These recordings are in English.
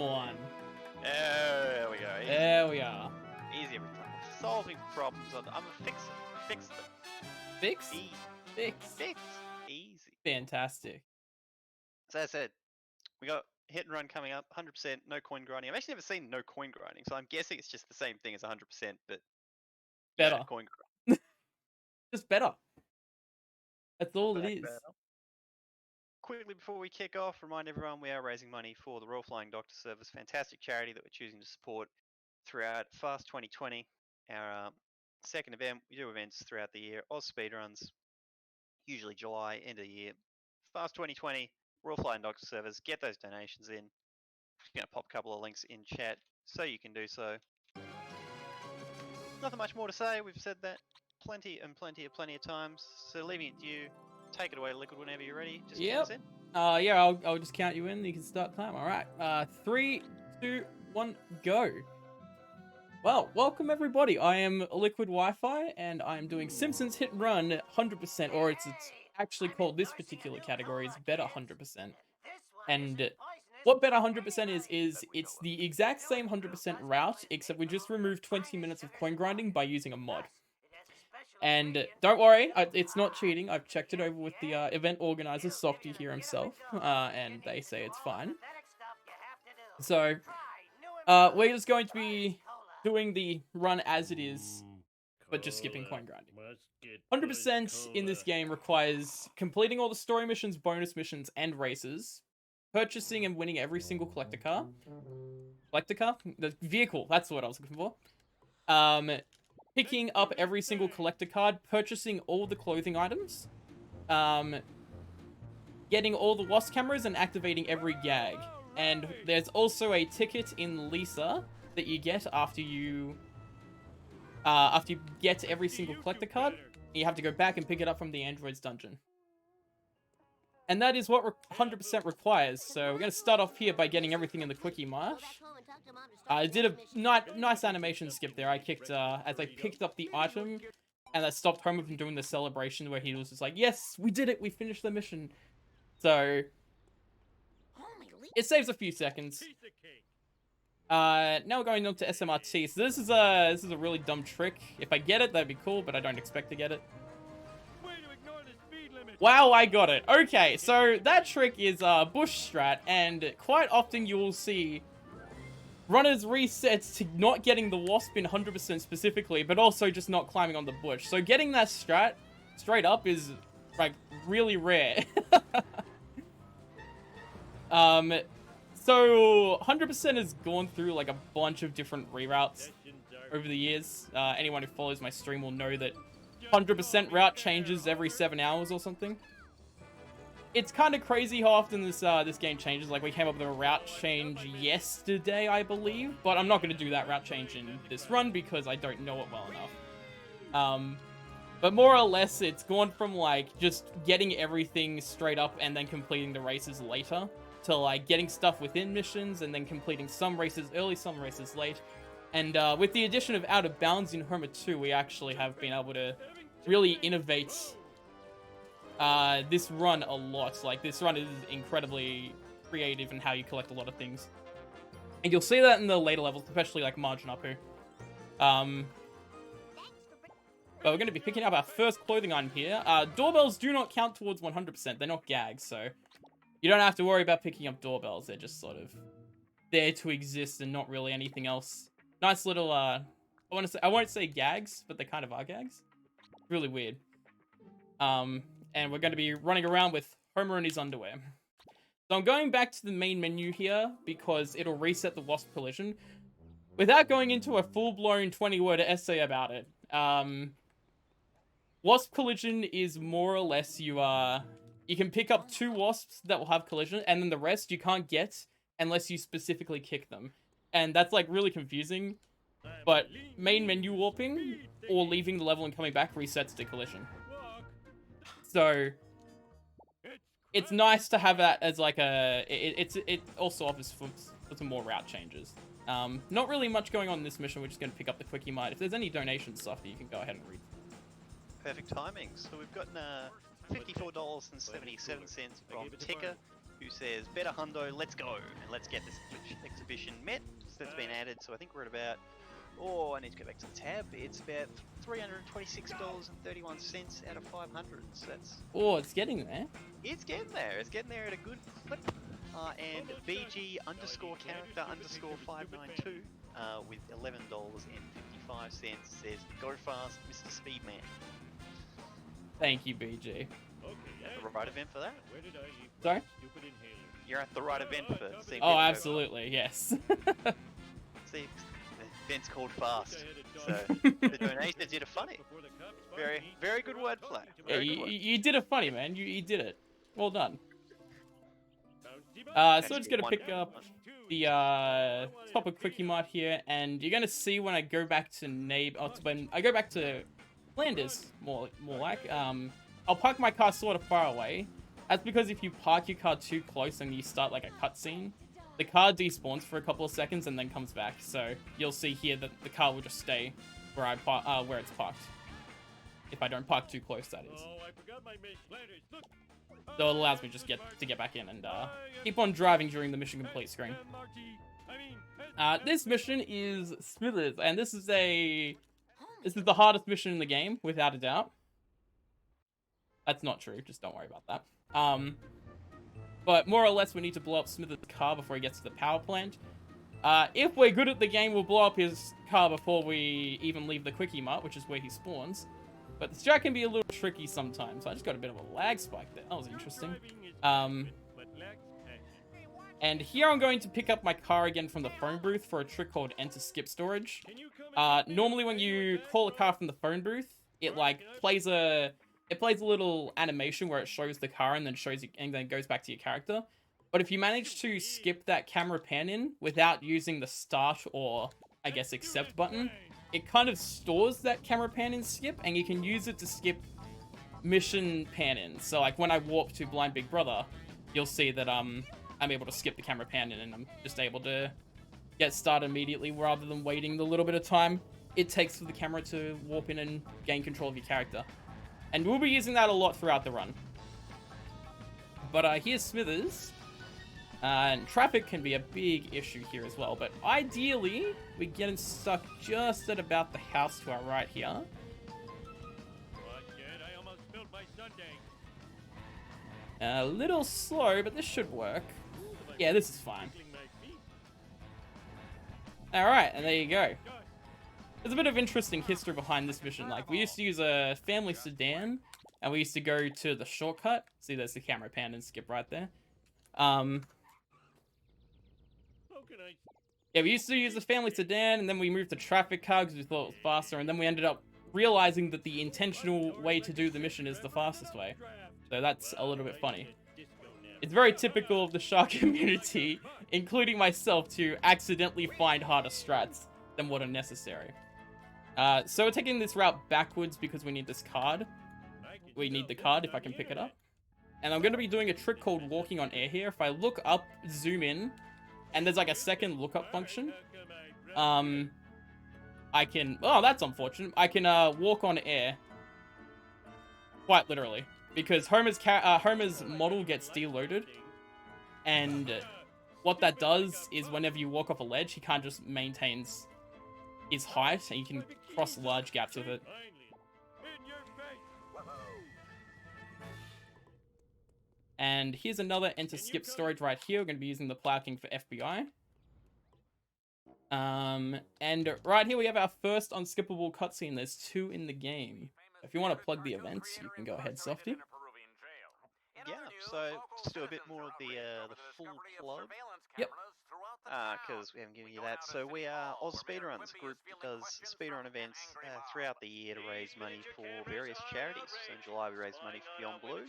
One. There we go. Easy. There we are. Easy every time. Solving problems. I'm a fixer. Fix them. Fix? Easy. Fix. Fix. Easy. Fantastic. So as I said, we got hit and run coming up. 100% no coin grinding. I've actually never seen no coin grinding, so I'm guessing it's just the same thing as 100%, but Better. no coin grinding. Just better. That's all it Back is. better. Quickly before we kick off, remind everyone we are raising money for the Royal Flying Doctor Service, fantastic charity that we're choosing to support throughout Fast 2020, our second event. We do events throughout the year, Oz speedruns, usually July, end of the year. Fast 2020, Royal Flying Doctor Service, get those donations in. I'm going to pop a couple of links in chat so you can do so. Nothing much more to say, we've said that plenty of times, so leaving it to you. Take it away, Liquid, whenever you're ready. Just count us in. Yeah, I'll just count you in. You can start time. All right. 3, 2, 1, go. Well, welcome everybody. I am LiquidWifi, and I am doing Simpsons Hit and Run 100%, or it's actually called, this particular category is Better 100%. And what Better 100% is it's the exact same 100% route, except we just removed 20 minutes of coin grinding by using a mod. And don't worry, it's not cheating. I've checked it over with the event organizer, Softy here himself, and they say it's fine. So, we're just going to be doing the run as it is, but just skipping coin grinding. 100% in this game requires completing all the story missions, bonus missions, and races, purchasing and winning every single collector car. Collector car? The vehicle, that's what I was looking for. Picking up every single collector card, purchasing all the clothing items, getting all the lost cameras, and activating every gag. And there's also a ticket in Lisa that you get after you get every single collector card. You have to go back and pick it up from the android's dungeon. And that is what 100% requires. So we're going to start off here by getting everything in the quickie marsh. I did a nice animation skip there. I kicked, as I picked up the item, and I stopped Homer from doing the celebration where he was just like, yes, we did it, we finished the mission. So, it saves a few seconds. Now we're going on to SMRT. So this is a really dumb trick. If I get it, that'd be cool, but I don't expect to get it. Wow, I got it. Okay, so that trick is bush strat, and quite often you will see runners reset to not getting the wasp in 100% specifically, but also just not climbing on the bush. So getting that strat straight up is like really rare. So 100% has gone through like a bunch of different reroutes over the years. Anyone who follows my stream will know that 100% route changes every 7 hours or something. It's kind of crazy how often this game changes. Like, we came up with a route change yesterday, I believe, but I'm not going to do that route change in this run because I don't know it well enough. But more or less, it's gone from, like, just getting everything straight up and then completing the races later to, like, getting stuff within missions and then completing some races early, some races late. And with the addition of Out of Bounds in Homer 2, we actually have been able to really innovate this run a lot. Like, this run is incredibly creative in how you collect a lot of things. And you'll see that in the later levels, especially, like, Margin Upper. But we're going to be picking up our first clothing item here. Doorbells do not count towards 100%. They're not gags, so you don't have to worry about picking up doorbells. They're just sort of there to exist and not really anything else. Nice little, I won't say gags, but they kind of are gags. Really weird. And we're going to be running around with Homer in his underwear. So I'm going back to the main menu here because it'll reset the wasp collision. Without going into a full-blown 20-word essay about it, wasp collision is more or less you can pick up 2 wasps that will have collision, and then the rest you can't get unless you specifically kick them. And that's, like, really confusing. But main menu warping or leaving the level and coming back resets to collision. So it's nice to have that as like a... It also offers for some more route changes. Not really much going on in this mission. We're just going to pick up the quickie mite. If there's any donations, Softy, you can go ahead and read. Perfect timing. So we've gotten $54.77 from Ticker. who says, "Better hundo, let's go and let's get this exhibition met." So that's been added. So I think we're at about. Oh, I need to go back to the tab. It's about $326.31 out of 500. So that's. Oh, it's getting there. It's getting there. It's getting there at a good clip. And BG underscore character underscore 592 with $11.55 says, "Go fast, Mr. Speedman." Thank you, BG. At the right event for that? Sorry? You're at the right event for seeing. Oh, absolutely, yes. See, the event's called Fast. So the donations did a funny. Very, very good wordplay. Yeah, you did it funny, man. You did it. Well done. So I'm just gonna pick up the top of Quickie Mart here, and you're gonna see when I go back to when I go back to Flanders, more like, I'll park my car sort of far away. That's because if you park your car too close and you start like a cutscene, the car despawns for a couple of seconds and then comes back. So you'll see here that the car will just stay where where it's parked. If I don't park too close, that is. So it allows me just to get back in and keep on driving during the mission complete screen. This mission is Smithers, and this is the hardest mission in the game, without a doubt. That's not true, just don't worry about that. But more or less, we need to blow up Smithers' car before he gets to the power plant. If we're good at the game, we'll blow up his car before we even leave the Quickie Mart, which is where he spawns. But this track can be a little tricky sometimes. I just got a bit of a lag spike there. That was interesting. And here I'm going to pick up my car again from the phone booth for a trick called Enter Skip Storage. Normally when you call a car from the phone booth, it like plays a little animation where it shows the car and then goes back to your character. But if you manage to skip that camera pan in without using the start or I guess accept button, it kind of stores that camera pan in skip, and you can use it to skip mission pan in. So like when I warp to Blind Big Brother, you'll see that I'm able to skip the camera pan in, and I'm just able to get started immediately rather than waiting the little bit of time it takes for the camera to warp in and gain control of your character. And we'll be using that a lot throughout the run. But here's Smithers. And traffic can be a big issue here as well. But ideally, we get stuck just at about the house to our right here. A little slow, but this should work. Yeah, this is fine. Alright, and there you go. There's a bit of interesting history behind this mission. Like, we used to use a family sedan, and we used to go to the shortcut. See, there's the camera pan and skip right there. Yeah, we used to use the family sedan, and then we moved to traffic car because we thought it was faster, and then we ended up realizing that the intentional way to do the mission is the fastest way. So that's a little bit funny. It's very typical of the shark community, including myself, to accidentally find harder strats than what are necessary. So we're taking this route backwards because we need this card. We need the card if I can pick it up. And I'm going to be doing a trick called walking on air here. If I look up, zoom in, and there's like a second lookup function, I can... Oh, that's unfortunate. I can walk on air. Quite literally. Because Homer's model gets deloaded. And what that does is whenever you walk off a ledge, he can't just maintains his height, and you can cross large gaps with it. And here's another enter skip storage right here. We're going to be using the Plow King for FBI. And right here we have our first unskippable cutscene. There's 2 in the game. If you want to plug the events, you can go ahead, Softy. Yeah, so just do a bit more of the full plug. Yep. Because we haven't given you that. So we are Oz Speedruns, a group that does speedrun events throughout the year to raise money for various charities. So in July we raised money for Beyond Blue,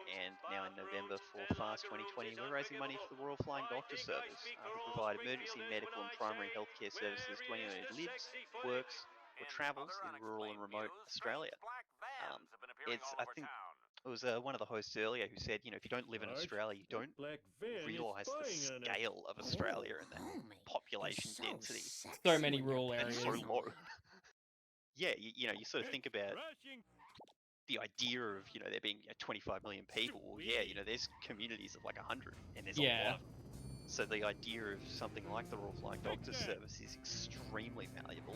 and now in November for Fast 2020 we're raising money for the Royal Flying Doctor Service, who provide emergency medical and primary healthcare services to anyone who lives, works, or travels in rural and remote Australia. I think it was one of the hosts earlier who said, you know, if you don't live in Australia, you don't realise the scale of Australia and the population density. So many rural areas. So low. Yeah, you know, you sort of think about the idea of, you know, there being 25 million people, well, yeah, you know, there's communities of like 100, and there's a lot. So the idea of something like the Royal Flying Doctor Service is extremely valuable,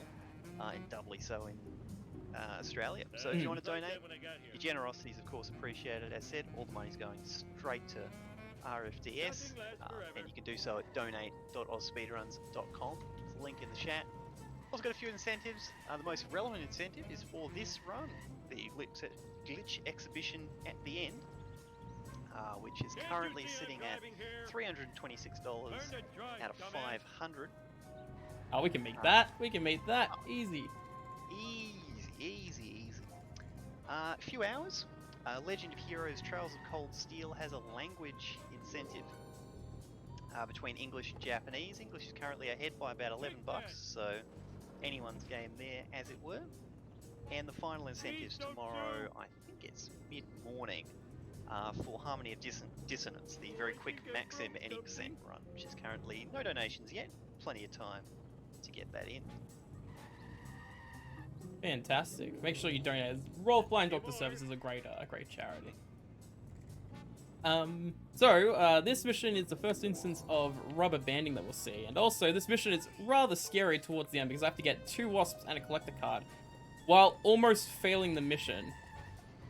and doubly so in Australia. So if you want to donate, your generosity is of course appreciated. As said, all the money's going straight to RFDS, and you can do so at donate.ozspeedruns.com. There's a link in the chat. Also got a few incentives. The most relevant incentive is for this run, the glitch exhibition at the end, which is currently sitting at $326 out of 500. Oh, we can make that. We can make that easy. Easy. A few hours. Legend of Heroes Trails of Cold Steel has a language incentive between English and Japanese. English is currently ahead by about $11, so anyone's game there, as it were. And the final incentives tomorrow, I think it's mid-morning, for Harmony of Dissonance, the very quick Maxim any percent run, which is currently no donations yet. Plenty of time to get that in. Fantastic. Make sure you donate. Royal Flying Doctor Service is a great charity. So this mission is the first instance of rubber banding that we'll see, and also this mission is rather scary towards the end because I have to get 2 wasps and a collector card while almost failing the mission.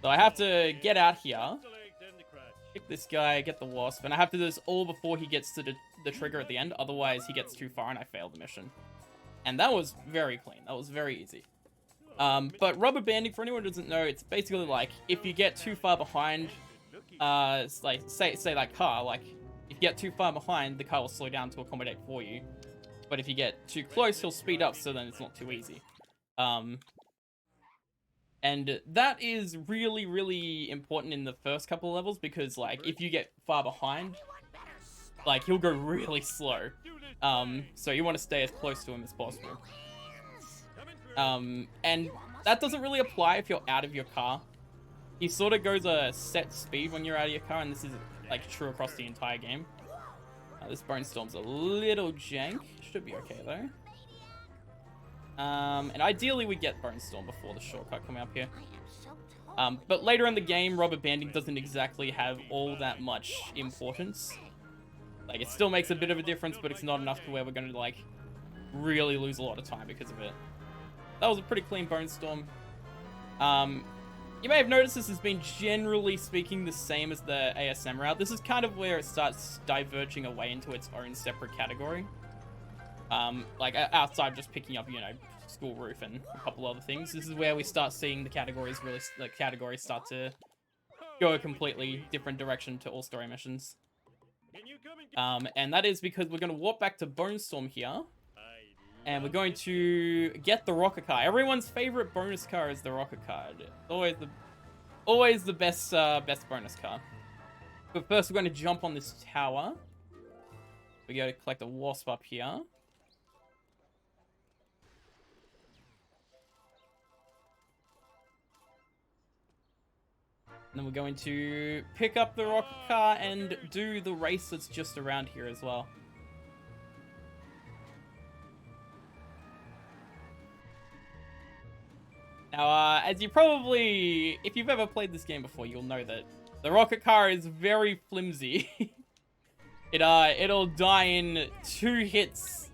So I have to get out here, pick this guy, get the wasp, and I have to do this all before he gets to the trigger at the end, otherwise he gets too far and I fail the mission. And that was very clean, that was very easy. But rubber banding, for anyone who doesn't know, it's basically like, if you get too far behind, it's like, say like car, like, if you get too far behind, the car will slow down to accommodate for you. But if you get too close, he'll speed up, so then it's not too easy. And that is really, really important in the first couple of levels, because, like, if you get far behind, like, he'll go really slow. So you want to stay as close to him as possible. And that doesn't really apply if you're out of your car. He sort of goes a set speed when you're out of your car, and this is, like, true across the entire game. This Bone Storm's a little jank. Should be okay, though. And ideally we get Bone Storm before the shortcut coming up here. But later in the game, rubber banding doesn't exactly have all that much importance. Like, it still makes a bit of a difference, but it's not enough to where we're going to, like, really lose a lot of time because of it. That was a pretty clean Bone Storm. You may have noticed this has been, generally speaking, the same as the ASM route. This is kind of where it starts diverging away into its own separate category. Like, outside just picking up, you know, school roof and a couple other things. This is where we start seeing the categories start to go a completely different direction to all story missions. And that is because we're going to warp back to Bone Storm here. And we're going to get the rocket car. Everyone's favorite bonus car is the rocket car. Always the best bonus car. But first we're going to jump on this tower. We go to collect a wasp up here. And then we're going to pick up the rocket car and do the race that's just around here as well. Now, as you probably, if you've ever played this game before, you'll know that the rocket car is very flimsy. It'll die in 2 hits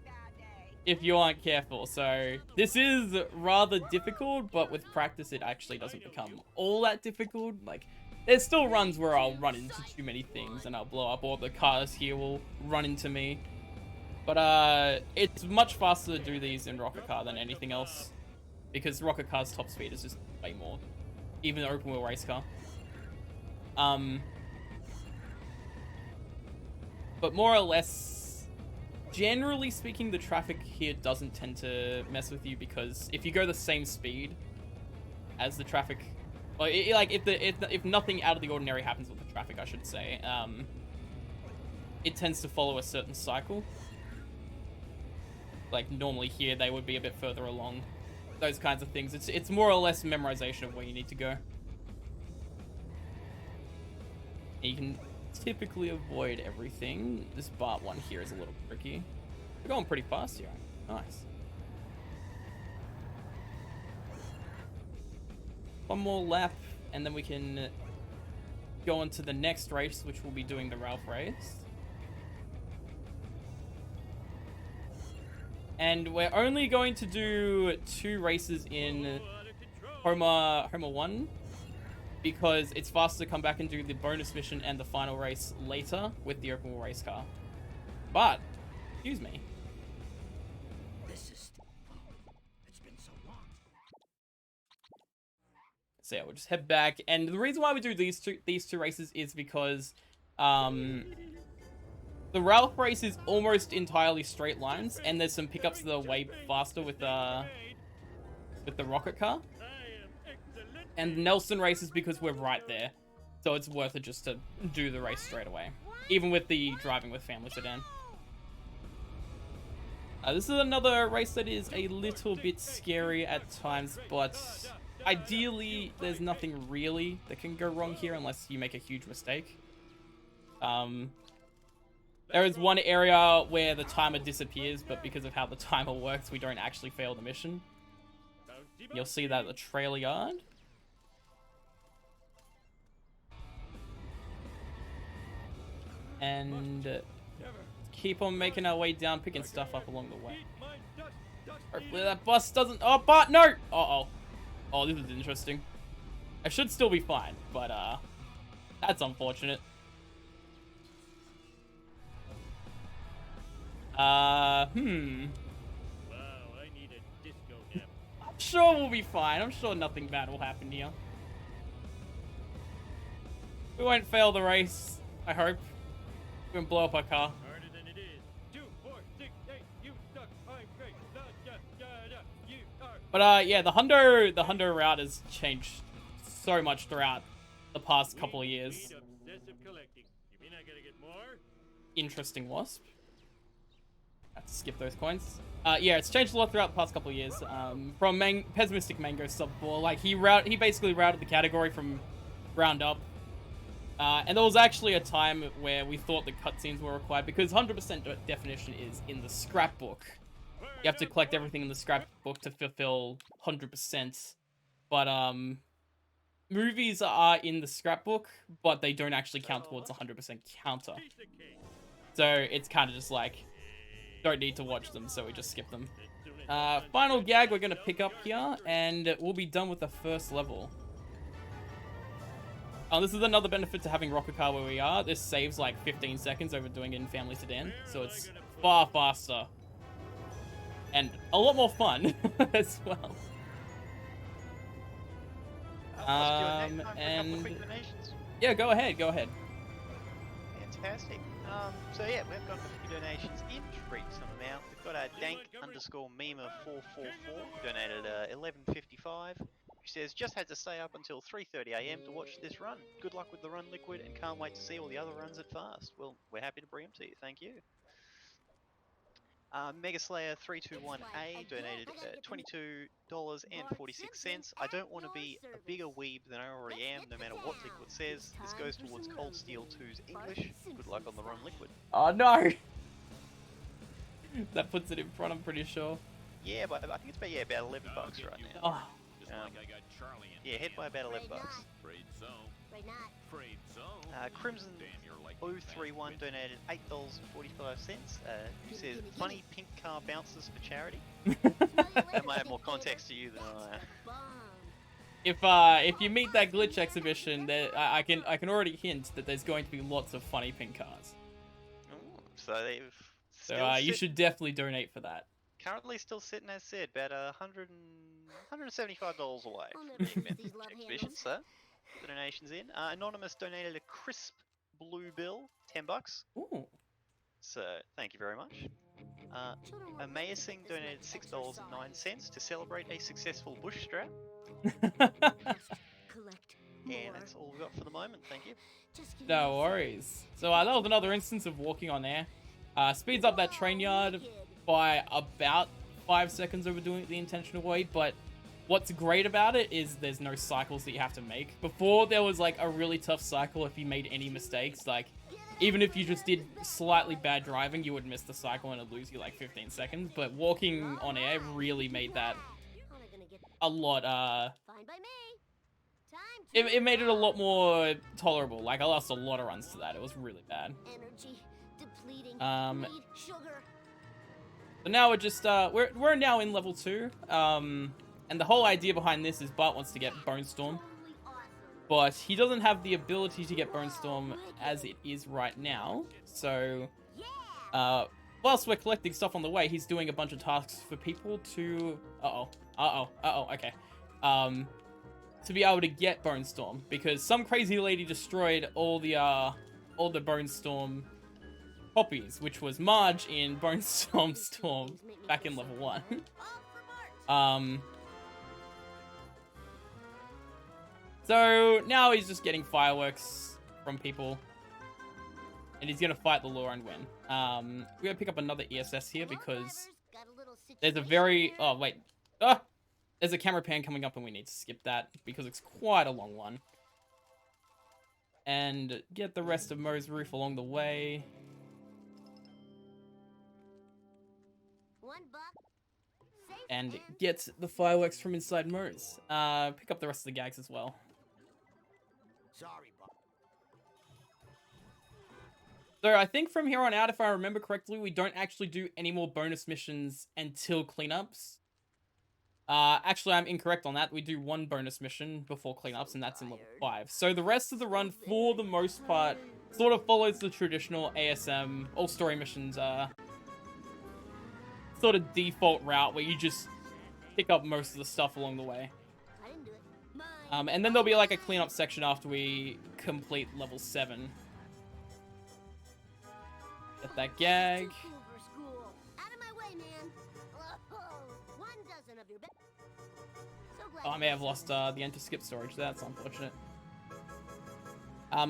if you aren't careful. So this is rather difficult, but with practice, it actually doesn't become all that difficult. Like, there's still runs where I'll run into too many things and I'll blow up, or the cars here will run into me. But it's much faster to do these in rocket car than anything else, because rocket car's top speed is just way more, even the open wheel race car. But more or less, generally speaking, the traffic here doesn't tend to mess with you, because if you go the same speed as the traffic, well, if nothing out of the ordinary happens with the traffic, I should say, it tends to follow a certain cycle. Like, normally here, they would be a bit further along. Those kinds of things. It's more or less memorization of where you need to go. And you can typically avoid everything. This Bart one here is a little tricky. We're going pretty fast here. Nice. One more lap and then we can go on to the next race, which will be doing the Ralph race. And we're only going to do 2 races in Homer 1, because it's faster to come back and do the bonus mission and the final race later with the open wheel race car. But, excuse me. It's been so long. So yeah, we'll just head back. And the reason why we do these two races is because the Ralph race is almost entirely straight lines, and there's some pickups that are way faster with the rocket car. And Nelson race is because we're right there, so it's worth it just to do the race straight away, even with the driving with family sedan. This is another race that is a little bit scary at times, but ideally there's nothing really that can go wrong here unless you make a huge mistake. There is one area where the timer disappears, but because of how the timer works, we don't actually fail the mission. You'll see that at the trailer yard. And keep on making our way down, picking stuff up along the way. Hopefully that bus doesn't... Oh, but no! Uh-oh. Oh, this is interesting. I should still be fine, but that's unfortunate. Wow, I need a disco nap. I'm sure we'll be fine. I'm sure nothing bad will happen here. We won't fail the race, I hope. We won't blow up our car. Harder than it is. 2, 4, 6, 8, you suck, I'm great. You are... But yeah, the Hundo route has changed so much throughout the past couple of years. Obsessive collecting. You mean I gotta get more? Interesting wasp. Have to skip those coins. Yeah, it's changed a lot throughout the past couple of years. From Pessimistic Mango sub 4, like he basically routed the category from ground up. And there was actually a time where we thought the cutscenes were required because 100% definition is in the scrapbook. You have to collect everything in the scrapbook to fulfill 100%. But movies are in the scrapbook, but they don't actually count towards 100% counter. So it's kind of just like, don't need to watch them, so we just skip them. Final gag we're going to pick up here, and we'll be done with the first level. This is another benefit to having Rocket Car where we are. This saves like 15 seconds over doing it in Family Sedan, so it's far faster. And a lot more fun as well. And yeah, go ahead. Fantastic. So yeah, we've got a few donations in treat some amount. We've got a dank_mema444 donated 11.55. Who says, just had to stay up until 3:30 AM to watch this run. Good luck with the run, Liquid, and can't wait to see all the other runs at Fast. Well, we're happy to bring them to you. Thank you. Megaslayer321A donated $22.46. I don't want to be a bigger weeb than I already am, no matter what Liquid says. This goes towards Cold Steel 2's English. Good luck on the run, Liquid. Oh no! That puts it in front, I'm pretty sure. Yeah, but I think it's about $11 right now. Oh. Yeah, hit by about $11. Crimson 031 donated $8.45. Who says funny pink car bounces for charity? That might have more context to you than I. If you meet that glitch exhibition, there I can already hint that there's going to be lots of funny pink cars. Ooh, so they've. So you should definitely donate for that. Currently still sitting, as said, about $175 away from being met in the exhibition, so the donations in. Anonymous donated a crisp blue bill, $10. Ooh. So thank you very much. Amazing donated $6.09 to celebrate a successful bush strap. And that's all we've got for the moment, thank you. No worries. So that was another instance of walking on air. Speeds up that train yard by about 5 seconds over doing it the intentional way, but what's great about it is there's no cycles that you have to make. Before, there was like a really tough cycle if you made any mistakes, like even if you just did slightly bad driving, you would miss the cycle and it'd lose you like 15 seconds, but walking on air really made that a lot it made it a lot more tolerable. Like, I lost a lot of runs to that. It was really bad. Energy depleting. Um, Need sugar. So now we're just, we're now in level 2. And the whole idea behind this is Bart wants to get Bone Storm. Totally awesome. But he doesn't have the ability to get Bone Storm as it is right now. So, Yeah. whilst we're collecting stuff on the way, he's doing a bunch of tasks for people to... okay. To be able to get Bone Storm. Because some crazy lady destroyed all the Bone Storm copies, which was Marge in Bone Storm back in level 1. Off for March. So now he's just getting fireworks from people. And he's gonna fight the law and win. We're gonna pick up another ESS here because Got a little there's a situation very... here. Oh, wait. There's a camera pan coming up and we need to skip that because it's quite a long one. And get the rest of Moe's roof along the way. $1. Safe And get the fireworks from inside Moe's. Pick up the rest of the gags as well. Sorry, Bob. So I think from here on out, if I remember correctly, we don't actually do any more bonus missions until cleanups. Actually, I'm incorrect on that. We do one bonus mission before cleanups, and that's in level 5. So the rest of the run, for the most part, sort of follows the traditional ASM, all story missions, sort of default route where you just pick up most of the stuff along the way. I didn't do it. Mine. And then there'll be like a cleanup section after we complete level 7. Get that gag. Too cool for school. Out of my way, man. Whoa. 1 dozen of your best. So glad Oh, I you may have guys lost said the enter skip storage. That's unfortunate.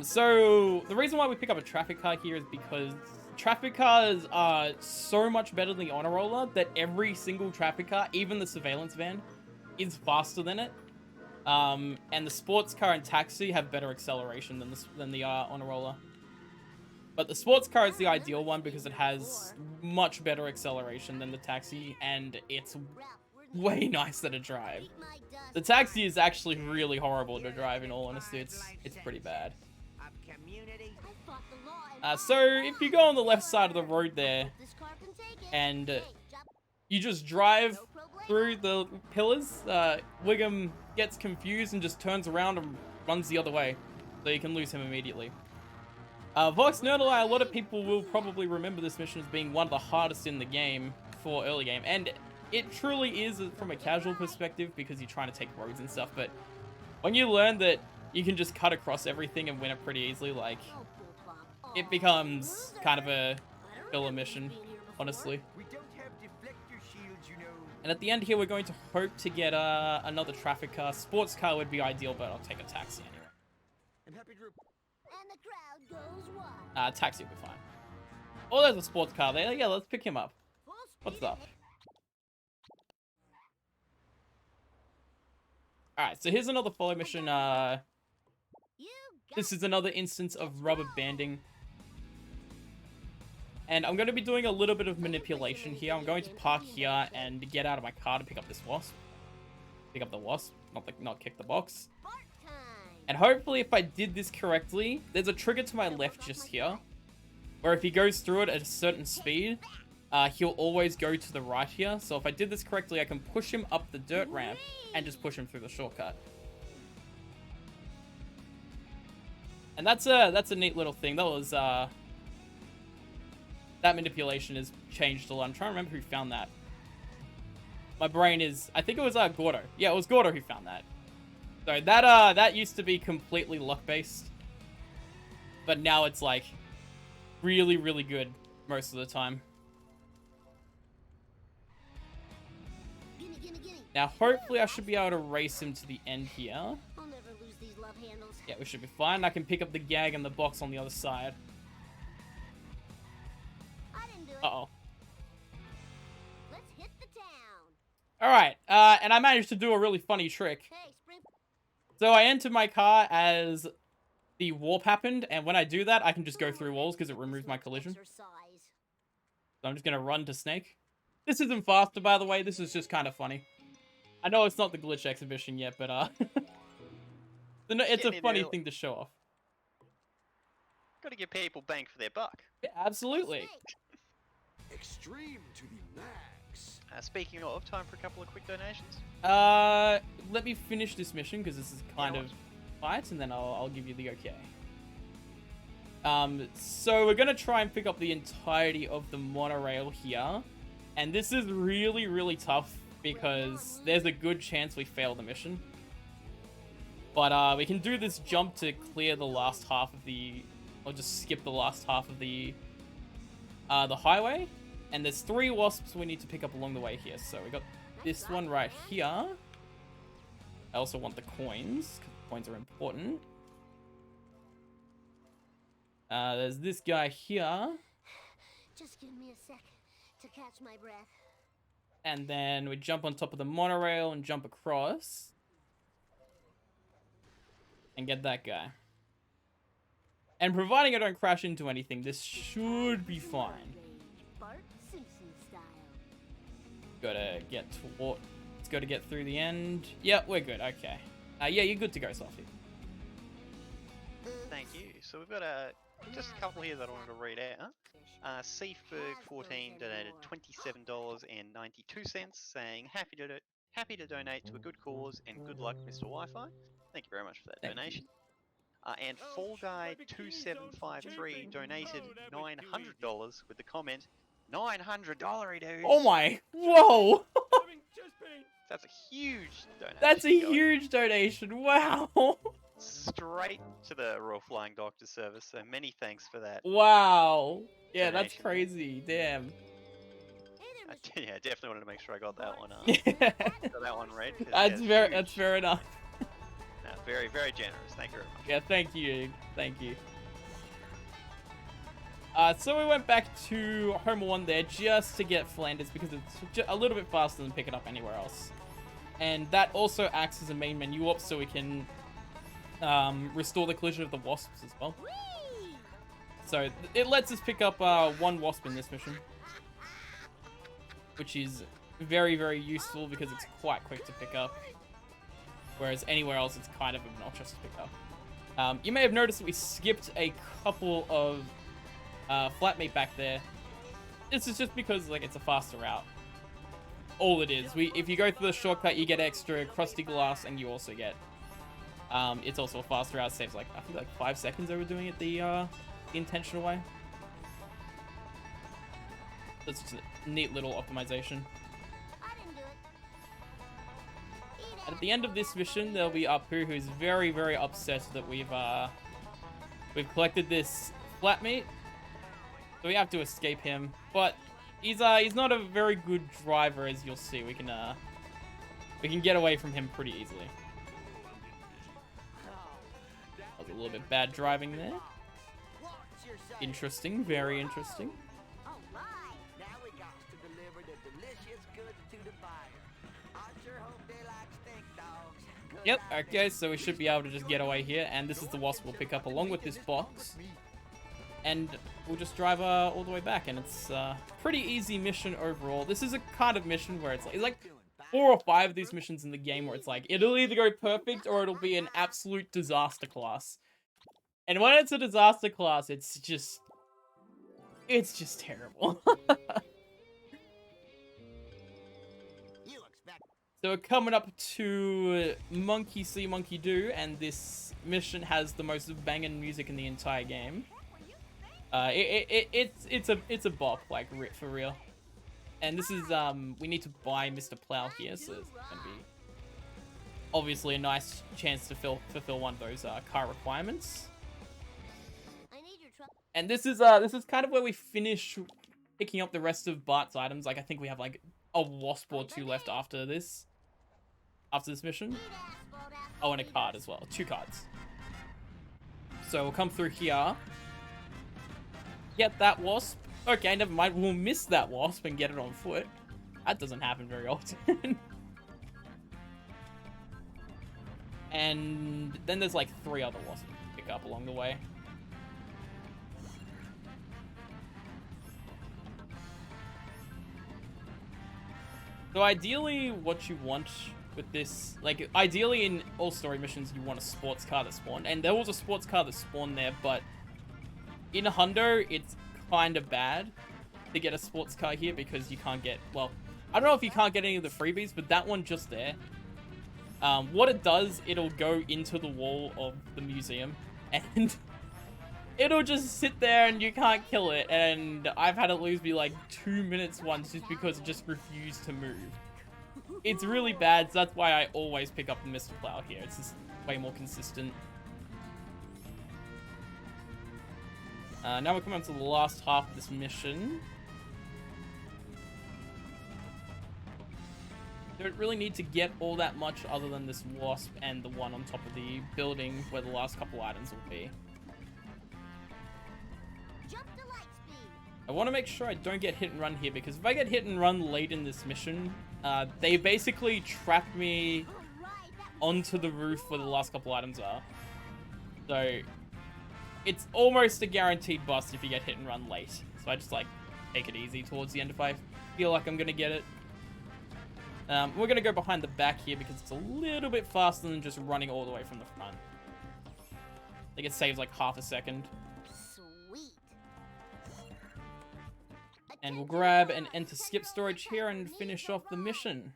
So the reason why we pick up a traffic car here is because traffic cars are so much better than the honor roller that every single traffic car, even the surveillance van, is faster than it. And the sports car and taxi have better acceleration than the honor roller. But the sports car is the ideal one because it has much better acceleration than the taxi, and it's Ralph, where'd you way nicer to drive. eat my dust? The taxi is actually really horrible to drive, in all honesty. It's pretty bad. Of community. I fought the law and So if you go on the left side of the road there, this car can take it. and Hey, drop you just drive no problemo. through the pillars, Wiggum gets confused and just turns around and runs the other way, so you can lose him immediately. Vox Nerdali, a lot of people will probably remember this mission as being one of the hardest in the game for early game, and it truly is from a casual perspective because you're trying to take roads and stuff, but when you learn that you can just cut across everything and win it pretty easily, like, Oh, bull bop. it Aw, becomes loser. kind of a I don't filler remember mission, being here before. honestly. We don't have deflector shields, you know. And at the end here, we're going to hope to get another traffic car. Sports car would be ideal, but I'll take a taxi anyway. I'm happy to report. And the crowd goes wild. Taxi will be fine. Oh, there's a sports car there. Yeah, let's pick him up. Full What's speed up? ahead. Alright, so here's another follow mission. You got This is another instance of rubber banding. And I'm going to be doing a little bit of manipulation here. I'm going to park here and get out of my car to pick up this wasp. Pick up the wasp, not kick the box. Bart time. And hopefully if I did this correctly, there's a trigger to my left just here, where if he goes through it at a certain speed, he'll always go to the right here. So if I did this correctly, I can push him up the dirt ramp and just push him through the shortcut. And that's a neat little thing. That was, that manipulation has changed a lot. I'm trying to remember who found that. My brain is, I think it was Gordo. Yeah, it was Gordo who found that. So that used to be completely luck-based. But now it's like really, really good most of the time. Gimme, gimme, gimme. Now, hopefully I should be able to race him to the end here. I'll never lose these love handles. Yeah, we should be fine. I can pick up the gag and the box on the other side. I didn't do it. Uh-oh. Let's hit the town. Alright, and I managed to do a really funny trick. Hey, Spring. So I entered my car as the warp happened, and when I do that, I can just go through walls because it removes my collision. Exercise. So I'm just going to run to Snake. This isn't faster, by the way. This is just kind of funny. I know it's not the glitch exhibition yet, but, It's a Getting in funny early. thing to show off. Got to give people bang for their buck. Yeah, absolutely. Extreme to the max. Speaking of, time for a couple of quick donations. Let me finish this mission because this is kind of tight, and then I'll give you the okay. So we're gonna try and pick up the entirety of the monorail here, and this is really, really tough because there's a good chance we fail the mission. But we can do this jump to clear the last half of the, or just skip the last half of the highway. And there's 3 wasps we need to pick up along the way here. So we got this one right here. I also want the coins, because the coins are important. There's this guy here. Just give me a sec to catch my breath. And then we jump on top of the monorail and jump across. And get that guy. And providing I don't crash into anything, this should be fine. Bart Simpson style. Gotta get toward... Let's go to get through the end. Yeah, we're good. Okay. Yeah, you're good to go, Softy. Thank you. So we've got just a couple here that I wanted to read out. Seafberg14 donated $27.92, saying happy to donate to a good cause and good luck, Mr. Wi-Fi. Thank you very much for that Thank donation. And Fall Guy 2753 donated $900 with the comment, $900, dude. Oh my! Whoa! Having chest pain. That's a huge donation. That's a going huge donation. Wow! straight to the Royal Flying Doctor Service. So many thanks for that. Wow! Yeah, that's Donation. crazy. Damn. Hey there, Mr. Yeah, definitely wanted to make sure I got that one. Yeah. Got that one read. 'cause, That's yeah, very. huge. That's fair enough. No, very, very generous. Thank you very much. Yeah, thank you. Thank you. So we went back to Homer 1 there just to get Flanders because it's a little bit faster than picking up anywhere else. And that also acts as a main menu op so we can restore the collision of the wasps as well. Whee! So it lets us pick up 1 wasp in this mission, which is very, very useful because it's quite quick to pick up. Whereas anywhere else, it's kind of obnoxious to pick up. You may have noticed that we skipped a couple of flatmate back there. This is just because like it's a faster route. All it is. If you go through the shortcut, you get extra crusty glass, and you also get. It's also a faster route. Saves like I think like 5 seconds over doing it the intentional way. That's just a neat little optimization. I didn't do it. Eat And it. at the end of this mission, there'll be Apu, who's very, very upset that we've collected this flatmate. So we have to escape him. But he's not a very good driver, as you'll see. We can get away from him pretty easily. That was a little bit bad driving there. Interesting, very interesting. All right. Now we got to deliver the delicious goods to the buyer. I sure hope they like stink dogs. 'Cause Yep, I okay, so we should be able to just get away here, and this is the wasp we'll pick up along with this box. And we'll just drive all the way back, and it's a pretty easy mission overall. This is a kind of mission where it's like 4 or 5 of these missions in the game where it's like, it'll either go perfect or it'll be an absolute disaster class. And when it's a disaster class, it's just terrible. You expect So we're coming up to Monkey See, Monkey Do, and this mission has the most banging music in the entire game. It's a bop, like for real. And this is we need to buy Mr. Plow here, so it's gonna be obviously a nice chance to fulfill one of those car requirements. I need your truck. And this is kind of where we finish picking up the rest of Bart's items. Like I think we have like a wasp or 2 left after this mission. Oh, and a card as well. 2 cards. So we'll come through here. Get that wasp. Okay, never mind. We'll miss that wasp and get it on foot. That doesn't happen very often. And then there's like 3 other wasps to pick up along the way. So ideally, what you want with this. Like, ideally in all story missions, you want a sports car that spawned. And there was a sports car that spawned there, but in Hundo, it's kind of bad to get a sports car here because you can't get, well, I don't know if you can't get any of the freebies, but that one just there. What it does, it'll go into the wall of the museum and it'll just sit there and you can't kill it. And I've had it lose me like 2 minutes once just because it just refused to move. It's really bad, so that's why I always pick up the Mr. Plow here. It's just way more consistent. Now we're coming up to the last half of this mission. Don't really need to get all that much other than this wasp and the one on top of the building where the last couple items will be. Jump to light speed. I want to make sure I don't get hit and run here, because if I get hit and run late in this mission, they basically trap me All right, that was onto the roof where the last couple items are. So it's almost a guaranteed bust if you get hit and run late. So I just like take it easy towards the end if I feel like I'm gonna get it. We're gonna go behind the back here because it's a little bit faster than just running all the way from the front. I think it saves like half a second. sweet. And we'll grab and enter skip storage here and finish off the mission.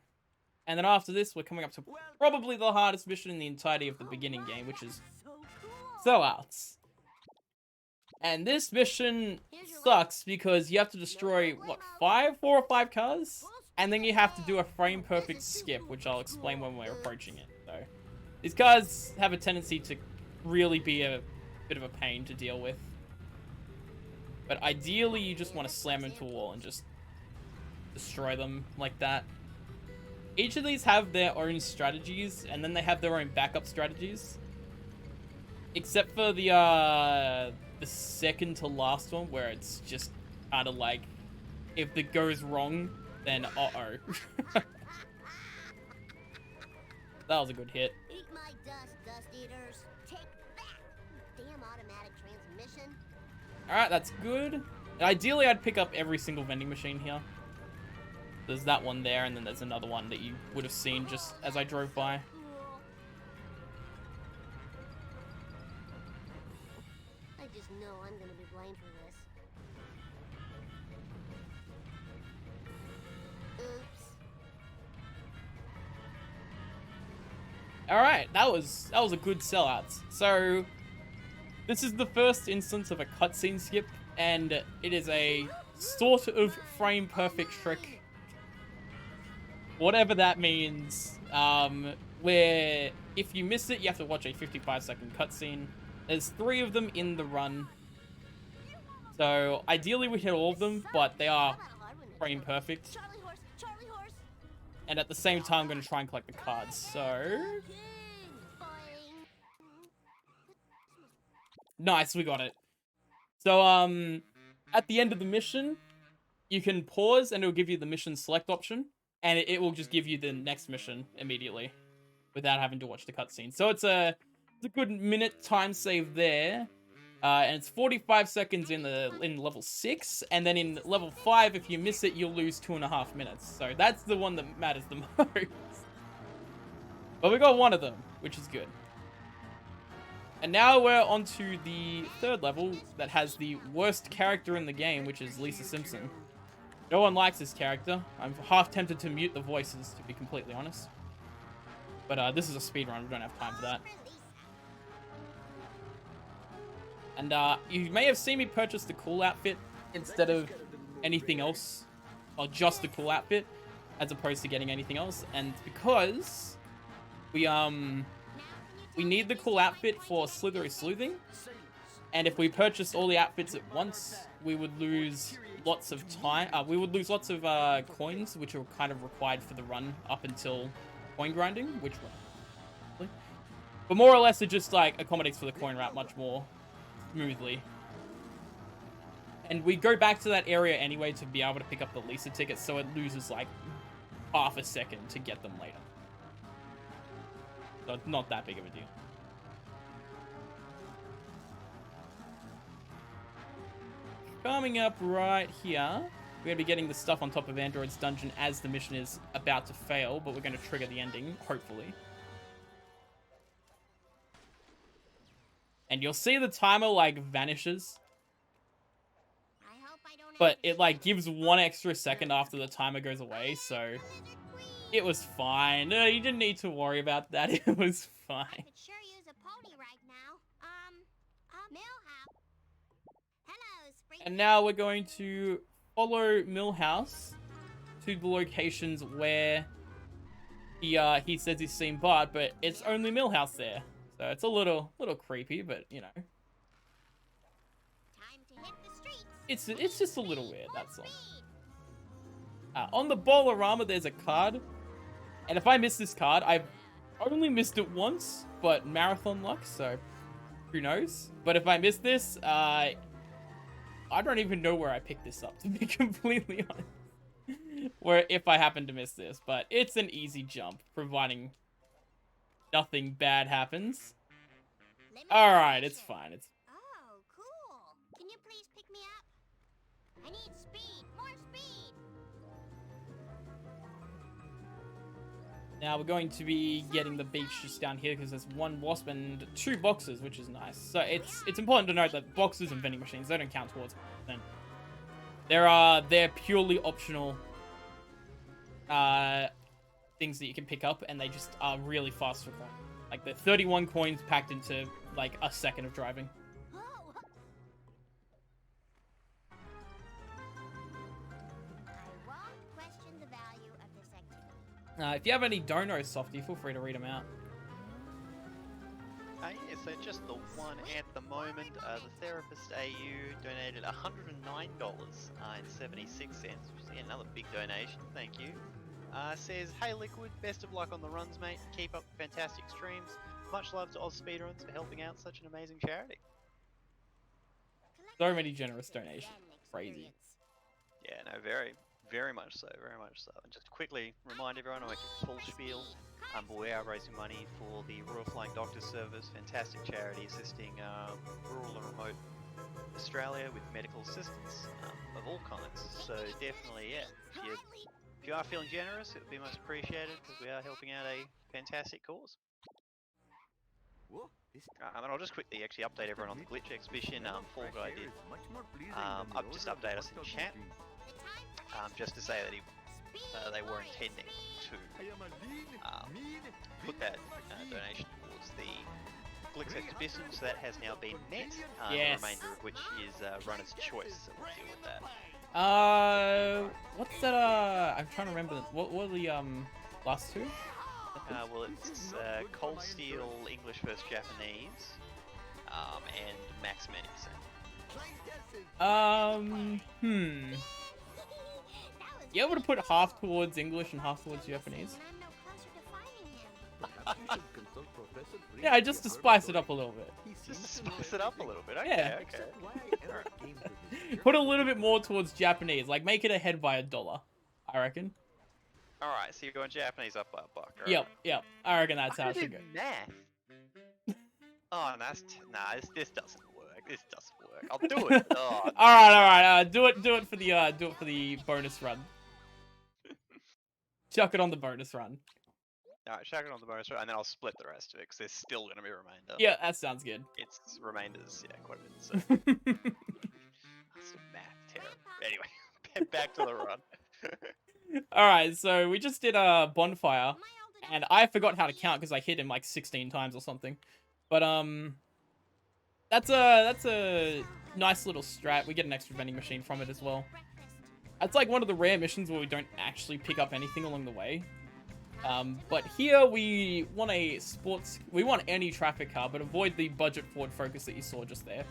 And then after this, we're coming up to probably the hardest mission in the entirety of the beginning game, which is So cool. sellouts. And this mission sucks because you have to destroy, what, 4 or 5 cars? And then you have to do a frame perfect skip, which I'll explain when we're approaching it. So these cars have a tendency to really be a bit of a pain to deal with. But ideally, you just want to slam them into a wall and just destroy them like that. Each of these have their own strategies, and then they have their own backup strategies. Except for the second to last one, where it's just kind of like, if it goes wrong, then uh-oh. That was a good hit. Eat my dust, dust eaters. Take that, you damn automatic transmission. Alright, that's good. Ideally, I'd pick up every single vending machine here. There's that one there, and then there's another one that you would have seen just as I drove by. Cool. I just know I'm gonna be blamed for this. Oops. Alright, that was a good sellout. So, this is the first instance of a cutscene skip, and it is a sort of frame perfect trick. Whatever that means, where if you miss it, you have to watch a 55-second cutscene. There's 3 of them in the run. So, ideally we hit all of them, but they are frame perfect. Charlie horse, Charlie horse. And at the same time, I'm going to try and collect the cards. So, Boing. nice, we got it. So, at the end of the mission, you can pause and it'll give you the mission select option. And it will just give you the next mission immediately without having to watch the cutscene. So it's a good minute time save there. And it's 45 seconds in level 6. And then in level 5, if you miss it, you'll lose 2.5 minutes. So that's the one that matters the most. But we got one of them, which is good. And now we're on to the 3rd level that has the worst character in the game, which is Lisa Simpson. No one likes this character. I'm half tempted to mute the voices, to be completely honest. But this is a speedrun, we don't have time for that. And you may have seen me purchase the cool outfit instead of anything else. Or just the cool outfit, as opposed to getting anything else. And because we need the cool outfit for Slithery Sleuthing. And if we purchased all the outfits at once, we would lose lots of time. We would lose lots of coins, which are kind of required for the run up until coin grinding, which but more or less it just like accommodates for the coin route much more smoothly. And we go back to that area anyway to be able to pick up the Lisa tickets, so it loses like half a second to get them later. So it's not that big of a deal. Coming up right here We're going to be getting the stuff on top of Android's dungeon as the mission is about to fail, but we're going to trigger the ending, hopefully. And you'll see the timer, like, vanishes. I hope I don't But have to it, like, shoot gives 1 extra second after the timer goes away, so the lizard queen. it was fine. No, you didn't need to worry about that. It was I fine. could sure use a pony right now. Millhouse. Hello, Spring. And now we're going to follow Millhouse to the locations where he says he's seen Bart, but it's only Millhouse there. So it's a little creepy, but you know. Time to hit the streets. It's just a little weird, that's all. On the Bolorama, there's a card. And if I miss this card, I've only missed it once, but marathon luck, so who knows? But if I miss this, I don't even know where I picked this up, to be completely honest. Where if I happen to miss this, but it's an easy jump, providing nothing bad happens. Alright, it's fine. It's Oh, cool. Can you please pick me up? I need speed. More speed. Now we're going to be getting the beach just down here because there's 1 wasp and 2 boxes, which is nice. So it's important to note that boxes and vending machines, they don't count towards then. They're purely optional things that you can pick up, and they just are really fast for coin. Like they're 31 coins packed into like a second of driving. Oh. I won't question the value of this activity. If you have any donos, Softy, feel free to read them out. Yeah, so just the one at the moment. The Therapist AU donated $109.76, which is another big donation. Thank you. Says, hey Liquid, best of luck on the runs, mate. Keep up fantastic streams. Much love to Oz Speedruns for helping out such an amazing charity. So many generous donations. Crazy. Yeah, no, very much so, very much so. And just quickly remind everyone, I won't get full spiel, but we are raising money for the Royal Flying Doctor Service, fantastic charity assisting rural and remote Australia with medical assistance of all kinds. So definitely, yeah, if you are feeling generous, it would be much appreciated because we are helping out a fantastic cause. Whoa, this And I'll just quickly actually update everyone on the glitch exhibition. Fall Guy did just update us in chat, just to say that they were intending to put that donation towards the glitch exhibition, so that has now been met. Yes. The remainder of which is runner's choice, so we'll deal with that. What's that, I'm trying to remember, what were the, last 2? Well, it's Cold Steel, English vs Japanese, and Max Menacing. You able to put half towards English and half towards Japanese? And I'm no closer to finding him. Yeah, just to spice it up a little bit. Just to spice it up a little bit. Okay, Yeah. okay. Put a little bit more towards Japanese, like make it ahead by $1, I reckon. Alright, so you're going Japanese up by $1, right? Yep. I reckon that's how I it should did go. math. Oh, nah, this doesn't work. This doesn't work. I'll do it. Oh, Alright. Do it for the bonus run. Chuck it on the bonus run. Alright, chuck it on the bonus, and then I'll split the rest of it because there's still going to be a remainder. Yeah, that sounds good. It's remainders, yeah, quite a bit. So. That's math terror. Anyway, back to the run. Alright, so we just did a bonfire, and I forgot how to count because I hit him like 16 times or something. But that's a nice little strat. We get an extra vending machine from it as well. That's like one of the rare missions where we don't actually pick up anything along the way. But here we want we want any traffic car, but avoid the budget Ford Focus that you saw just there.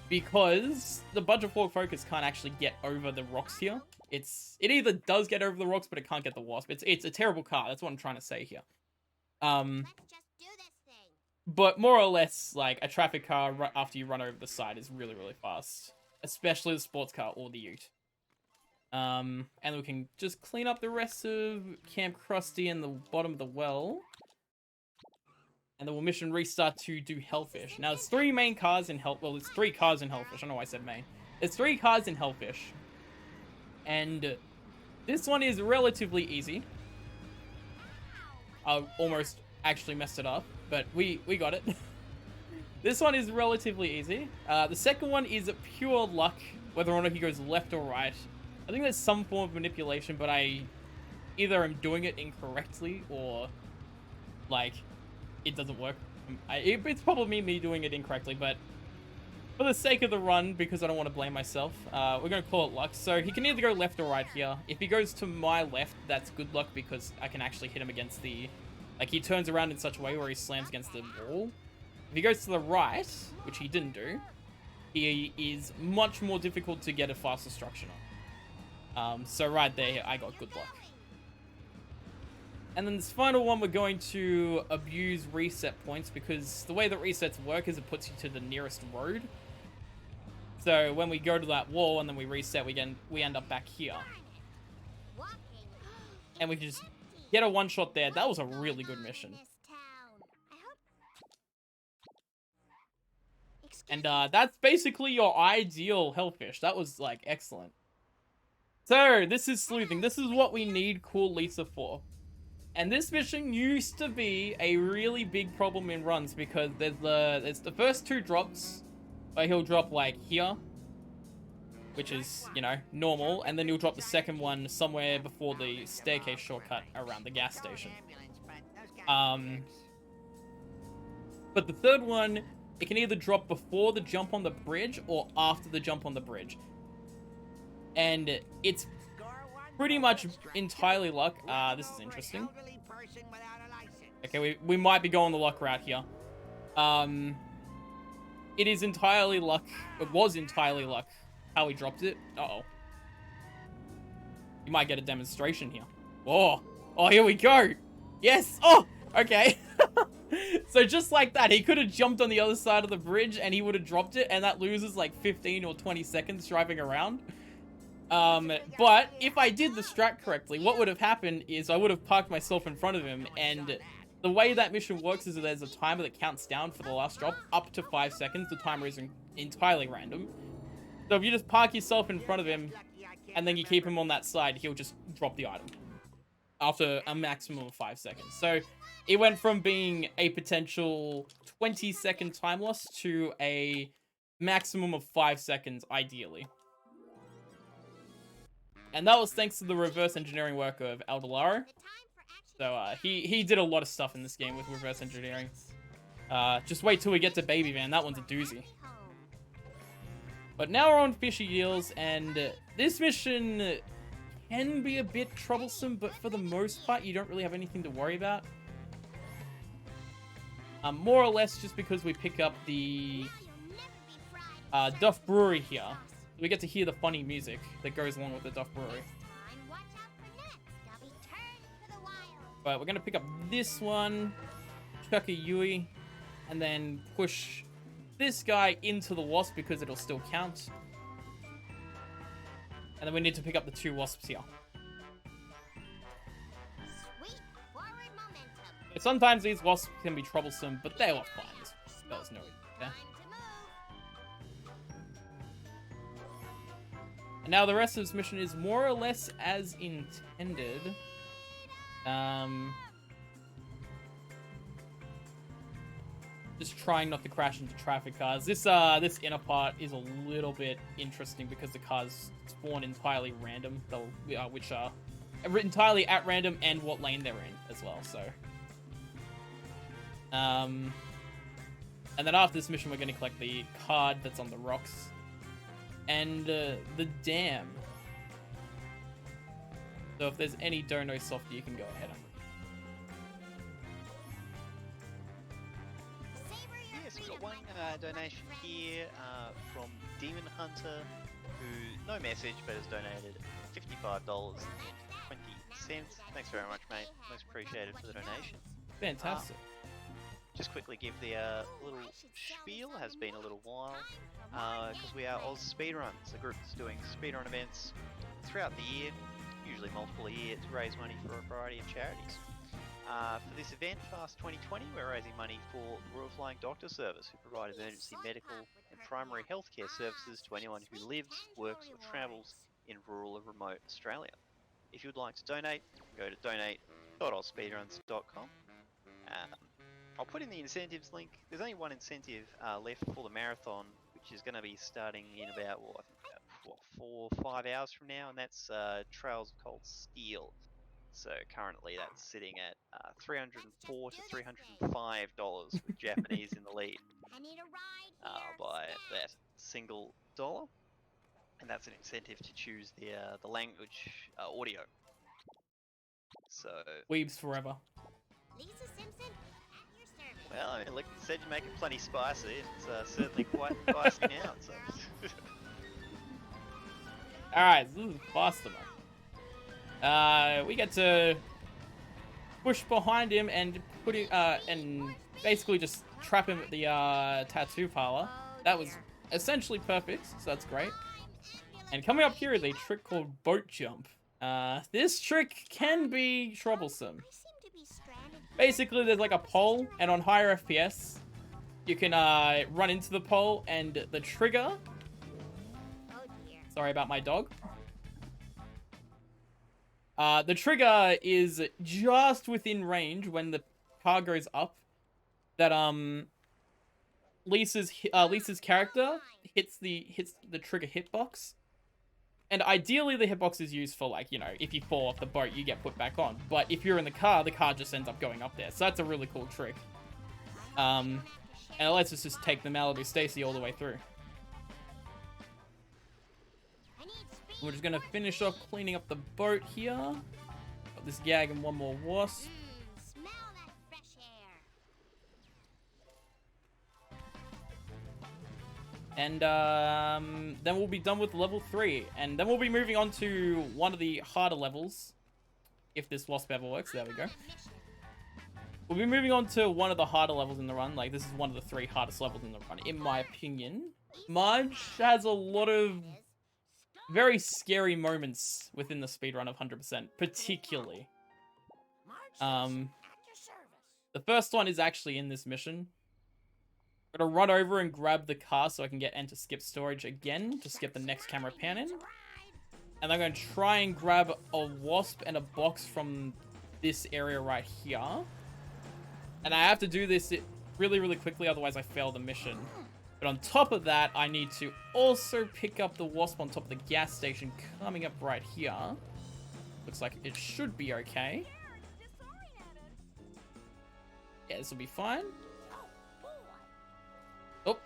Because the budget Ford Focus can't actually get over the rocks here. It either does get over the rocks, but it can't get the Wasp. It's a terrible car. That's what I'm trying to say here. Let's just do this thing. But more or less, like, a traffic car after you run over the side is really, really fast. Especially the sports car or the ute. And we can just clean up the rest of Camp Krusty and the bottom of the well. and then we'll mission restart to do Hellfish. Now, there's 3 main cars in well, there's 3 cars in Hellfish. I don't know why I said main. There's 3 cars in Hellfish. And this one is relatively easy. I almost actually messed it up, but we got it. This one is relatively easy. The second one is pure luck, whether or not he goes left or right. I think there's some form of manipulation, but I either am doing it incorrectly or, like, it doesn't work. It's probably me doing it incorrectly, but for the sake of the run, because I don't want to blame myself, we're going to call it luck. So he can either go left or right here. If he goes to my left, that's good luck because I can actually hit him against the... Like, he turns around in such a way where he slams against the wall. If he goes to the right, which he didn't do, he is much more difficult to get a fast destruction on. So right there, I got good luck. And then this final one, we're going to abuse reset points because the way that resets work is it puts you to the nearest road. So when we go to that wall and then we reset, we end up back here. And we can just get a one-shot there. That was a really good mission. And that's basically your ideal Hellfish. That was, like, excellent. So, this is sleuthing. This is what we need Cool Lisa for. And this mission used to be a really big problem in runs because there's the first 2 drops where he'll drop, like, here, which is, you know, normal, and then he'll drop the second one somewhere before the staircase shortcut around the gas station. But the third one, it can either drop before the jump on the bridge or after the jump on the bridge. And it's pretty much entirely luck. This is interesting. Okay, we might be going the luck route here. It is entirely luck. It was entirely luck how he dropped it. Uh-oh. You might get a demonstration here. Oh, here we go. Yes. Oh, okay. So just like that, he could have jumped on the other side of the bridge and he would have dropped it, and that loses like 15 or 20 seconds driving around. But if I did the strat correctly, what would have happened is I would have parked myself in front of him, and the way that mission works is that there's a timer that counts down for the last drop up to 5 seconds. The timer is entirely random. So if you just park yourself in front of him and then you keep him on that side, he'll just drop the item after a maximum of 5 seconds. So it went from being a potential 20-second time loss to a maximum of 5 seconds, ideally. And that was thanks to the reverse engineering work of Aldalaro. So he did a lot of stuff in this game with reverse engineering. Just wait till we get to Baby Van. That one's a doozy. But now we're on Fishy Eels, and this mission can be a bit troublesome, but for the most part, you don't really have anything to worry about. More or less just because we pick up the Duff Brewery here. We get to hear the funny music that goes along with the Duff Brewery. But we're going to pick up this one, chuck a Yui, and then push this guy into the wasp because it'll still count. And then we need to pick up the 2 wasps here. But sometimes these wasps can be troublesome, but they were fine. There was no issue there. And now the rest of this mission is more or less as intended. Just trying not to crash into traffic cars. This inner part is a little bit interesting because the cars spawn entirely random, which are entirely at random, and what lane they're in as well. So, and then after this mission, we're going to collect the card that's on the rocks and the dam. So if there's any dono softy, you can go ahead. One donation here from Demon Hunter, who, no message, but has donated $55.20. Thanks very much, mate. Most appreciated for the donation. Fantastic. Just quickly give the little spiel. Has been a little while because we are Oz Speedruns, a group that's doing speedrun events throughout the year, usually multiple a year, to raise money for a variety of charities. For this event, Fast 2020, we're raising money for Royal Flying Doctor Service, who provide emergency medical and primary healthcare services to anyone who lives, works, or travels in rural or remote Australia. If you'd like to donate, go to donate.ozspeedruns.com. I'll put in the incentives link. There's only one incentive left for the marathon, which is going to be starting in about, I think about 4 or 5 hours from now, and that's Trails of Cold Steel. So currently that's sitting at $304 to $305 with Japanese in the lead I need a ride here. by that single dollar, and that's an incentive to choose the language audio. So Weebs forever. Lisa Simpson, at your service. well, I mean, look, you said you make it plenty spicy. It's certainly quite spicy now. So. Alright, this is faster mode. We get to push behind him and put him, and basically just trap him at the tattoo parlor. That was essentially perfect, so that's great. And coming up here is a trick called boat jump. This trick can be troublesome. I seem to be stranded. Basically, there's like a pole, and on higher FPS, you can run into the pole, and the trigger. Oh dear. Sorry about my dog. The trigger is just within range when the car goes up. That Lisa's character hits the trigger hitbox. And ideally, the hitbox is used for, like, you know, if you fall off the boat, you get put back on. But if you're in the car just ends up going up there. So that's a really cool trick. And it lets us just take the Malibu Stacy all the way through. I need speed. We're just gonna finish off cleaning up the boat here. Got this gag and one more wasp. Smell that fresh air. And then we'll be done with level 3. And then we'll be moving on to one of the harder levels. If this wasp ever works. There we go. We'll be moving on to one of the harder levels in the run. Like, this is one of the 3 hardest levels in the run, in my opinion. Marge has a lot of very scary moments within the speedrun of 100%, particularly. The first one is actually in this mission. I'm gonna run over and grab the car so I can get enter skip storage again to skip the next camera pan in. And I'm gonna try and grab a wasp and a box from this area right here. And I have to do this really, really quickly, otherwise I fail the mission. But on top of that, I need to also pick up the wasp on top of the gas station coming up right here. Looks like it should be okay. Yeah, this will be fine. Oh.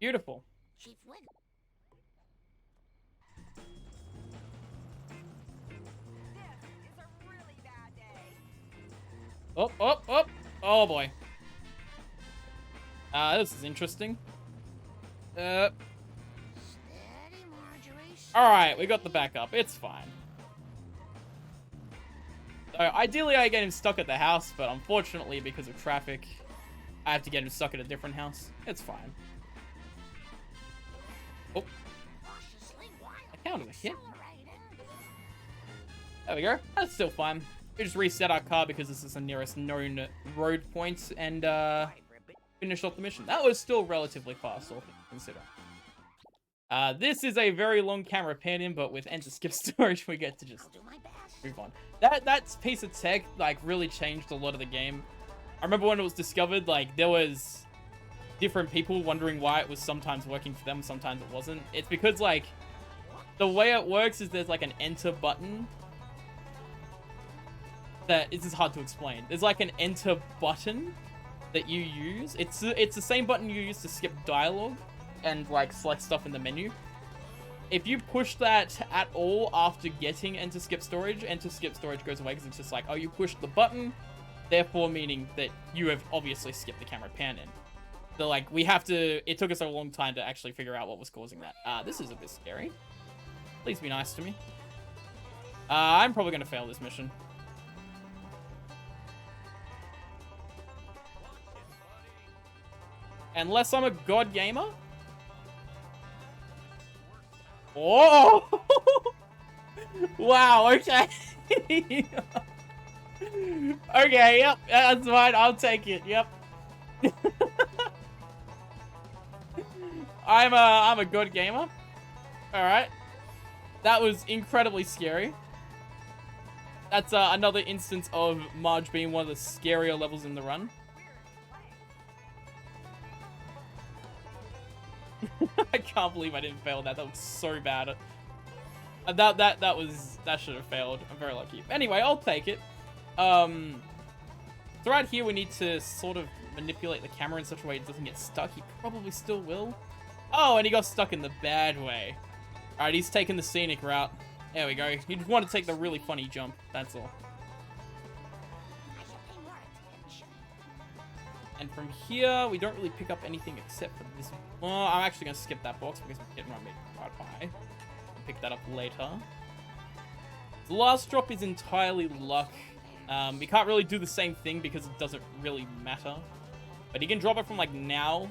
Beautiful. Chief Wiggle. Oh, oh, oh. Oh, boy. This is interesting. Steady, Marjorie. Alright, we got the backup. It's fine. So, ideally, I get him stuck at the house, but unfortunately, because of traffic, I have to get him stuck at a different house. It's fine. Oh. I counted a hit. There we go. That's still fine. We just reset our car because this is the nearest known road point and finish off the mission. That was still relatively fast, all things considered. This is a very long camera pan in, but with enter skip storage, we get to just move on. That piece of tech, like, really changed a lot of the game. I remember when it was discovered, like, there was different people wondering why it was sometimes working for them, sometimes it wasn't. It's because, like, the way it works is there's, like, an enter button. This is hard to explain. There's, like, an enter button that you use. It's the same button you use to skip dialogue and, like, select stuff in the menu. If you push that at all after getting enter skip storage goes away because it's just like, oh, you pushed the button, therefore meaning that you have obviously skipped the camera pan in. So, like, it took us a long time to actually figure out what was causing that. This is a bit scary. Please be nice to me. I'm probably going to fail this mission. Unless I'm a god gamer. Oh! Wow, okay. Okay, yep, that's fine. I'll take it. Yep. I'm a good gamer. All right. That was incredibly scary. That's another instance of Marge being one of the scarier levels in the run. I can't believe I didn't fail that. That was so bad. That should have failed. I'm very lucky. Anyway, I'll take it. So right here we need to sort of manipulate the camera in such a way it doesn't get stuck. He probably still will. Oh, and he got stuck in the bad way. Alright, he's taking the scenic route. There we go. He just wanted to take the really funny jump. That's all. And from here, we don't really pick up anything except for this. Well, I'm actually going to skip that box because we're getting right high. I'll pick that up later. The last drop is entirely luck. We can't really do the same thing because it doesn't really matter. But he can drop it from like now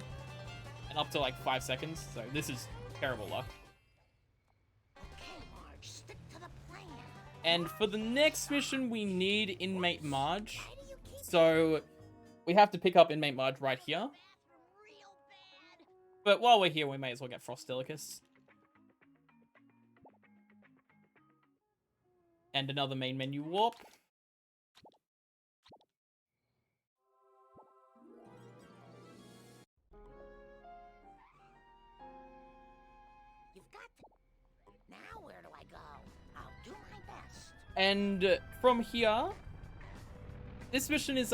and up to like 5 seconds. So this is terrible luck. And for the next mission, we need Inmate Marge. So we have to pick up Inmate Marge right here. But while we're here, we may as well get Frostilicus. And another main menu warp. You've got to... Now where do I go? I'll do my best. And from here, this mission is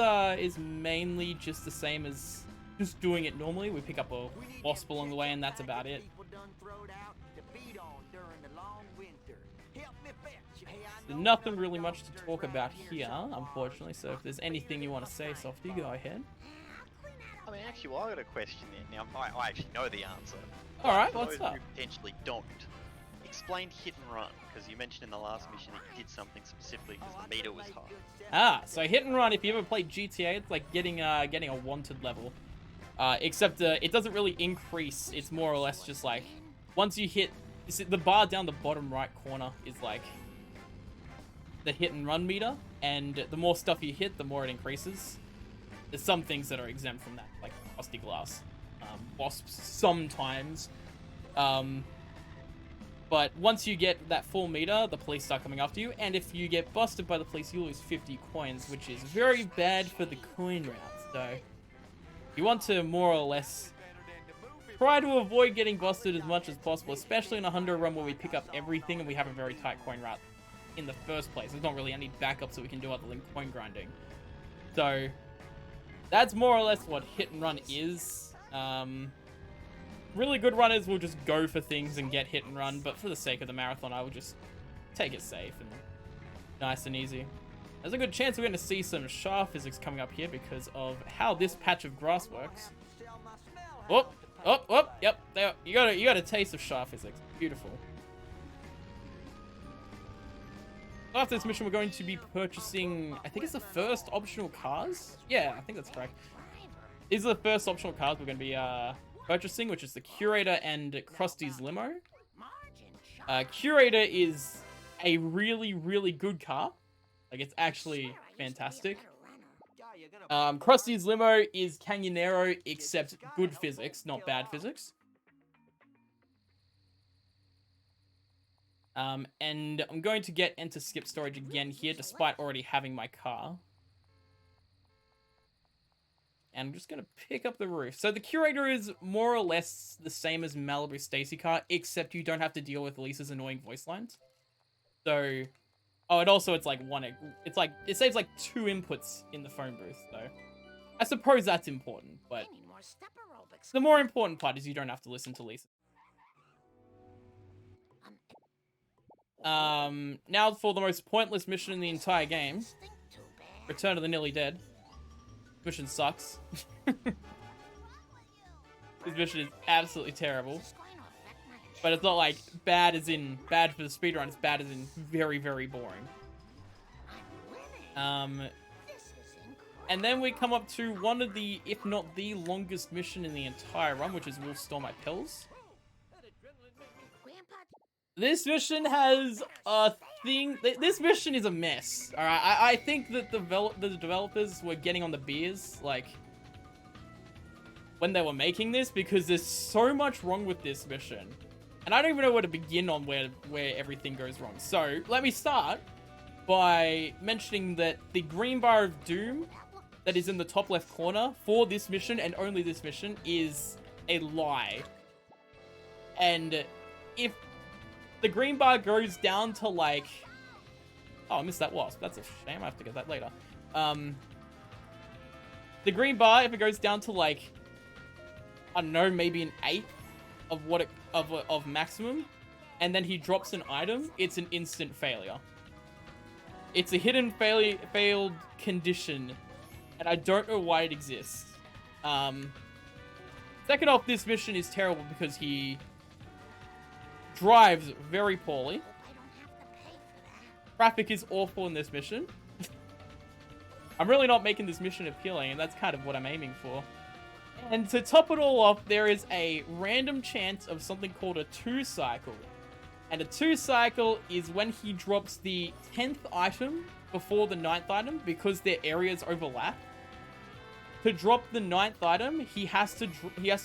mainly just the same as just doing it normally. We pick up a wasp along the way, and that's about it. There's nothing really much to talk about here, unfortunately. So if there's anything you want to say, Softy, go ahead. I mean, actually, well, I got a question there. Now, I actually know the answer. All right, For what's those up? who potentially don't. Explain hit and run, because you mentioned in the last mission that you did something specifically because the meter was high. Ah, so hit and run, if you ever played GTA, it's like getting a wanted level. Except it doesn't really increase. It's more or less just like, once you hit, the bar down the bottom right corner is like the hit and run meter, and the more stuff you hit, the more it increases. There's some things that are exempt from that, like frosty glass, wasps sometimes. But once you get that full meter, the police start coming after you, and if you get busted by the police, you lose 50 coins, which is very bad for the coin route. So you want to more or less try to avoid getting busted as much as possible, especially in a 100 run where we pick up everything and we have a very tight coin route in the first place. There's not really any backups that we can do other than coin grinding. So that's more or less what hit and run is. Really good runners will just go for things and get hit and run, but for the sake of the marathon, I will just take it safe and nice and easy. There's a good chance we're going to see some Char physics coming up here because of how this patch of grass works. Yep, there, you got a taste of Char physics. Beautiful. After this mission, we're going to be purchasing, I think it's the first optional cars? Yeah, I think that's correct. These are the first optional cars we're going to be purchasing, which is the Curator and Krusty's Limo. Curator is a really, really good car. Like, it's actually fantastic. Krusty's Limo is Canyonero, except good physics, not bad physics. And I'm going to get Enter Skip Storage again here, despite already having my car. And I'm just going to pick up the roof. So the Curator is more or less the same as Malibu Stacy Car, except you don't have to deal with Lisa's annoying voice lines. So, oh, and also it's like it saves like 2 inputs in the phone booth, though. I suppose that's important, but the more important part is you don't have to listen to Lisa. Now for the most pointless mission in the entire game. Return of the Nearly Dead. Mission sucks. This mission is absolutely terrible. But it's not like bad as in bad for the speedrun, it's bad as in very, very boring. And then we come up to one of the, if not the longest mission in the entire run, which is Wolf Stole My Pills. This mission has a thing. This mission is a mess. All right, I think that the developers were getting on the beers like when they were making this, because there's so much wrong with this mission, and I don't even know where to begin on where everything goes wrong. So let me start by mentioning that the green bar of doom that is in the top left corner for this mission and only this mission is a lie. And if the green bar goes down to like... Oh, I missed that wasp. That's a shame. I have to get that later. The green bar, if it goes down to like, I don't know, maybe an 1/8 of what it of maximum, and then he drops an item, it's an instant failure. It's a hidden failed condition, and I don't know why it exists. Second off, this mission is terrible because he drives very poorly. Traffic is awful in this mission. I'm really not making this mission appealing, and that's kind of what I'm aiming for. And to top it all off, there is a random chance of something called a 2 cycle. And a 2 cycle is when he drops the 10th item before the 9th item, because their areas overlap. To drop the 9th item, he has to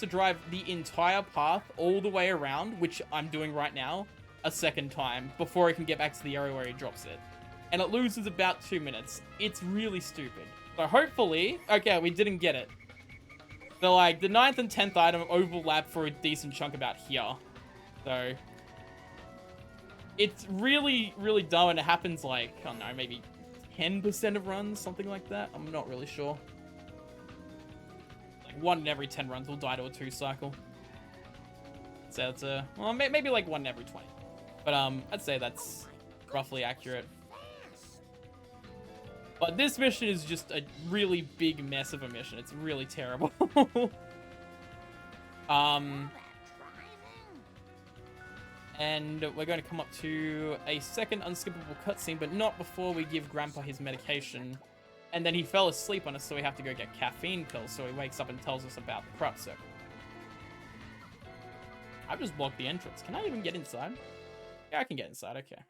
drive the entire path all the way around, which I'm doing right now, a second time before he can get back to the area where he drops it. And it loses about 2 minutes. It's really stupid. So hopefully, okay, we didn't get it. So like the 9th and 10th item overlap for a decent chunk about here. So it's really, really dumb, and it happens like, I don't know, maybe 10% of runs, something like that. I'm not really sure. Like 1 in every 10 runs will die to a 2 cycle. So it's well, maybe like 1 in every 20. But I'd say that's roughly accurate. But this mission is just a really big mess of a mission. It's really terrible. And we're going to come up to a second unskippable cutscene, but not before we give Grandpa his medication. And then he fell asleep on us, so we have to go get caffeine pills, so he wakes up and tells us about the crop circle. I've just blocked the entrance. Can I even get inside? Yeah, I can get inside, okay.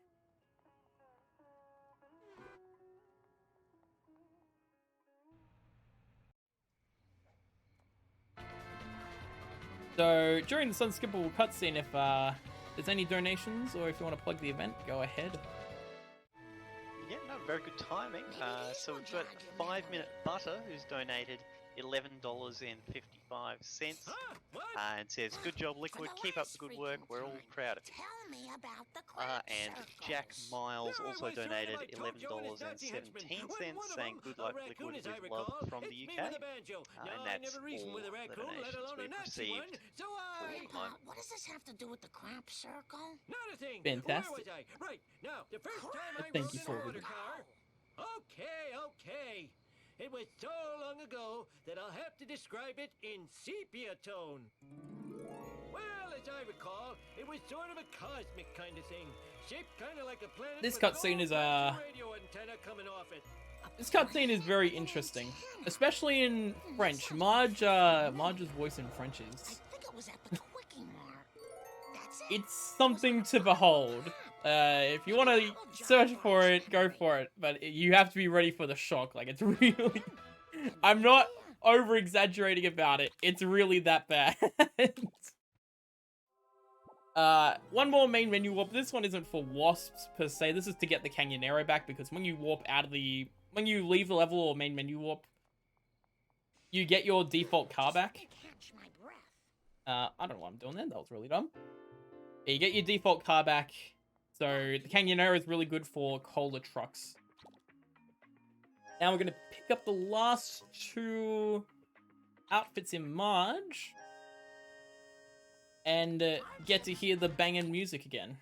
So, during this unskippable cutscene, if there's any donations, or if you want to plug the event, go ahead. Yeah, no, very good timing. So we've got 5 Minute Butter, who's donated $11.55. And says, good job, Liquid. Keep up the good work. We're all proud of you. Tell me about the crop And circle. Jack Miles also donated $11.17, saying, good luck, Liquid, with love from the UK. And that's all the donations we've received for the moment. What does this have to do with the crop circle? Not a thing. Fantastic. Where was I? Right, now, the first time I Thank rode you in for a it. motor car... Okay. It was so long ago that I'll have to describe it in sepia tone. Well, as I recall, it was sort of a cosmic kind of thing, shaped kind of like a planet. This with an cutscene is old-fashioned radio antenna coming off it. This cutscene is very interesting, especially in French. Marge's voice in French is... I think it was at the Quickie Mart. That's it. It's something to behold. If you want to search for it, go for it. But you have to be ready for the shock. Like, it's really... I'm not over-exaggerating about it. It's really that bad. One more main menu warp. This one isn't for wasps, per se. This is to get the Canyonero back, because when you warp out of the... When you leave the level or main menu warp, you get your default car back. Catch my breath. I don't know what I'm doing there. That was really dumb. Yeah, you get your default car back. So the Canyonero is really good for cola trucks. Now we're going to pick up the last 2 outfits in Marge. And get to hear the banging music again.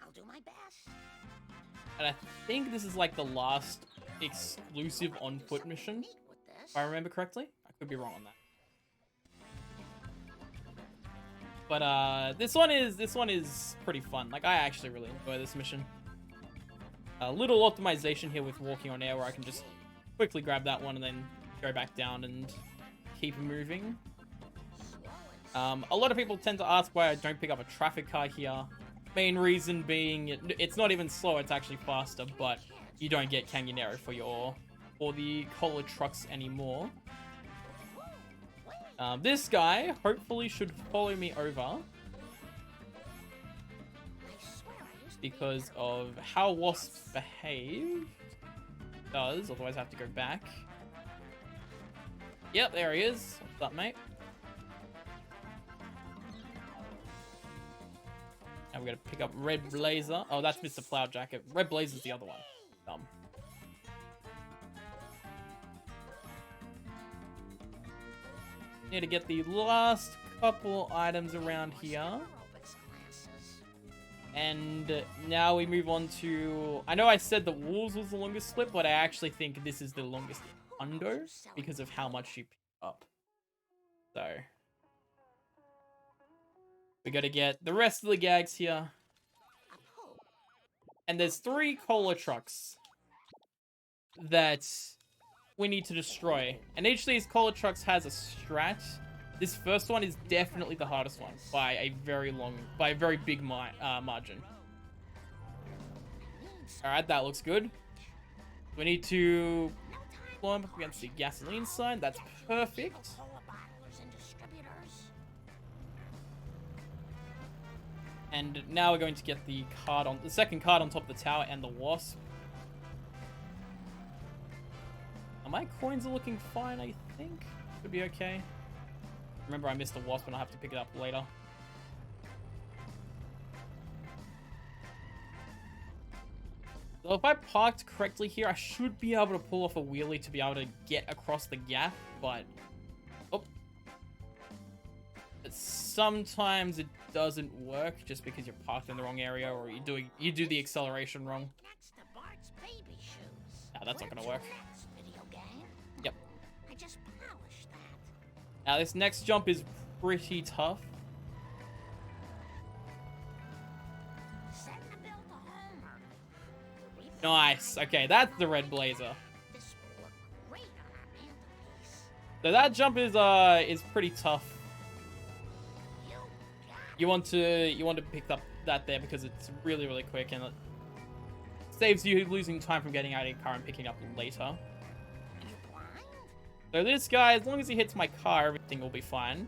I'll do my best. And I think this is like the last exclusive on-foot mission, Meet with this. if I remember correctly. I could be wrong on that. But this one is pretty fun. Like, I actually really enjoy this mission. A little optimization here with walking on air, where I can just quickly grab that one and then go back down and keep moving. A lot of people tend to ask why I don't pick up a traffic car here. Main reason being, it's not even slow, it's actually faster, but you don't get Canyonero for the cola trucks anymore. This guy hopefully should follow me over because of how wasps behave. Does, otherwise I have to go back. Yep, there he is. What's up, mate? And we're gonna pick up Red Blazer. Oh, that's Mr. Plow Jacket. Red Blazer's the other one. Dumb. Need to get the last couple items around here. And now we move on to... I know I said the Wolves was the longest split, but I actually think this is the longest Undo because of how much you pick up. So... we gotta get the rest of the gags here. And there's 3 cola trucks that we need to destroy. And each of these cola trucks has a strat. This first one is definitely the hardest one by a very big margin. Alright, that looks good. We need to climb up against the gasoline sign. That's perfect. And now we're going to get the second card on top of the tower and the wasp. My coins are looking fine, I think. Should be okay. Remember, I missed the wasp and I'll have to pick it up later. So if I parked correctly here, I should be able to pull off a wheelie to be able to get across the gap, but... oh. But sometimes it doesn't work just because you're parked in the wrong area or you do the acceleration wrong. No, that's not gonna work. Yep. Now this next jump is pretty tough. Nice. Okay, that's the Red Blazer. So that jump is pretty tough. You want to pick up that there because it's really, really quick and it saves you losing time from getting out of your car and picking up later. So this guy, as long as he hits my car, everything will be fine.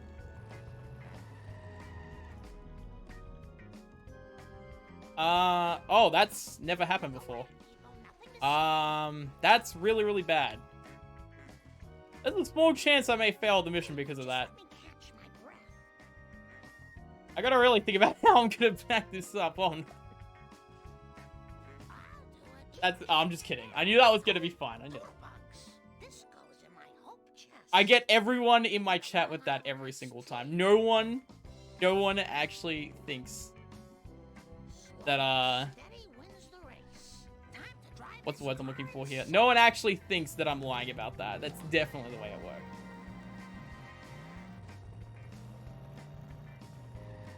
Oh, that's never happened before. That's really, really bad. There's a small chance I may fail the mission because of that. I gotta really think about how I'm gonna back this up on. I'm just kidding. I knew that was gonna be fine. I knew. I get everyone in my chat with that every single time. No one actually thinks that, what's the word I'm looking for here? No one actually thinks that I'm lying about that. That's definitely the way it works.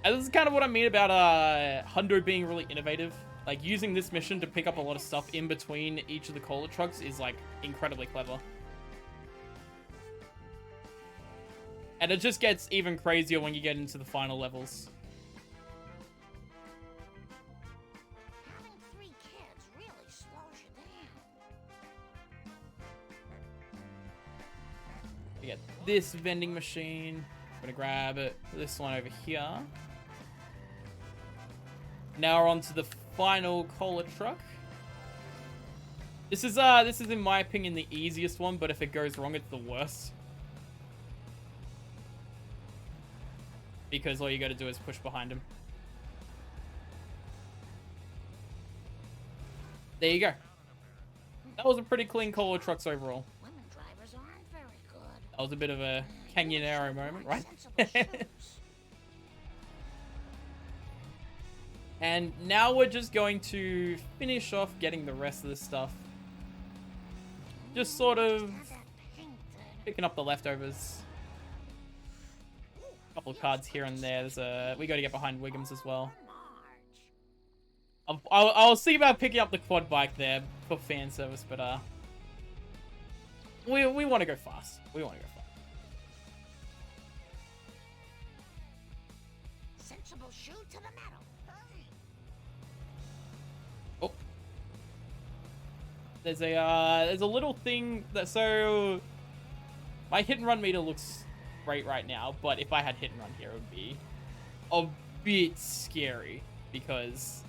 And this is kind of what I mean about, Hundo being really innovative. Like, using this mission to pick up a lot of stuff in between each of the cola trucks is, like, incredibly clever. And it just gets even crazier when you get into the final levels. Having 3 kids really slows you down. We get this vending machine. I'm gonna grab this one over here. Now we're on to the final cola truck. This is in my opinion the easiest one, but if it goes wrong, it's the worst. Because all you gotta do is push behind him. There you go. That was a pretty clean cola trucks overall. Women drivers aren't very good. That was a bit of a Canyonero moment, right? And now we're just going to finish off getting the rest of this stuff. Just sort of picking up the leftovers. Couple of cards here and there. We got to get behind Wiggums as well. I'll see about picking up the quad bike there for fan service, but we want to go fast. We want to go fast. Invincible shoe to the metal. Oh. There's a little thing that, so my hit and run meter looks great right now, but if I had hit and run here, it would be a bit scary, because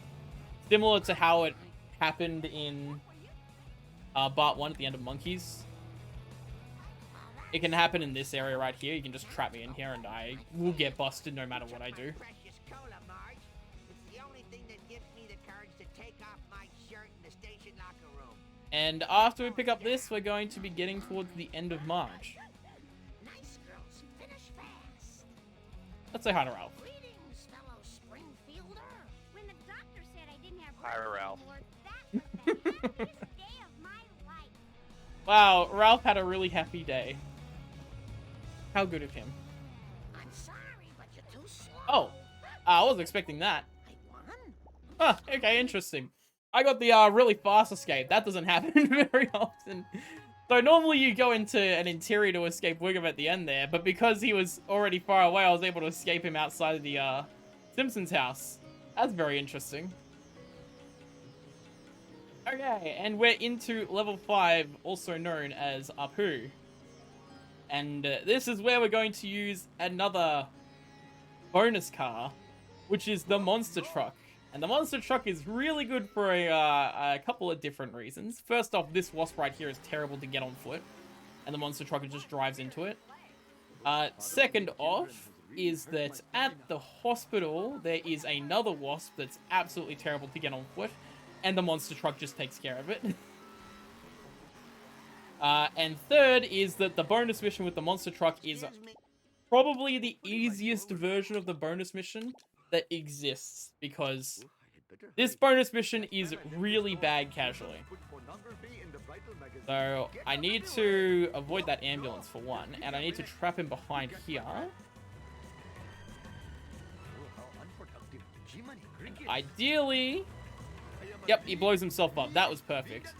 similar to how it happened in Part 1 at the end of Monkeys, it can happen in this area right here. You can just trap me in here and I will get busted no matter what I do. Precious cola, Marge. It's the only thing that gives me the courage to take off my shirt in the station locker room. And after we pick up this, we're going to be getting towards the end of March. Nice girls, finish fast. Let's say hi to Ralph. Greetings, fellow Springfielder. When the doctor said I didn't have Hi, breath Ralph. anymore, that was the happiest day of my life. Wow, Ralph had a really happy day. How good of him. I'm sorry, but you're too slow. Oh, I wasn't expecting that. I won. Huh, okay, interesting. I got the really fast escape. That doesn't happen very often. So normally you go into an interior to escape Wiggum at the end there, but because he was already far away, I was able to escape him outside of the Simpsons house. That's very interesting. Okay, and we're into level 5, also known as Apu. And this is where we're going to use another bonus car, which is the monster truck. And the monster truck is really good for a couple of different reasons. First off, this wasp right here is terrible to get on foot, and the monster truck just drives into it. Second off is that at the hospital, there is another wasp that's absolutely terrible to get on foot, and the monster truck just takes care of it. And third is that the bonus mission with the monster truck is probably the easiest version of the bonus mission that exists, because this bonus mission is really bad casually. So I need to avoid that ambulance for one, and I need to trap him behind here. Ideally, yep, he blows himself up. That was perfect.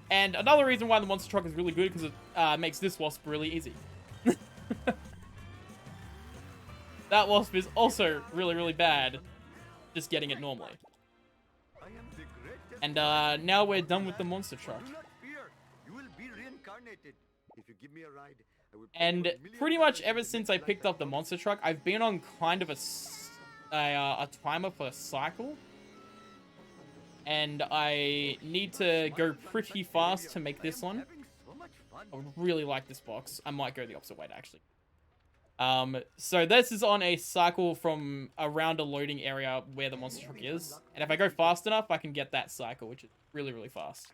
And another reason why the monster truck is really good, because it makes this wasp really easy. That wasp is also really, really bad, just getting it normally. And now we're done with the monster truck. And pretty much ever since I picked up the monster truck, I've been on kind of a timer for a cycle. And I need to go pretty fast to make this one. I would really like this box. I might go the opposite way, actually. So this is on a cycle from around a loading area where the monster truck is. And if I go fast enough, I can get that cycle, which is really, really fast.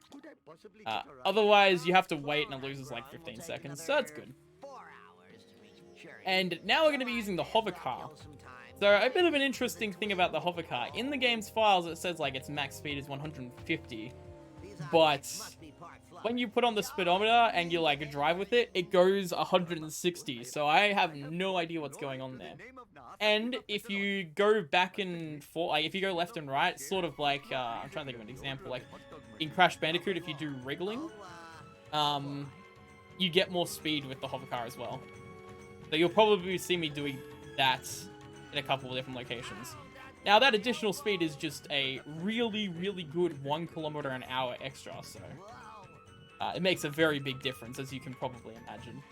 Otherwise, you have to wait and it loses like 15 seconds, so that's good. And now we're going to be using the hover car. So a bit of an interesting thing about the hover car. In the game's files, it says like its max speed is 150. But when you put on the speedometer and you like drive with it, it goes 160. So I have no idea what's going on there. And if you go back and forth, like if you go left and right, sort of like, I'm trying to think of an example, like in Crash Bandicoot, if you do wriggling, you get more speed with the hover car as well. So you'll probably see me doing that in a couple of different locations. Now that additional speed is just a really, really good 1 kilometer an hour extra, so it makes a very big difference, as you can probably imagine.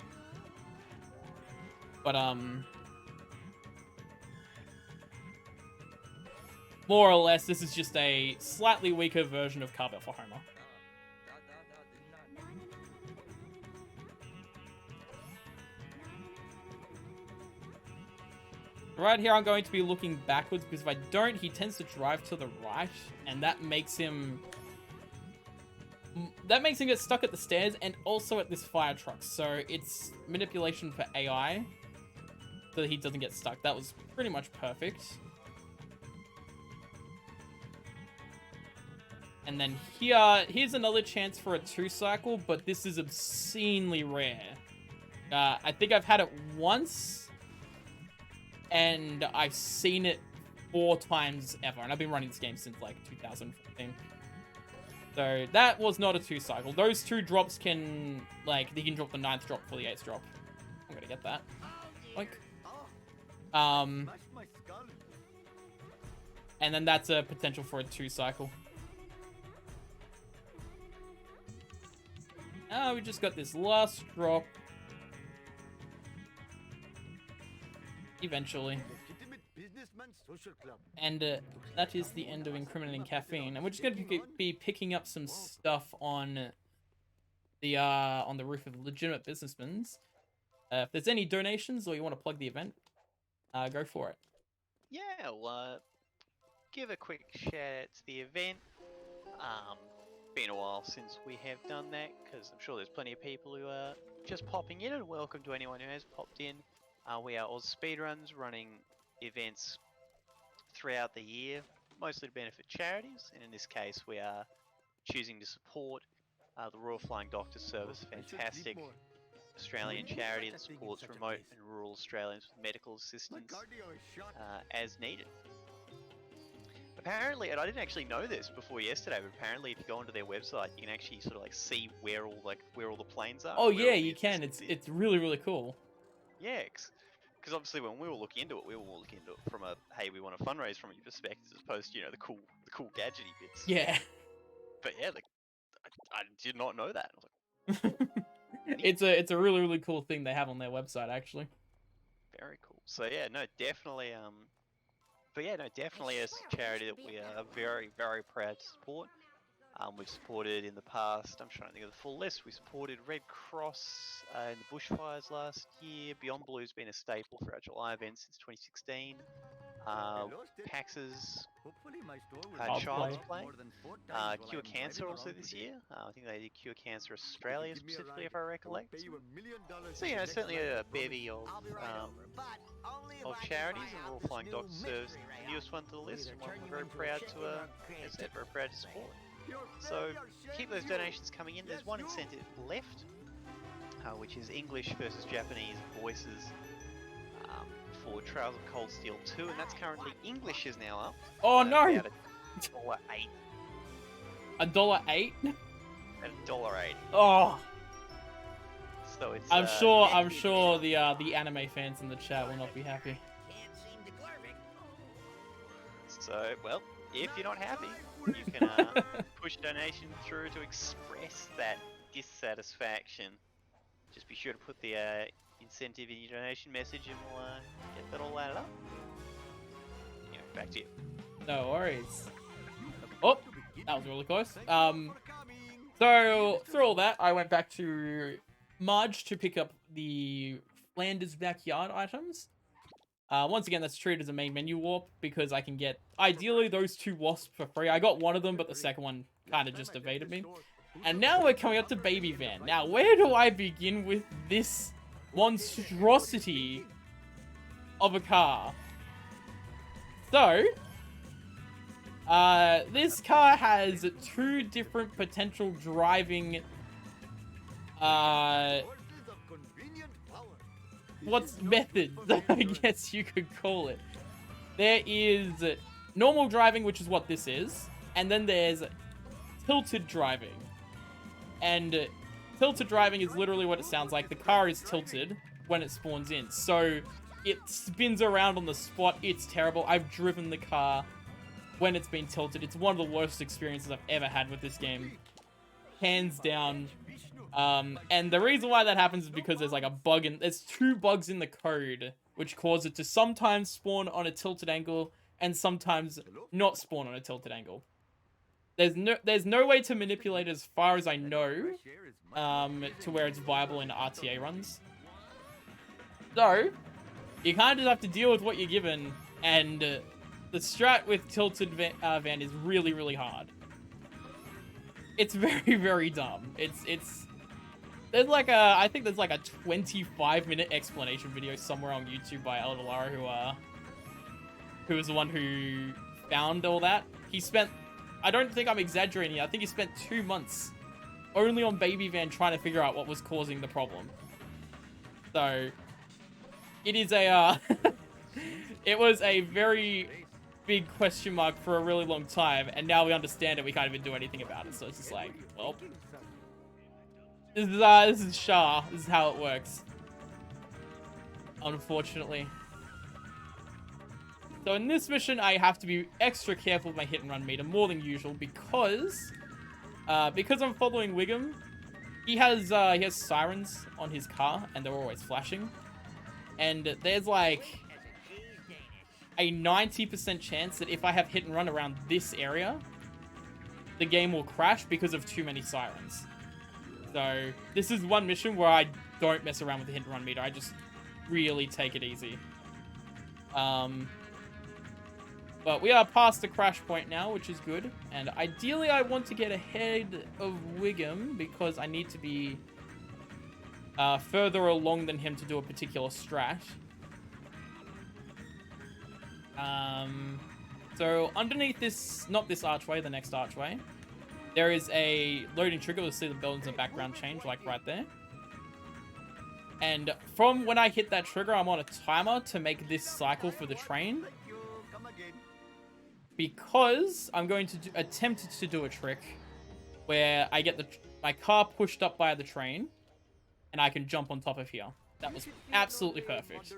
But more or less, this is just a slightly weaker version of Carver for Homer. Right here, I'm going to be looking backwards, because if I don't, he tends to drive to the right, and that makes him get stuck at the stairs and also at this fire truck. So it's manipulation for AI, so that he doesn't get stuck. That was pretty much perfect. And then here's another chance for a 2-cycle, but this is obscenely rare. I think I've had it once, and I've seen it 4 times ever, and I've been running this game since like 2014. So that was not a 2-cycle. Those 2 drops can, like, they can drop the 9th drop for the 8th drop. I'm gonna get that. Like, And then that's a potential for a 2 cycle. Ah, we just got this last drop. Eventually. Legitimate businessman social club. And that is the end of incriminating caffeine. And we're just going to be picking up some stuff on the roof of legitimate businessmen's. If there's any donations or you want to plug the event, go for it. Yeah, well, give a quick shout out to the event. Been a while since we have done that, because I'm sure there's plenty of people who are just popping in, and welcome to anyone who has popped in. We are Oz Speedruns, running events throughout the year, mostly to benefit charities, and in this case we are choosing to support the Royal Flying Doctor Service, a fantastic Australian charity that supports remote and rural Australians with medical assistance as needed. Apparently, and I didn't actually know this before yesterday, but apparently if you go onto their website, you can actually sort of like see where all the planes are. Oh yeah, you can. It's really, really cool. Yeah, because obviously when we were looking into it, we were more looking into it from a, hey, we want to fundraise from your perspective, as opposed to, you know, the cool gadgety bits. Yeah. But yeah, like, I did not know that. I was like, it's a really, really cool thing they have on their website, actually. very cool. So yeah, no, definitely but yeah, no, definitely a charity that we are very, very proud to support. We've supported in the past, I'm trying to think of the full list, we supported Red Cross in the bushfires last year. Beyond Blue's been a staple for our July event since 2016. Pax's Child's Play. Cure Cancer also this year. I think they did Cure Cancer Australia specifically, if I recollect. So you know, certainly a bevy of charities, and Royal Flying Doctor Service the newest one to the list, and one we're very proud to, as I said, very proud to support. So keep those donations coming in. There's one incentive left, which is English versus Japanese voices for Trials of Cold Steel 2, and that's currently English is now up. Oh no! About $1.08. $1.08? At $1.80. Oh. So it's. I'm sure the anime fans in the chat will not be happy. So well, if you're not happy, you can push donation through to express that dissatisfaction. Just be sure to put the incentive in your donation message, and we'll get that all added up. Yeah, back to you. No worries. Oh, that was really close. So through all that, I went back to Marge to pick up the Flanders backyard items. Once again, that's treated as a main menu warp because I can get, ideally, those 2 wasps for free. I got one of them, but the second one kind of just evaded me. And now we're coming up to Baby Van. Now, where do I begin with this monstrosity of a car? So, this car has 2 different potential driving, methods, I guess you could call it. There is normal driving, which is what this is, and then there's tilted driving. And tilted driving is literally what it sounds like. The car is tilted when it spawns in, so it spins around on the spot. It's terrible. I've driven the car when it's been tilted. It's one of the worst experiences I've ever had with this game, hands down. And the reason why that happens is because there's like a bug there's 2 bugs in the code which cause it to sometimes spawn on a tilted angle and sometimes not spawn on a tilted angle. There's no way to manipulate, as far as I know, to where it's viable in RTA runs. So you kind of just have to deal with what you're given, and the strat with tilted van is really, really hard. It's very, very dumb. There's like I think there's like a 25-minute explanation video somewhere on YouTube by Eldelara, who was the one who found all that. He spent, I don't think I'm exaggerating, I think he spent 2 months only on Baby Van trying to figure out what was causing the problem. So, it is a, it was a very big question mark for a really long time, and now we understand it, we can't even do anything about it, so it's just like, well, this is Shah, this is how it works. Unfortunately. So in this mission, I have to be extra careful with my hit and run meter more than usual because I'm following Wiggum. He has sirens on his car and they're always flashing, and there's like a 90% chance that if I have hit and run around this area, the game will crash because of too many sirens. So this is one mission where I don't mess around with the hit and run meter. I just really take it easy. But we are past the crash point now, which is good. And ideally, I want to get ahead of Wiggum because I need to be further along than him to do a particular strat. So underneath this, not this archway, the next archway, there is a loading trigger. We'll see the buildings in the background change, like right there. And from when I hit that trigger, I'm on a timer to make this cycle for the train. Because I'm going to attempt to do a trick where I get my car pushed up by the train and I can jump on top of here. That was absolutely perfect.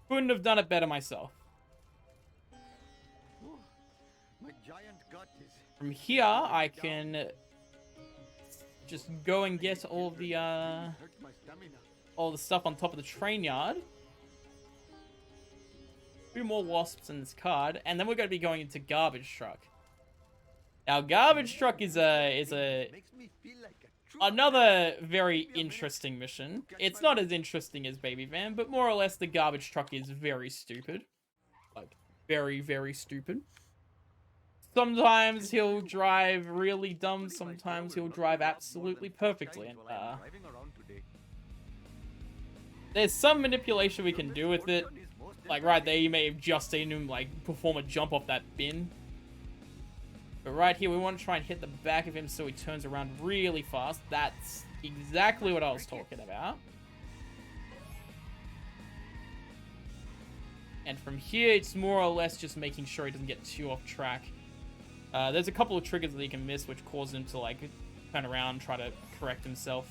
Couldn't have done it better myself. From here, I can just go and get all the stuff on top of the train yard. 2 more wasps in this card, and then we're going to be going into garbage truck. Now, garbage truck is another very interesting mission. It's not as interesting as Baby Van, but more or less the garbage truck is very stupid. Like, very, very stupid. Sometimes he'll drive really dumb, sometimes he'll drive absolutely perfectly. And, there's some manipulation we can do with it. Like, right there, you may have just seen him, like, perform a jump off that bin. But right here, we want to try and hit the back of him so he turns around really fast. That's exactly what I was talking about. And from here, it's more or less just making sure he doesn't get too off track. There's a couple of triggers that he can miss, which cause him to, like, turn around, try to correct himself.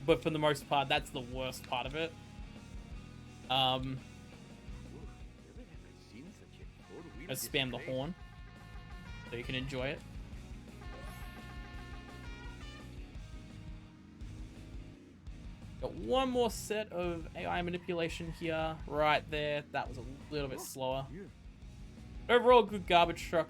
But for the most part, that's the worst part of it. Let's spam the horn so you can enjoy it. Got one more set of AI manipulation here, right there. That was a little bit slower. Overall, good garbage truck.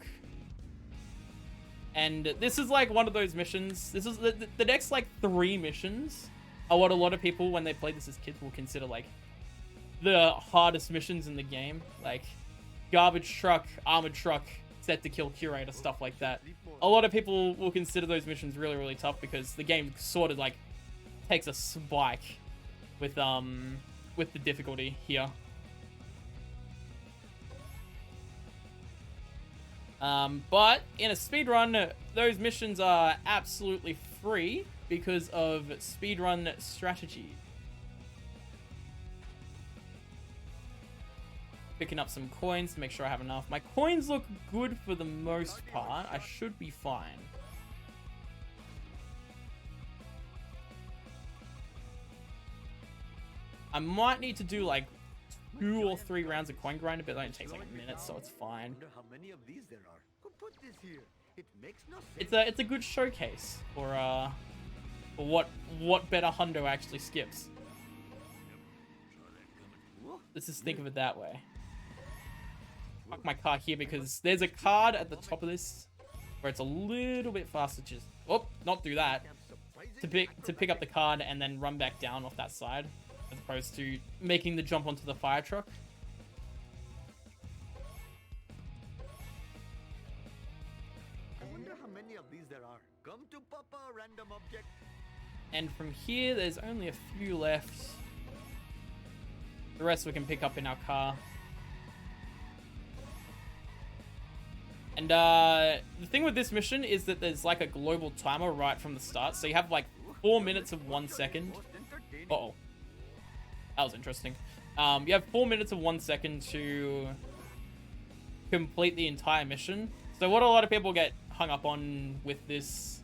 And this is like one of those missions. This is the next like 3 missions are what a lot of people, when they play this as kids, will consider like the hardest missions in the game. Like garbage truck, armored truck, set to kill curator, stuff like that. A lot of people will consider those missions really, really tough because the game sort of like takes a spike with the difficulty here. But in a speedrun, those missions are absolutely free because of speedrun strategy. Picking up some coins to make sure I have enough. My coins look good for the most part. I should be fine. I might need to do like 2 or 3 rounds of coin grind, but it only takes like a minute, so it's fine. It's a good showcase for what better hundo actually skips. Let's just think of it that way. Park my car here because there's a card at the top of this where it's a little bit faster. Just not do that. To pick up the card and then run back down off that side, as opposed to making the jump onto the fire truck. I wonder how many of these there are. Come to Papa, random object. And from here, there's only a few left. The rest we can pick up in our car. And the thing with this mission is that there's like a global timer right from the start. So you have like 4 minutes of 1 second. Uh-oh. That was interesting. You have 4 minutes of 1 second to complete the entire mission. So what a lot of people get hung up on with this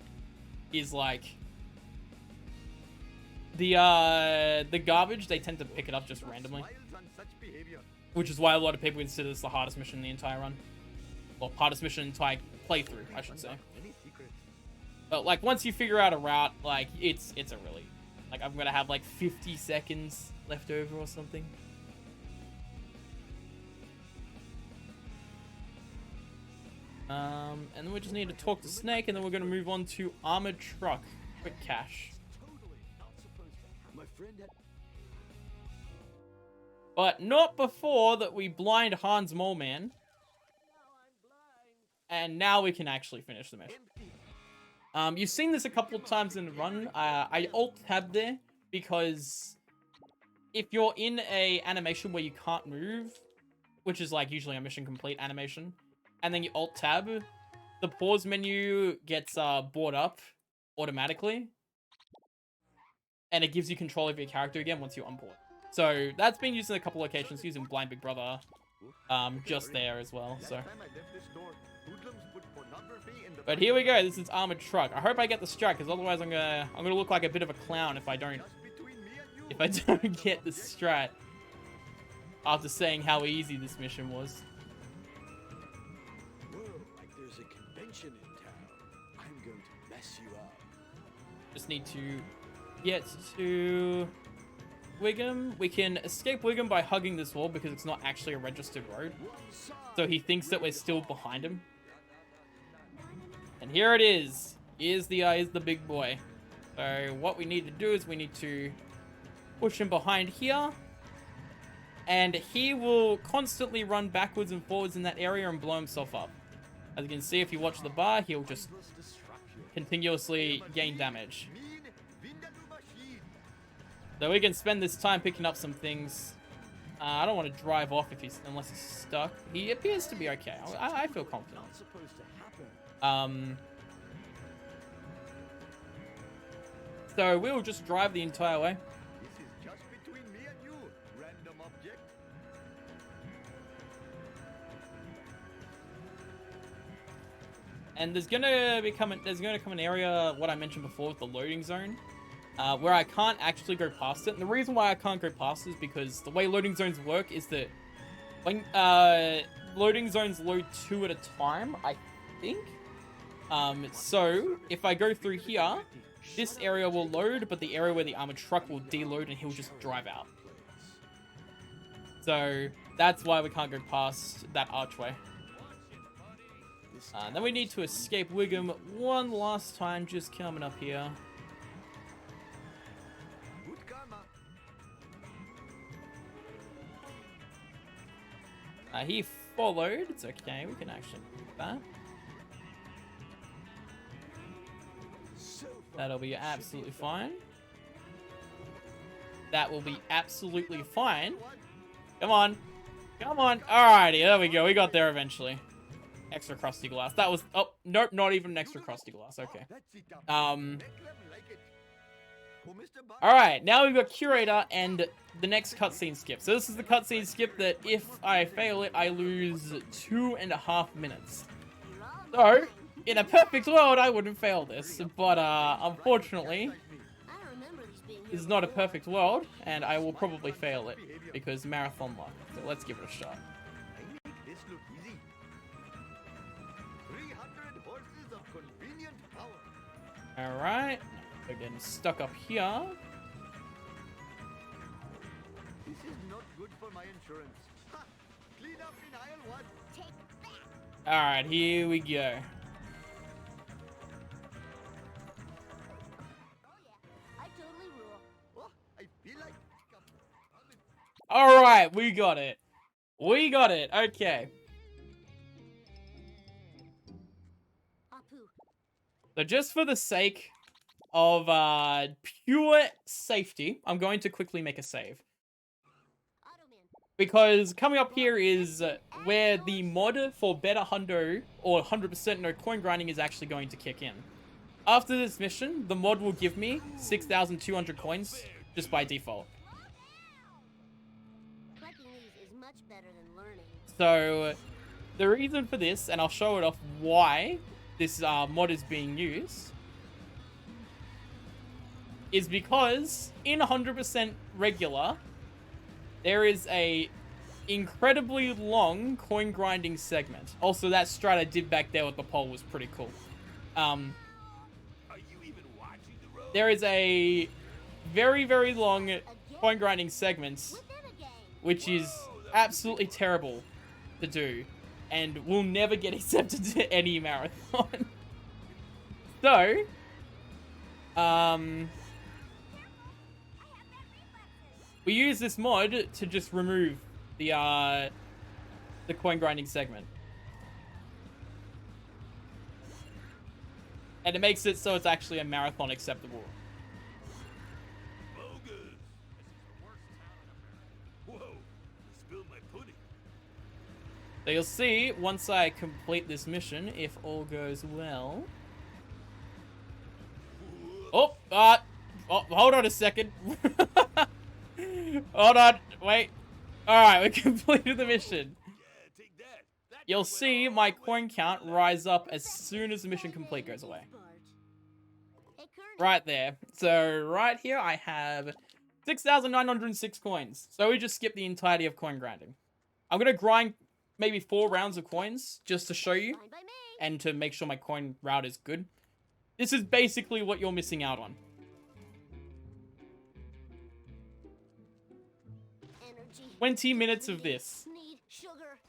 is like the garbage, they tend to pick it up just randomly. Smiles on such behavior. Which is why a lot of people consider this the hardest mission in the entire run. Well, hardest mission in the entire playthrough, I should say. Any secrets? But like once you figure out a route, like it's a really, like I'm gonna have like 50 seconds left over or something. And then we just need to talk to Snake, and then we're gonna move on to Armored Truck. Quick cash. My friend had... But not before that we blind Hans Moleman. And now we can actually finish the mission. You've seen this a couple of times in the run. I alt-tab there because if you're in a animation where you can't move, which is like usually a mission complete animation, and then you alt-tab, the pause menu gets brought up automatically. And it gives you control of your character again once you onboard. So that's been used in a couple of occasions, using Blind Big Brother just there as well. So, Last time I left this store, hoodlums put pornography in the but here we go. This is Armored Truck. I hope I get the strat, because otherwise I'm gonna look like a bit of a clown if I don't Just between me and you. if I don't get the strat after saying how easy this mission was. Whoa, like there's a convention in town. I'm going to mess you up. Just need to get to Wiggum. We can escape Wiggum by hugging this wall because it's not actually a registered road. So he thinks that we're still behind him. And here it is. Here's the big boy. So what we need to do is we need to push him behind here. And he will constantly run backwards and forwards in that area and blow himself up. As you can see, if you watch the bar, he'll just continuously gain damage. Mean Vindaloo machine. So we can spend this time picking up some things. I don't want to drive off unless he's stuck. He appears to be okay. I feel confident. Not supposed to happen. So we'll just drive the entire way. This is just between me and you, random object. And there's gonna come an area, what I mentioned before, with the loading zone, where I can't actually go past it. And the reason why I can't go past it is because the way loading zones work is that when loading zones load 2 at a time, I think. So if I go through here, this area will load, but the area where the armored truck will deload and he'll just drive out. So that's why we can't go past that archway. Then we need to escape Wiggum one last time, just coming up here. Good karma. He followed. It's okay. We can actually do that. That'll be absolutely fine. That will be absolutely fine. Come on. Come on. Alrighty, there we go. We got there eventually. Extra crusty glass. That was... Oh, nope, not even an extra crusty glass. Okay. Let's sit down. Um... Make them like it. Oh, Mr. Bar- Alright, now we've got Curator and the next cutscene skip. So this is the cutscene skip that if I fail it, I lose 2.5 minutes. So, in a perfect world, I wouldn't fail this. But, unfortunately, I don't remember these being this is not a perfect world, and I will probably fail it. Because marathon luck. So let's give it a shot. I make this look easy. 300 horses of convenient power. Alright. We're getting stuck up here. This is not good for my insurance. Ha! Clean up in aisle 1. Take that. Alright, here we go. Oh yeah, I totally rule. Oh, I feel like... Alright, we got it. We got it. Okay. Apu. So just for the sake of pure safety, I'm going to quickly make a save. Automan. Because coming up here is where the mod for better hundo or 100% no coin grinding is actually going to kick in. After this mission, the mod will give me 6,200 coins just by default. Collecting these is much better than learning. So the reason for this, and I'll show it off why this mod is being used, is because in 100% regular, there is a incredibly long coin grinding segment. Also, that strat I did back there with the pole was pretty cool. Are you even watching the road? There is a very, very long coin grinding segment, Within a game. which is absolutely terrible to do, and will never get accepted to any marathon. So, we use this mod to just remove the coin grinding segment. And it makes it so it's actually a marathon acceptable. Bogus. This is the worst town in America. Whoa, I spilled my pudding. So you'll see once I complete this mission, if all goes well. Oh, hold on a second. Hold on, wait. Alright, we completed the mission. Yeah, take that. That You'll just went see all my the way coin to count the rise up as soon as the mission complete goes away. Hey, Kearney. Right there. So right here I have 6,906 coins. So we just skip the entirety of coin grinding. I'm going to grind maybe 4 rounds of coins just to show you Fine by me. and to make sure my coin route is good. This is basically what you're missing out on. Energy. 20 minutes of this. Need sugar.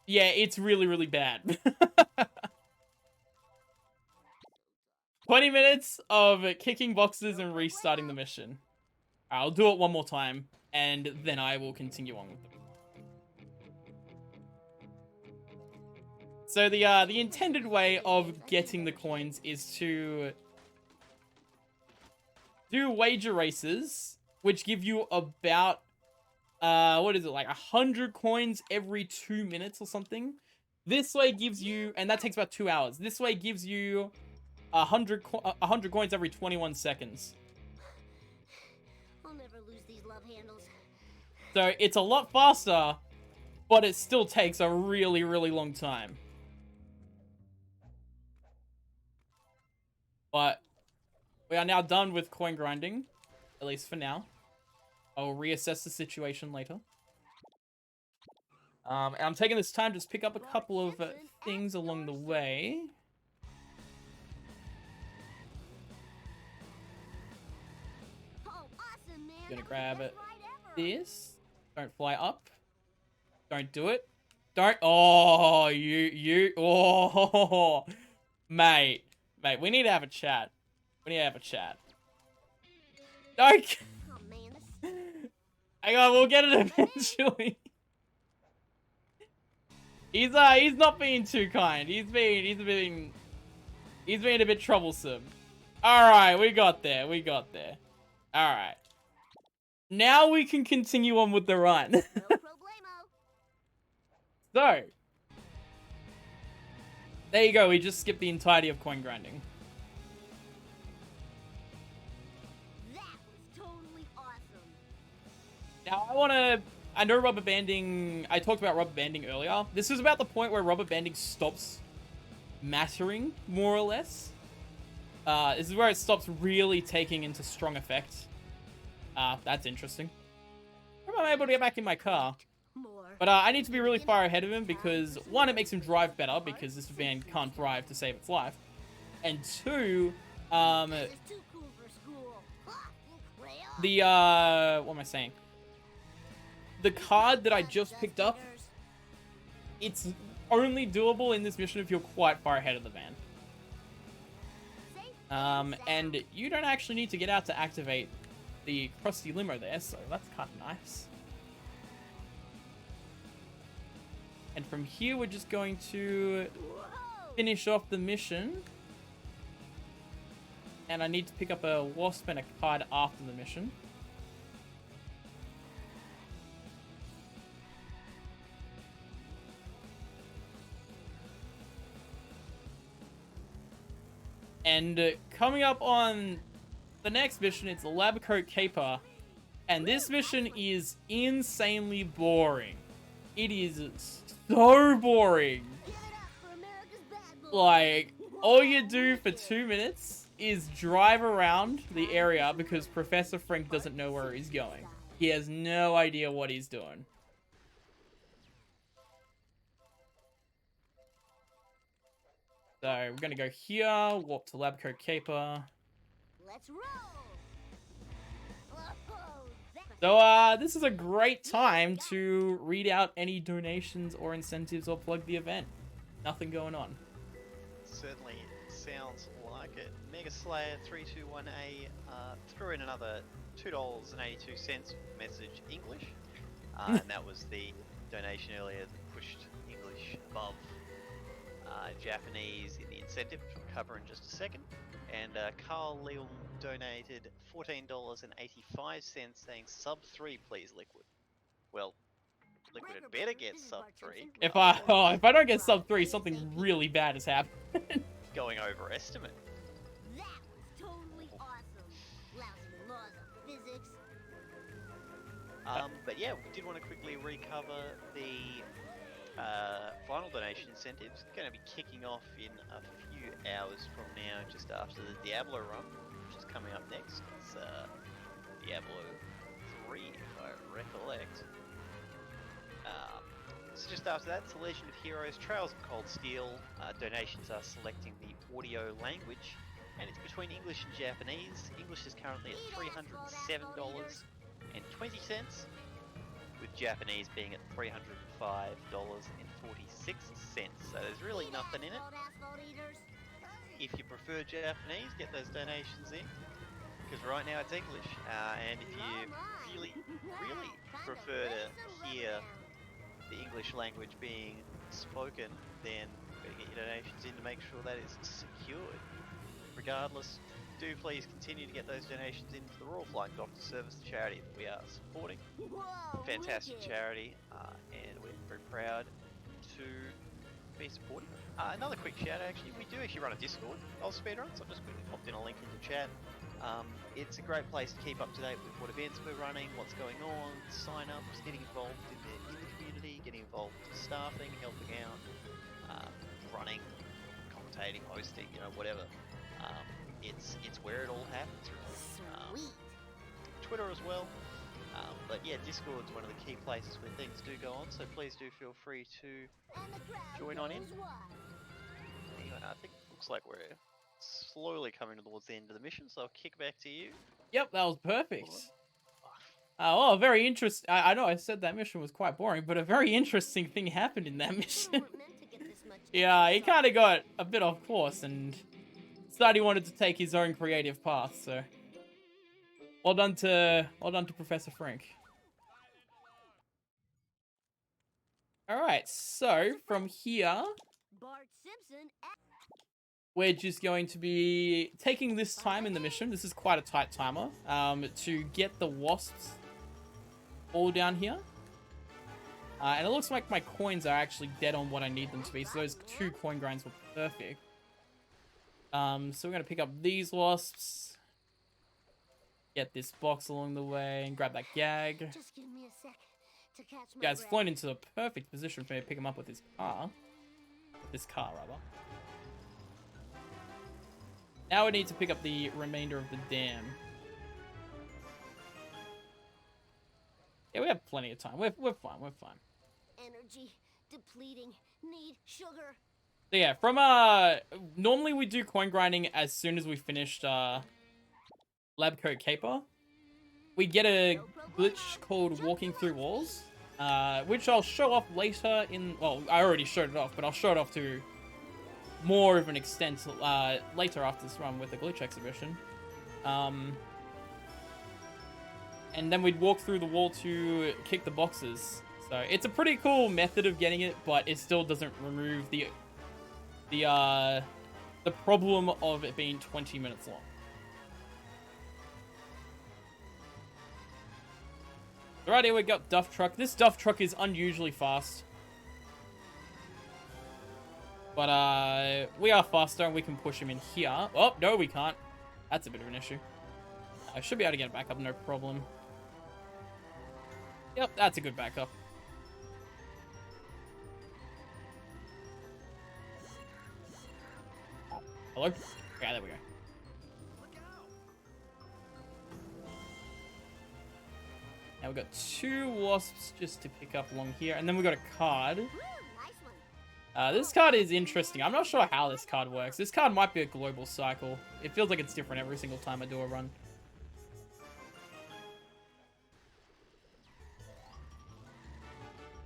Yeah, it's really, really bad. 20 minutes of kicking boxes and restarting the mission. I'll do it one more time, and then I will continue on with them. So the intended way of getting the coins is to do wager races, which give you about what is it, like 100 coins every 2 minutes or something. This way gives you, and that takes about 2 hours. This way gives you 100 coins every 21 seconds. I'll never lose these love handles. So it's a lot faster, but it still takes a really, really long time. But we are now done with coin grinding, at least for now. I'll reassess the situation later. And I'm taking this time to just pick up a couple of things along the way. Oh, awesome, man. Gonna That was the grab best it. ride ever. This. Don't fly up. Don't do it. Don't. Oh, you. Oh, mate. Mate, we need to have a chat. We need to have a chat. Don't. Oh, man. This... Hang on, we'll get it eventually. He's not being too kind. He's being a bit troublesome. Alright, we got there. Alright. Now we can continue on with the run. No problemo. So, there you go. We just skipped the entirety of coin grinding. That was totally awesome. Now, I know rubber banding... I talked about rubber banding earlier. This is about the point where rubber banding stops mattering, more or less. This is where it stops really taking into strong effect. That's interesting. How am I able to get back in my car? More. But I need to be really far ahead of him because, one, it makes him drive better because this van can't drive to save its life. And two, This is too cool for school. Ha! Crayon. the, what am I saying? The card that I just picked up, it's only doable in this mission if you're quite far ahead of the van. And you don't actually need to get out to activate the crusty limo there, so that's kind of nice. And from here, we're just going to finish off the mission. And I need to pick up a wasp and a card after the mission. And coming up on the next mission, it's Lab Coat Caper. And this mission is insanely boring. It is so boring. Give it up for America's bad boy. Like, all you do for 2 minutes is drive around the area because Professor Frink doesn't know where he's going. He has no idea what he's doing. So we're gonna go here, warp to Lab Coat Caper. Let's roll. Whoa, So this is a great time to read out any donations or incentives or plug the event. Nothing going on. Certainly sounds like it. Mega Slayer 321A threw in another $2.82 message English, and that was the donation earlier that pushed English above Japanese in the incentive, which we'll cover in just a second. And Carl Leon donated $14.85, saying sub 3 please, Liquid. Well, Liquid had better get sub 3. If I don't get sub 3, something really bad has happened. Going over estimate. that was totally awesome. Lousy laws of physics. But yeah, we did want to quickly recover the final donation incentives. Going to be kicking off in a few hours from now, just after the Diablo run, which is coming up next. It's Diablo 3, if I recollect. So just after that, it's the Legend of Heroes, Trails of Cold Steel. Donations are selecting the audio language, and it's between English and Japanese. English is currently at $307.20, with Japanese being at $305.46. So there's really nothing in it. If you prefer Japanese, get those donations in, because right now it's English. And if you really prefer to hear the English language being spoken, then better get your donations in to make sure that is secured. Regardless, do please continue to get those donations into the Royal Flying Doctor Service, the charity that we are supporting. Fantastic charity, and we're very proud to be supporting. Another quick shout out, actually, we do actually run a Discord of speedruns. I've just quickly popped in a link in the chat. It's a great place to keep up to date with what events we're running, what's going on, sign-ups, getting involved in the community, getting involved with staffing, helping out, running, commentating, hosting, whatever. It's where it all happens, really. Twitter as well. But yeah, Discord's one of the key places where things do go on, so please do feel free to join on in. Anyway, I think it looks like we're slowly coming towards the end of the mission, so I'll kick back to you. Yep, that was perfect. Well, very interesting. I know I said that mission was quite boring, but a very interesting thing happened in that mission. Yeah, he kind of got a bit off course and decided he wanted to take his own creative path, so well done to Professor Frank. Alright, so from here Bart Simpson. we're just going to be taking this time in the mission. This is quite a tight timer, to get the wasps all down here. And it looks like my coins are actually dead on what I need them to be, so those 2 coin grinds were perfect. So we're going to pick up these wasps, get this box along the way, and grab that gag. Just give me a sec to catch my Guy's breath. flown into the perfect position for me to pick him up with his car. This car, rather. Now we need to pick up the remainder of the dam. Yeah, we have plenty of time. We're fine, we're fine. Energy depleting. Need sugar. So yeah, from normally we do coin grinding as soon as we finished Lab Coat Caper. We get a glitch called walking through walls, which I'll show off later in, well, I already showed it off, but I'll show it off to more of an extent later after this run with the glitch exhibition. And then we'd walk through the wall to kick the boxes. So it's a pretty cool method of getting it, but it still doesn't remove the problem of it being 20 minutes long. Alright, here we got Duff Truck. This Duff Truck is unusually fast. But we are faster and we can push him in here. Oh, no we can't. That's a bit of an issue. I should be able to get it back up, no problem. Yep, that's a good backup. Hello? Yeah, there we go. Now we've got 2 wasps just to pick up along here, and then we've got a card. Woo, nice one. This card is interesting. I'm not sure how this card works. This card might be a global cycle. It feels like it's different every single time I do a run.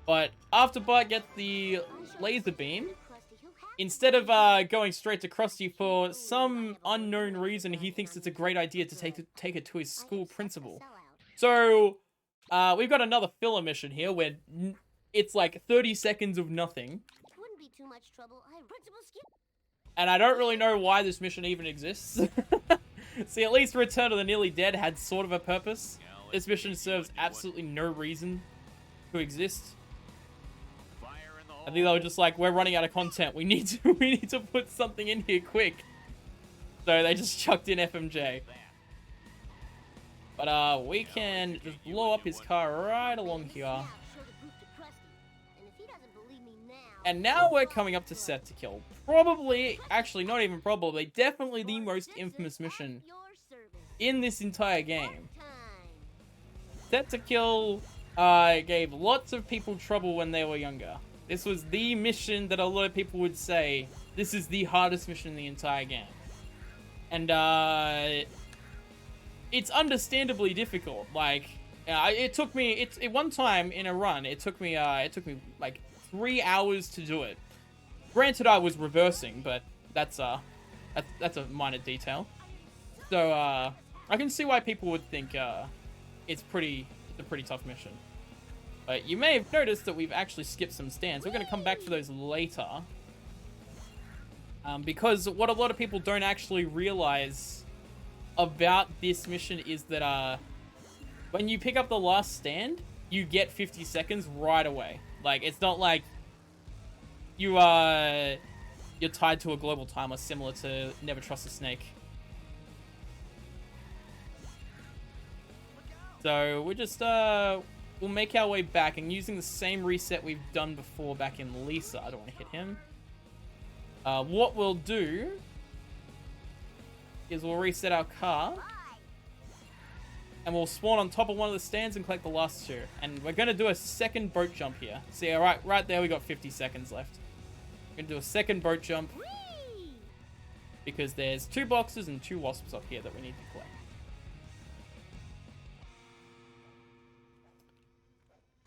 But Afterbite gets the laser beam. Instead of going straight to Krusty, for some unknown reason, he thinks it's a great idea to take it to his school principal. So, we've got another filler mission here where it's like 30 seconds of nothing. Wouldn't be too much trouble. Principal Skip. And I don't really know why this mission even exists. See, at least Return of the Nearly Dead had sort of a purpose. This mission serves absolutely no reason to exist. I think they were just like, we're running out of content. We need to put something in here quick. So they just chucked in FMJ. But we can just blow up his car right along here. And now we're coming up to Set to Kill. Probably, actually not even probably, definitely the most infamous mission in this entire game. Set to Kill gave lots of people trouble when they were younger. This was the mission that a lot of people would say, this is the hardest mission in the entire game. And, it's understandably difficult. Like, it took me, one time in a run, it took me like 3 hours to do it. Granted, I was reversing, but that's a minor detail. So, I can see why people would think, it's a pretty tough mission. But you may have noticed that we've actually skipped some stands. We're going to come back for those later. Because what a lot of people don't actually realize about this mission is that when you pick up the last stand, you get 50 seconds right away. Like, it's not like you're tied to a global timer similar to Never Trust a Snake. So we're just we'll make our way back, and using the same reset we've done before back in Lisa. I don't want to hit him. What we'll do is we'll reset our car, and we'll spawn on top of one of the stands and collect the last 2. And we're going to do a second boat jump here. See, right there we got 50 seconds left. We're going to do a second boat jump because there's 2 boxes and 2 wasps up here that we need to collect.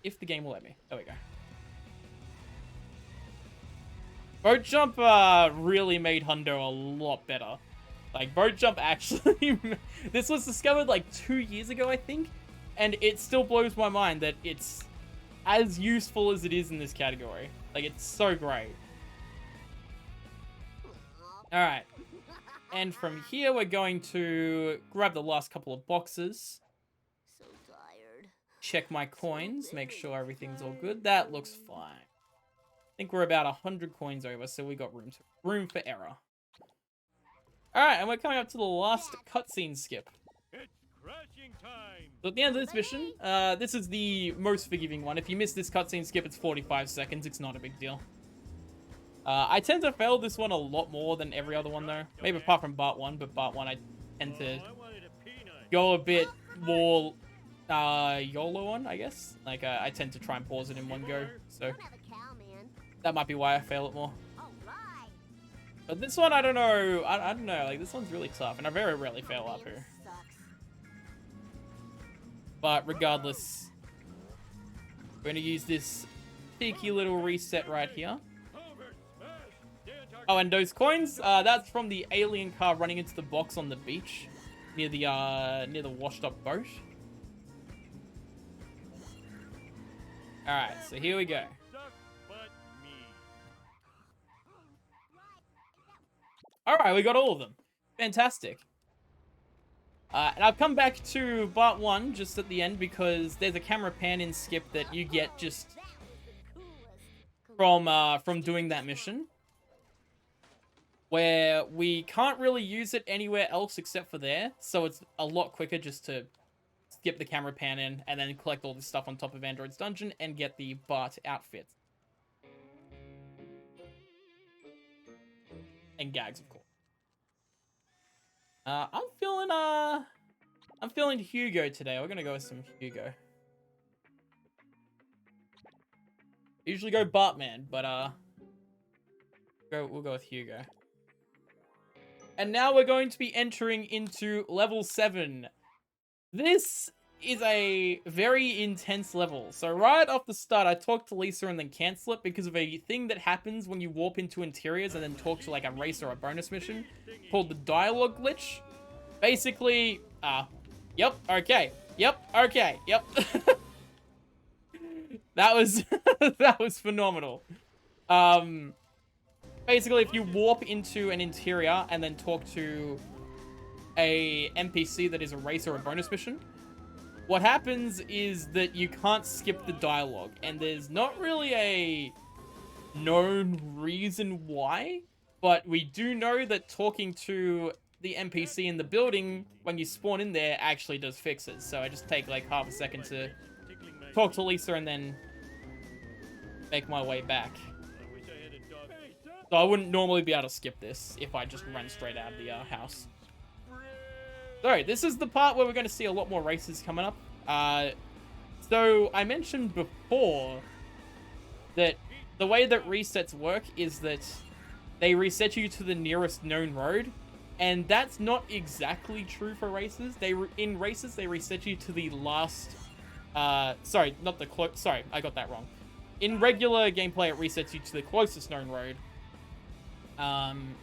If the game will let me. There we go. Boat jump really made Hundo a lot better. Like, boat jump actually... This was discovered like 2 years ago, I think. And it still blows my mind that it's as useful as it is in this category. Like, it's so great. Alright. And from here, we're going to grab the last couple of boxes. So tired. Check my coins, make sure everything's all good. That looks fine. I think we're about 100 coins over, so we got room for error. Alright, and we're coming up to the last cutscene skip. It's crashing time. So at the end of this mission, this is the most forgiving one. If you miss this cutscene skip, it's 45 seconds. It's not a big deal. I tend to fail this one a lot more than every other one, though. Maybe apart from Part 1, but Part 1 I tend to go a bit more YOLO on, I guess. Like, I tend to try and pause it in one go, so Don't have a cow, man. that might be why I fail it more. All right. But this one, I don't know. I don't know. Like, this one's really tough, and I very rarely fail up here. Sucks. But regardless, we're going to use this cheeky little reset right here. Oh, and those coins, that's from the alien car running into the box on the beach near the washed up boat. Alright, so here we go. Alright, we got all of them. Fantastic. And I've come back to part 1 just at the end because there's a camera pan in skip that you get just from doing that mission, where we can't really use it anywhere else except for there, so it's a lot quicker just to skip the camera pan in and then collect all this stuff on top of Android's dungeon and get the Bart outfit. And gags, of course. I'm feeling Hugo today. We're gonna go with some Hugo. Usually go Bartman, but we'll go with Hugo. And now we're going to be entering into level 7. This is a very intense level. So right off the start, I talked to Lisa and then cancel it because of a thing that happens when you warp into interiors and then talk to like a race or a bonus mission called the dialogue glitch. Basically, yep, okay, yep, okay, yep. That was that was phenomenal. Basically, if you warp into an interior and then talk to a NPC that is a race or a bonus mission, what happens is that you can't skip the dialogue, and there's not really a known reason why, but we do know that talking to the NPC in the building when you spawn in there actually does fix it. So I just take like half a second to talk to Lisa and then make my way back. So I wouldn't normally be able to skip this if I just ran straight out of the house. So this is the part where we're going to see a lot more races coming up. So I mentioned before that the way that resets work is that they reset you to the nearest known road. And that's not exactly true for races. In races, they reset you to the last... sorry, not the sorry, I got that wrong. In regular gameplay, it resets you to the closest known road.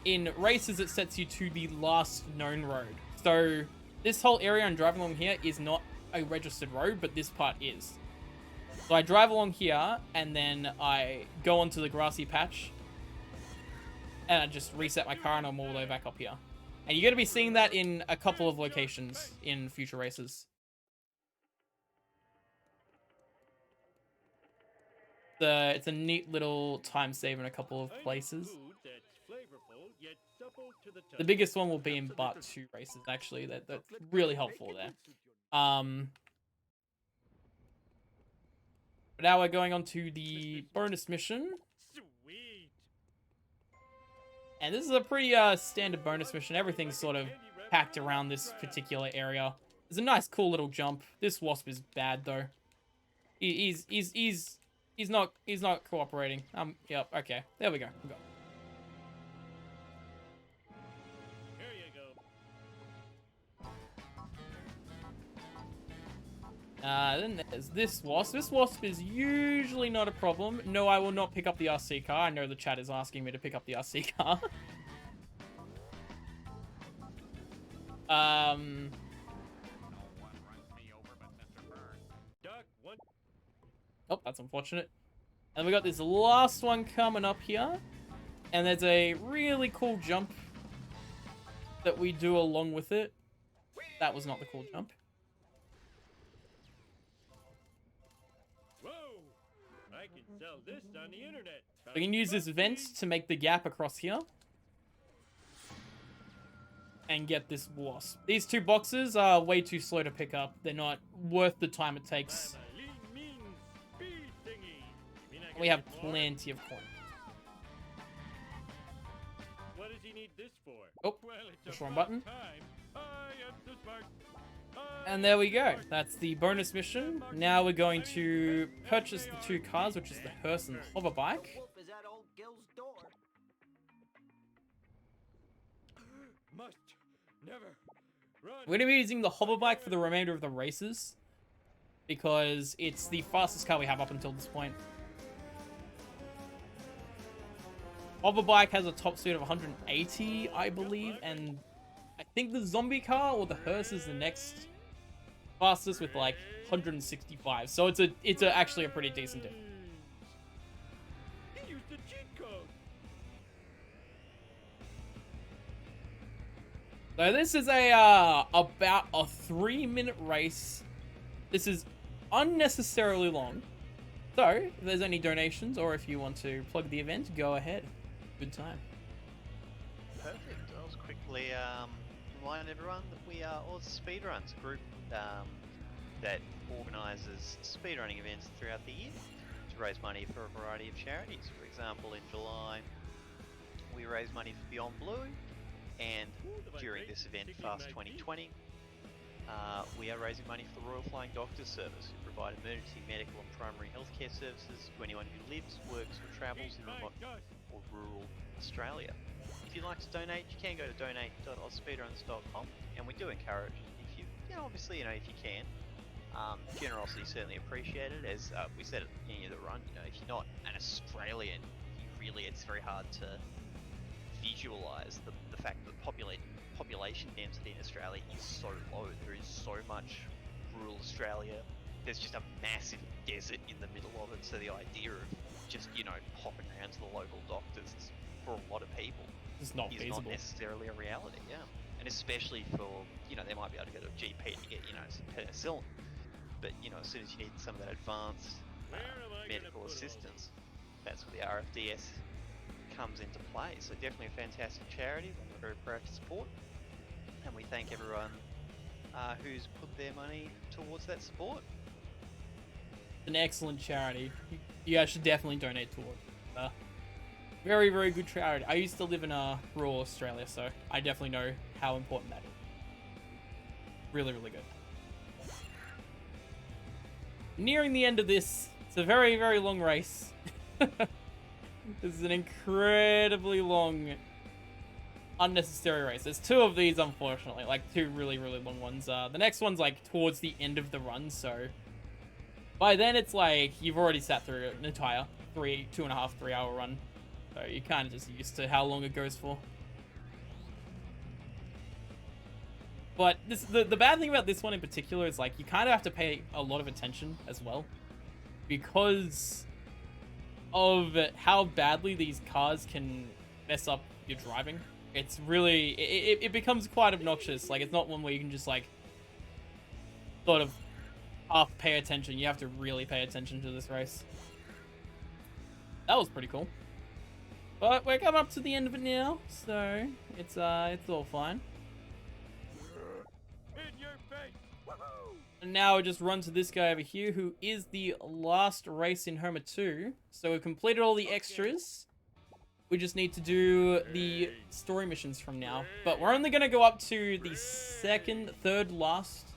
In races, it sets you to the last known road. So this whole area I'm driving along here is not a registered road, but this part is. So I drive along here, and then I go onto the grassy patch, and I just reset my car, and I'm all the way back up here. And you're going to be seeing that in a couple of locations in future races. It's a neat little time save in a couple of places. The biggest one will be in Part 2 races, actually. That's really helpful there. But now we're going on to the bonus mission. And this is a pretty standard bonus mission. Everything's sort of packed around this particular area. There's a nice, cool little jump. This wasp is bad though. He's not cooperating. Yep. Okay. There we go. Here you go. Then there's this wasp. This wasp is usually not a problem. No, I will not pick up the RC car. I know the chat is asking me to pick up the RC car. Oh, that's unfortunate. And we got this last one coming up here. And there's a really cool jump that we do along with it. That was not the cool jump. Whoa! I can sell this on the internet. We can use this vent to make the gap across here. And get this wasp. These two boxes are way too slow to pick up. They're not worth the time it takes. We have plenty of coins. What does he need this for? Oh, Well, push wrong button. I am the smart. And there we go. That's the bonus mission. Now we're going to purchase the two cars, which is the hearse and the hover bike. Wolf is at old Gil's door. Must never run. We're going to be using the hover bike for the remainder of the races because it's the fastest car we have up until this point. Hover bike has a top speed of 180, I believe, and I think the zombie car or the hearse is the next fastest with like 165. So it's actually a pretty decent difference. He used the cheat code. So this is a about a 3-minute race. This is unnecessarily long. So if there's any donations or if you want to plug the event, go ahead. Good time. Perfect. I'll just quickly remind everyone that we are Oz Speedruns group that organises speedrunning events throughout the year to raise money for a variety of charities. For example, in July we raise money for Beyond Blue. And during this event, Fast 2020, we are raising money for the Royal Flying Doctors Service, who provide emergency medical and primary healthcare services to anyone who lives, works, or travels in remote or rural Australia. If you'd like to donate, you can go to donate.ozspeedruns.com, and we do encourage, if you obviously, if you can, generosity is certainly appreciated. As we said at the beginning of the run, if you're not an Australian, it's very hard to visualize the fact that population density in Australia is so low. There is so much rural Australia. There's just a massive desert in the middle of it. So the idea of just popping around to the local doctors for a lot of people It's not is feasible. not necessarily a reality. Yeah, and especially for they might be able to go to a GP to get some penicillin, but as soon as you need some of that advanced medical assistance, that's where the RFDS comes into play. So definitely a fantastic charity that we're very proud to support, and we thank everyone who's put their money towards that support. An excellent charity. You guys should definitely donate towards it. Very, very good charity. I used to live in rural Australia, so I definitely know how important that is. Really, really good. Nearing the end of this, it's a very, very long race. This is an incredibly long, unnecessary race. There's two of these, unfortunately. Like, two really, really long ones. The next one's, like, towards the end of the run, so... By then, it's like, you've already sat through an entire 2.5, 3 hour run. So you're kind of just used to how long it goes for. But the bad thing about this one in particular is, like, you kind of have to pay a lot of attention as well. Because of how badly these cars can mess up your driving. It's really... It becomes quite obnoxious. Like, it's not one where you can just, like, sort of half pay attention. You have to really pay attention to this race. That was pretty cool. But we're coming up to the end of it now, so it's all fine. In your face. Woohoo! And now we just run to this guy over here, who is the last race in Homer 2. So we've completed all the extras. We just need to do the story missions from now. But we're only going to go up to the third last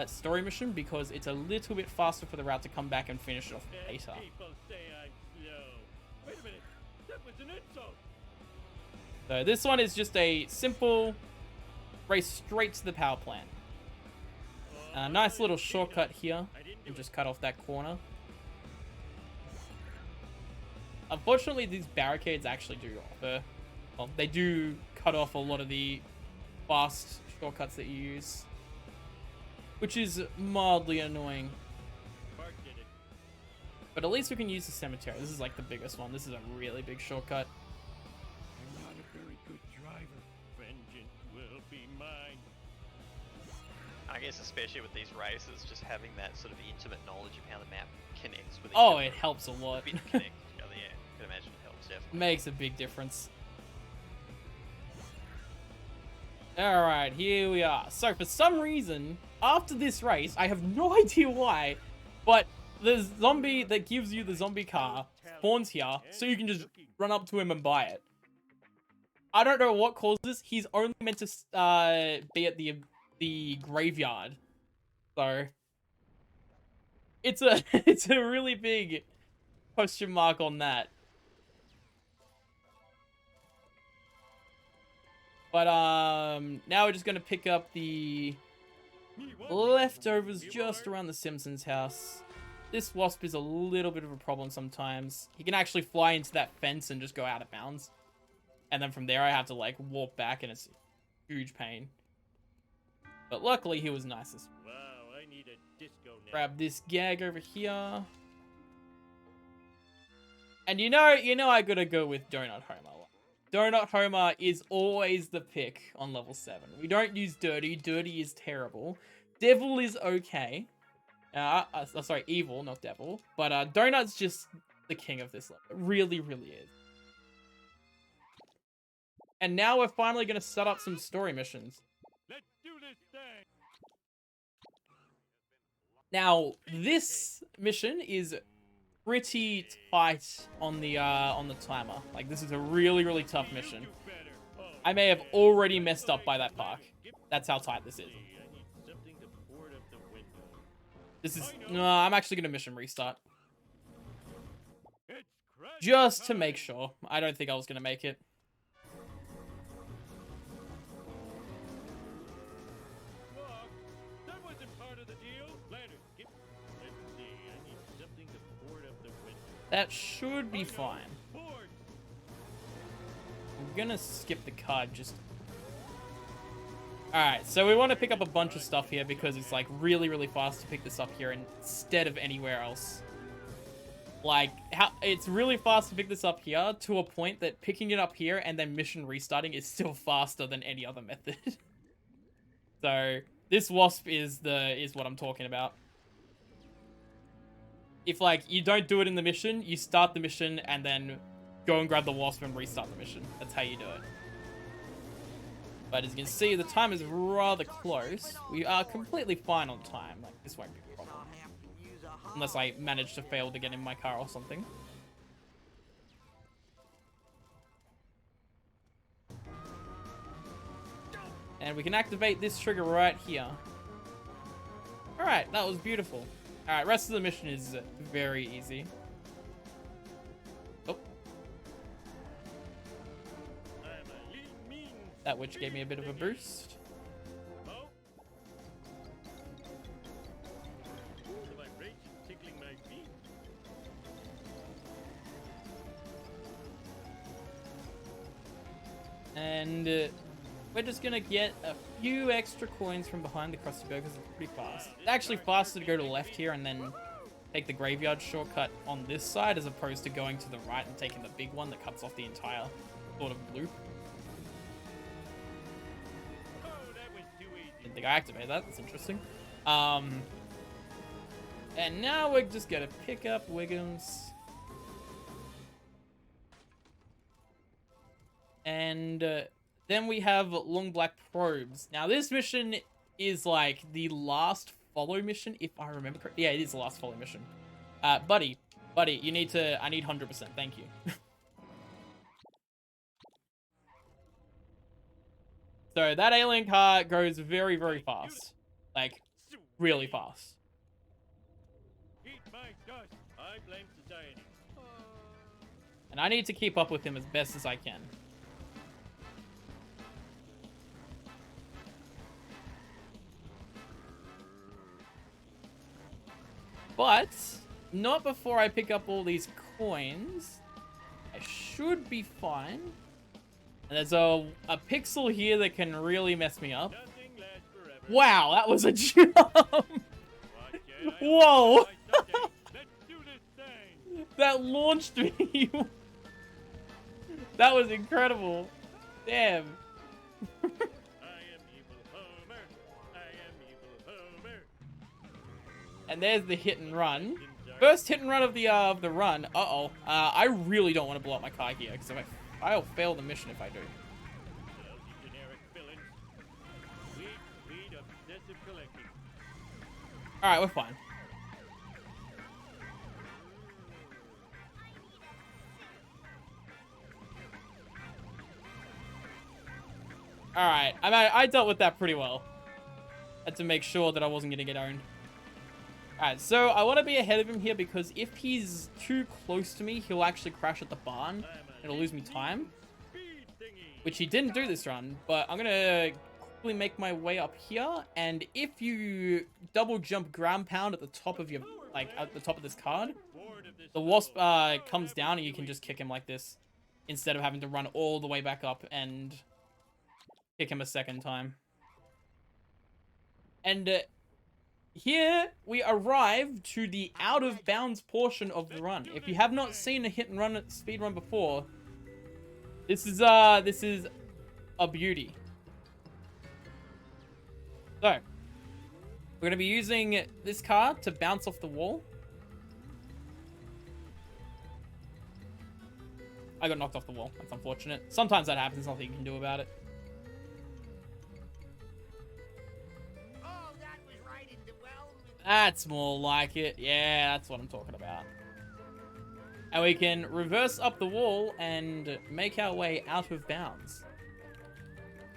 story mission, because it's a little bit faster for the route to come back and finish it off later. People say I'm slow. Wait a minute. That was an insult. So this one is just a simple race straight to the power plant. Nice little shortcut here. You just cut off that corner. Unfortunately, these barricades actually do offer... Well, they do cut off a lot of the fast shortcuts that you use, which is mildly annoying. Mark did it. But at least we can use the cemetery. This is like the biggest one. This is a really big shortcut. I'm not a very good driver. Vengeance will be mine. I guess especially with these races, just having that sort of intimate knowledge of how the map connects with each Oh, other. it helps a lot. Bit connect each other, yeah. I can imagine it helps definitely. Makes a big difference. Alright, here we are. So for some reason, after this race, I have no idea why, but the zombie that gives you the zombie car spawns here, so you can just run up to him and buy it. I don't know what caused this. He's only meant to be at the graveyard. So it's a it's a really big question mark on that. But now we're just gonna pick up the leftovers just around the Simpsons house. This wasp is a little bit of a problem sometimes. He can actually fly into that fence and just go out of bounds. And then from there I have to like warp back, and it's a huge pain. But luckily he was nice. Wow, I need a disco now. Grab this gag over here. And you know I gotta go with Donut Homer. Donut Homer is always the pick on level 7. We don't use Dirty. Dirty is terrible. Devil is okay. Sorry, Evil, not Devil. But Donut's just the king of this level. It really, really is. And now we're finally going to set up some story missions. Let's do this thing. Now, this mission is pretty tight on the timer. Like, this is a really, really tough mission. Do better. Oh, I may have already messed up by that park. That's how tight this is. This is... No, I'm actually going to mission restart. Just to make sure. I don't think I was going to make it. That should be fine. I'm gonna skip the card just... Alright, so we want to pick up a bunch of stuff here because it's like really, really fast to pick this up here instead of anywhere else. Like, it's really fast to pick this up here to a point that picking it up here and then mission restarting is still faster than any other method. So, this wasp is what I'm talking about. If, like, you don't do it in the mission, you start the mission and then go and grab the wasp and restart the mission. That's how you do it. But as you can see, the time is rather close. We are completely fine on time. Like, this won't be a problem. Unless I manage to fail to get in my car or something. And we can activate this trigger right here. Alright, that was beautiful. Alright, rest of the mission is very easy. Oh. That witch gave me a bit of a boost. And we're just gonna get a few extra coins from behind the Krusty Burger because it's pretty fast. It's actually faster to go to the left here and then take the graveyard shortcut on this side as opposed to going to the right and taking the big one that cuts off the entire sort of loop. Didn't think I activated that. That's interesting. And now we're just gonna pick up Wiggums. And then we have Long Black Probes. Now this mission is like the last follow mission, if I remember correctly. Yeah, it is the last follow mission. Buddy, you need to, I need 100%, thank you. So that alien car goes very, very fast. Like, really fast. And I need to keep up with him as best as I can. But not before I pick up all these coins. I should be fine. And there's a pixel here that can really mess me up. Wow, that was a jump! Whoa! That launched me! That was incredible. Damn. And there's the hit and run. First hit and run of the run. Uh-oh. I really don't want to blow up my car here, because I'll fail the mission if I do. Alright, we're fine. Alright, I dealt with that pretty well. Had to make sure that I wasn't going to get owned. Alright, so I want to be ahead of him here because if he's too close to me, he'll actually crash at the barn. It'll lose me time. Which he didn't do this run, but I'm going to quickly make my way up here. And if you double jump ground pound at the top of your, like, at the top of this card, the wasp comes down and you can just kick him like this. Instead of having to run all the way back up and kick him a second time. And here we arrive to the out of bounds portion of the run. If you have not seen a hit and run speed run before, this is a beauty. So we're gonna be using this car to bounce off the wall. I got knocked off the wall. That's unfortunate. Sometimes that happens. There's nothing you can do about it. That's more like it. Yeah, that's what I'm talking about. And we can reverse up the wall and make our way out of bounds.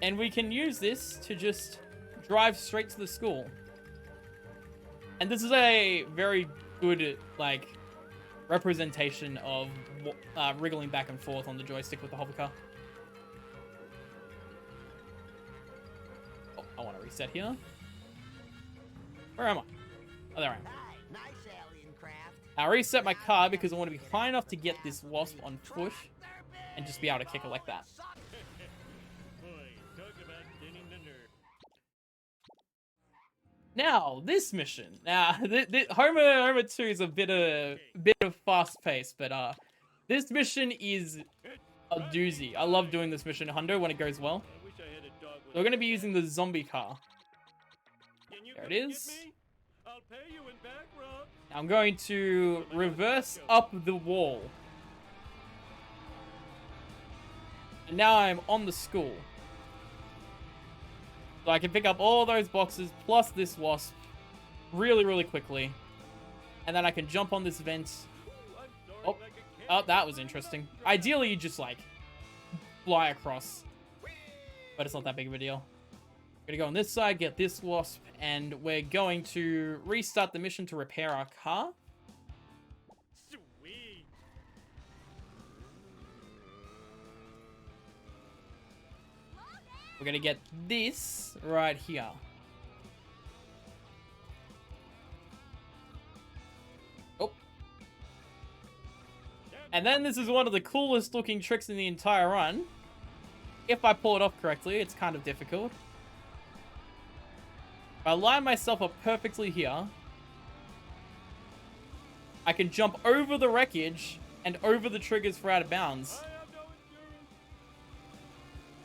And we can use this to just drive straight to the school. And this is a very good, like, representation of wriggling back and forth on the joystick with the hover car. Oh, I want to reset here. Where am I? Oh, there I am. Nice alien craft. I reset my car because I want to be high enough to get this wasp on foot and just be able to kick it like that. Boy, talk about thinning the nerve. Now, this mission. Now, Homer 2 is a bit of fast pace, but this mission is a doozy. I love doing this mission, Hundo, when it goes well. I wish I had a dog with So we're going to be using the zombie car. Can you There come it and is. get me? I'll pay you in back rubs. I'm going to reverse up the wall. And now I'm on the school. So I can pick up all those boxes plus this wasp really, really quickly. And then I can jump on this vent. Oh, oh, that was interesting. Ideally, you just, like, fly across. But it's not that big of a deal. We're gonna go on this side, get this wasp, and we're going to restart the mission to repair our car. Sweet. We're gonna get this right here. Oh. And then this is one of the coolest looking tricks in the entire run. If I pull it off correctly, it's kind of difficult. If I line myself up perfectly here, I can jump over the wreckage and over the triggers for out of bounds. I have no endurance.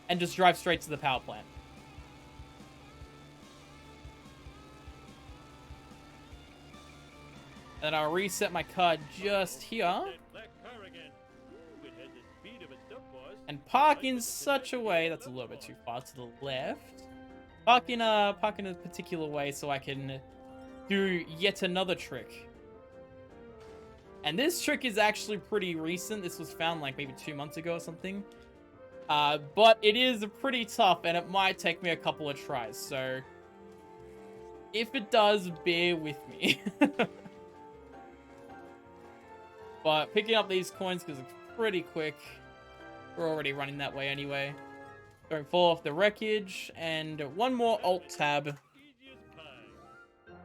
And just drive straight to the power plant. And then I'll reset my car just here. That black car again. Ooh, it has the speed of a stuff boss. And park in such a way, that's a little bit too far to the left. Park in a particular way so I can do yet another trick. And this trick is actually pretty recent. This was found like maybe 2 months ago or something. But it is pretty tough and it might take me a couple of tries. So if it does, bear with me. But picking up these coins because it's pretty quick. We're already running that way anyway. Don't fall off the wreckage. And one more alt tab. Easiest pie.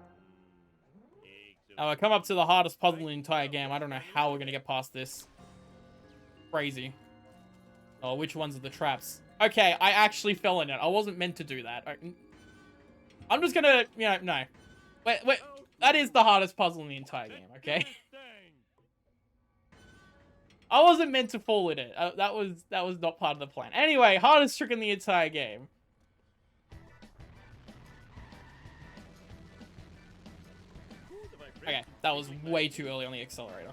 Now I come up to the hardest puzzle in the entire game. I don't know how we're going to get past this. Crazy. Oh, which ones are the traps? Okay, I actually fell in it. I wasn't meant to do that. I'm just going to, you know, no. Wait. That is the hardest puzzle in the entire game, okay? I wasn't meant to fall in it. That was not part of the plan. Anyway, hardest trick in the entire game. Okay, that was way too early on the accelerator.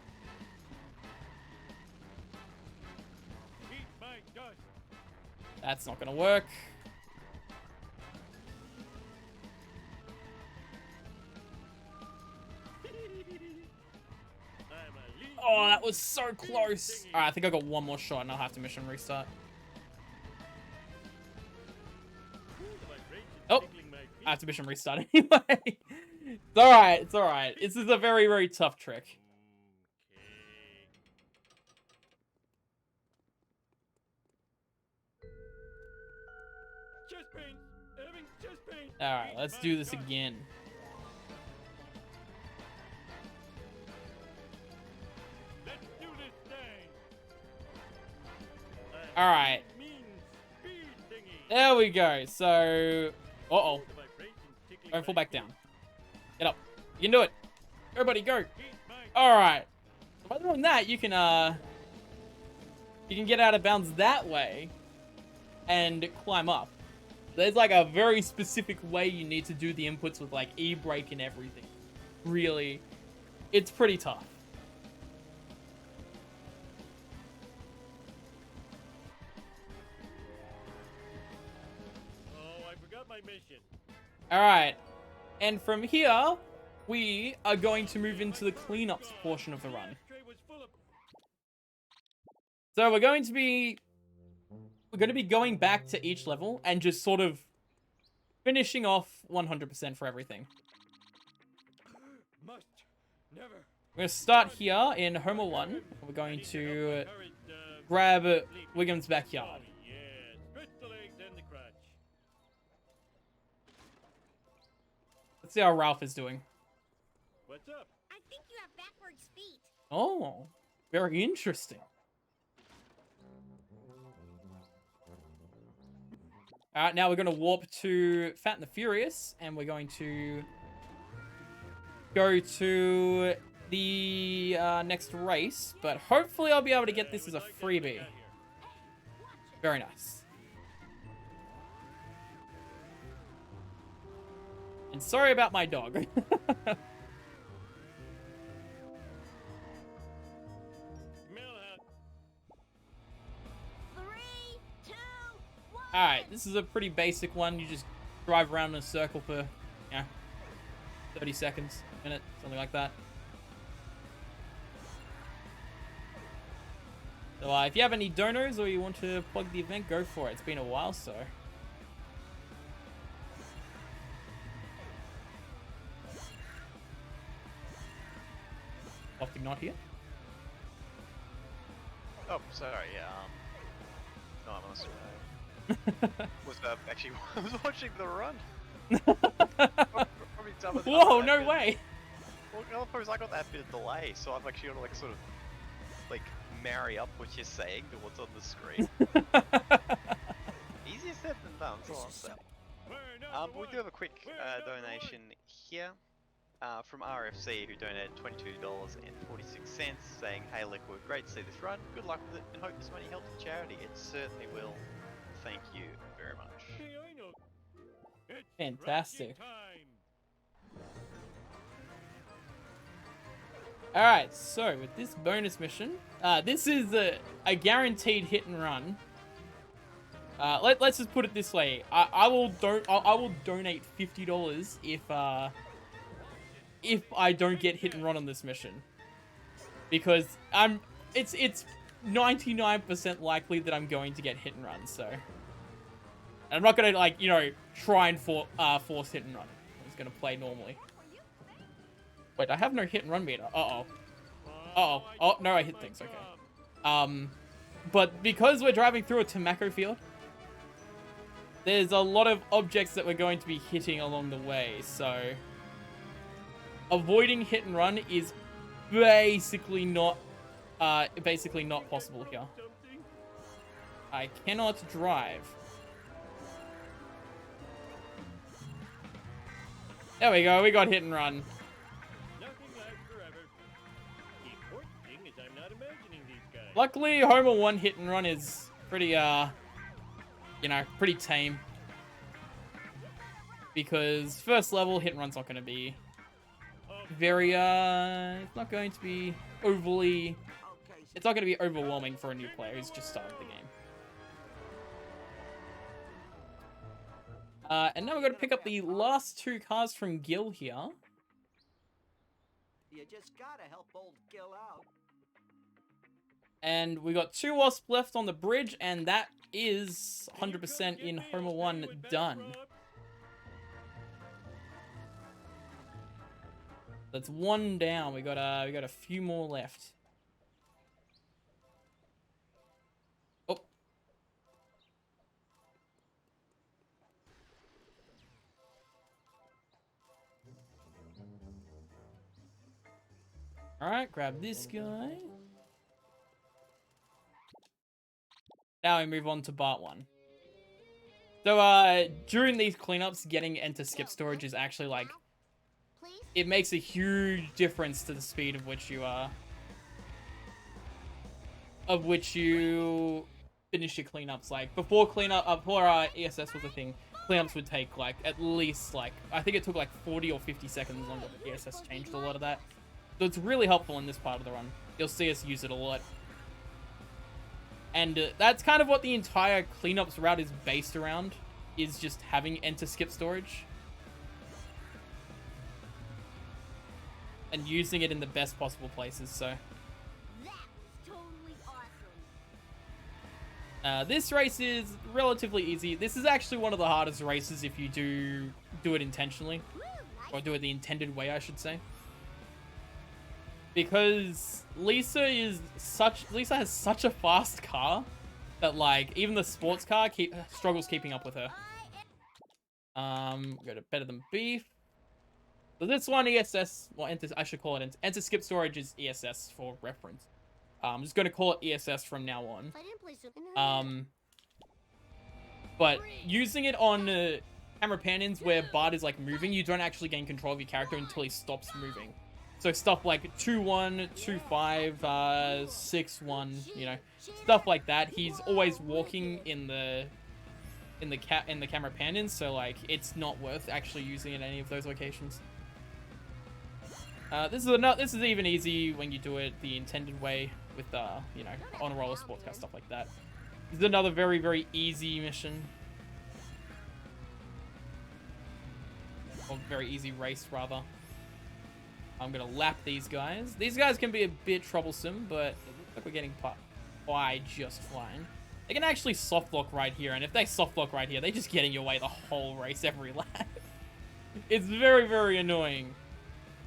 That's not gonna work. Oh, that was so close. Alright, I think I got one more shot and I'll have to mission restart. Oh, I have to mission restart anyway. It's alright, it's alright. This is a very, very tough trick. Alright, let's do this again. Alright. There we go. So... Uh-oh. Don't fall back down. Get up. You can do it. Everybody go. Alright. By doing that, you can get out of bounds that way and climb up. There's like a very specific way you need to do the inputs with like e-brake and everything. Really, it's pretty tough. Oh, I forgot my mission. Alright, and from here, we are going to move into the cleanups portion of the run. So we're going to be we're going to be going back to each level and just sort of finishing off 100% for everything. Must never. We're going to start here in Homer 1. We're going to grab Wiggum's backyard. Oh, yeah. Stretch the legs and the crotch. Let's see how Ralph is doing. What's up? I think you have backwards feet. Oh, very interesting. Alright, now we're going to warp to Fat and the Furious, and we're going to go to the next race, but hopefully I'll be able to get this as a freebie. Very nice. And sorry about my dog. Millhouse. Three, two, one. Alright, this is a pretty basic one. You just drive around in a circle for, 30 seconds, a minute, something like that. So if you have any donors or you want to plug the event, go for it. It's been a while, so. Optic not here. Oh, sorry. Yeah. No, I must was actually I was watching the run. Probably dumb as Whoa, that no bit. way! Well, the problem is I got that bit of delay, so I've actually got to like sort of like marry up what you're saying to what's on the screen. Easier said than done. That's all I'm saying. We do have a quick donation here from RFC who donated $22.46, saying, "Hey Liquid, great to see this run. Good luck with it, and hope this money helps the charity. It certainly will. Thank you very much." Hey, I know. It's Fantastic. scratching time. Alright, so with this bonus mission, this is a guaranteed hit and run. Let's just put it this way. I will donate $50 if I don't get hit and run on this mission. Because it's 99% likely that I'm going to get hit and run, so. And I'm not gonna like, try and force hit and run. I'm just gonna play normally. Wait, I have no hit and run meter. Uh-oh. Uh-oh. Oh, no, I hit things. Okay. But because we're driving through a tobacco field, there's a lot of objects that we're going to be hitting along the way, so avoiding hit and run is basically not possible here. I cannot drive. There we go, we got hit and run. Nothing lasts forever. The important thing is I'm not imagining these guys. Luckily, Homer 1 hit and run is pretty, pretty tame. Because first level hit and run's not going to be very, it's not going to be overly, it's not going to be overwhelming for a new player who's just started the game. And now we're going to pick up the last two cars from Gil here. You just gotta help old Gil out. And we got 2 wasps left on the bridge, and that is 100% in Homer 1 done. That's 1 down. We got a few more left. Oh. All right, grab this guy. Now we move on to Part 1. So, during these cleanups, getting enter skip storage is actually, like, Please? it makes a huge difference to the speed of which you finish your cleanups. Like, before ESS was a thing, cleanups would take, like, at least, like, I think it took, like, 40 or 50 seconds longer. ESS changed a lot of that. So it's really helpful in this part of the run. You'll see us use it a lot. And that's kind of what the entire cleanups route is based around, is just having enter skip storage. And using it in the best possible places, so. That was totally awesome. This race is relatively easy. This is actually one of the hardest races if you do it intentionally. Or do it the intended way, I should say. Because Lisa has such a fast car that, like, even the sports car struggles keeping up with her. Go to better than beef. So this one ESS, well, I should call it enter skip storage is ESS for reference. I'm just gonna call it ESS from now on. But using it on camera pan-ins where Bart is like moving, you don't actually gain control of your character until he stops moving. So stuff like 2-1, 2-5, 6-1, you know, stuff like that. He's always walking in the camera pan-ins, so like it's not worth actually using it in any of those locations. This is even easy when you do it the intended way with you know, on a roller sports car, stuff like that. This is another very, very easy mission. Or very easy race, rather. I'm gonna lap these guys. These guys can be a bit troublesome, but it looks like we're getting by just fine. They can actually soft lock right here, and if they soft lock right here, they just get in your way the whole race every lap. It's very, very annoying.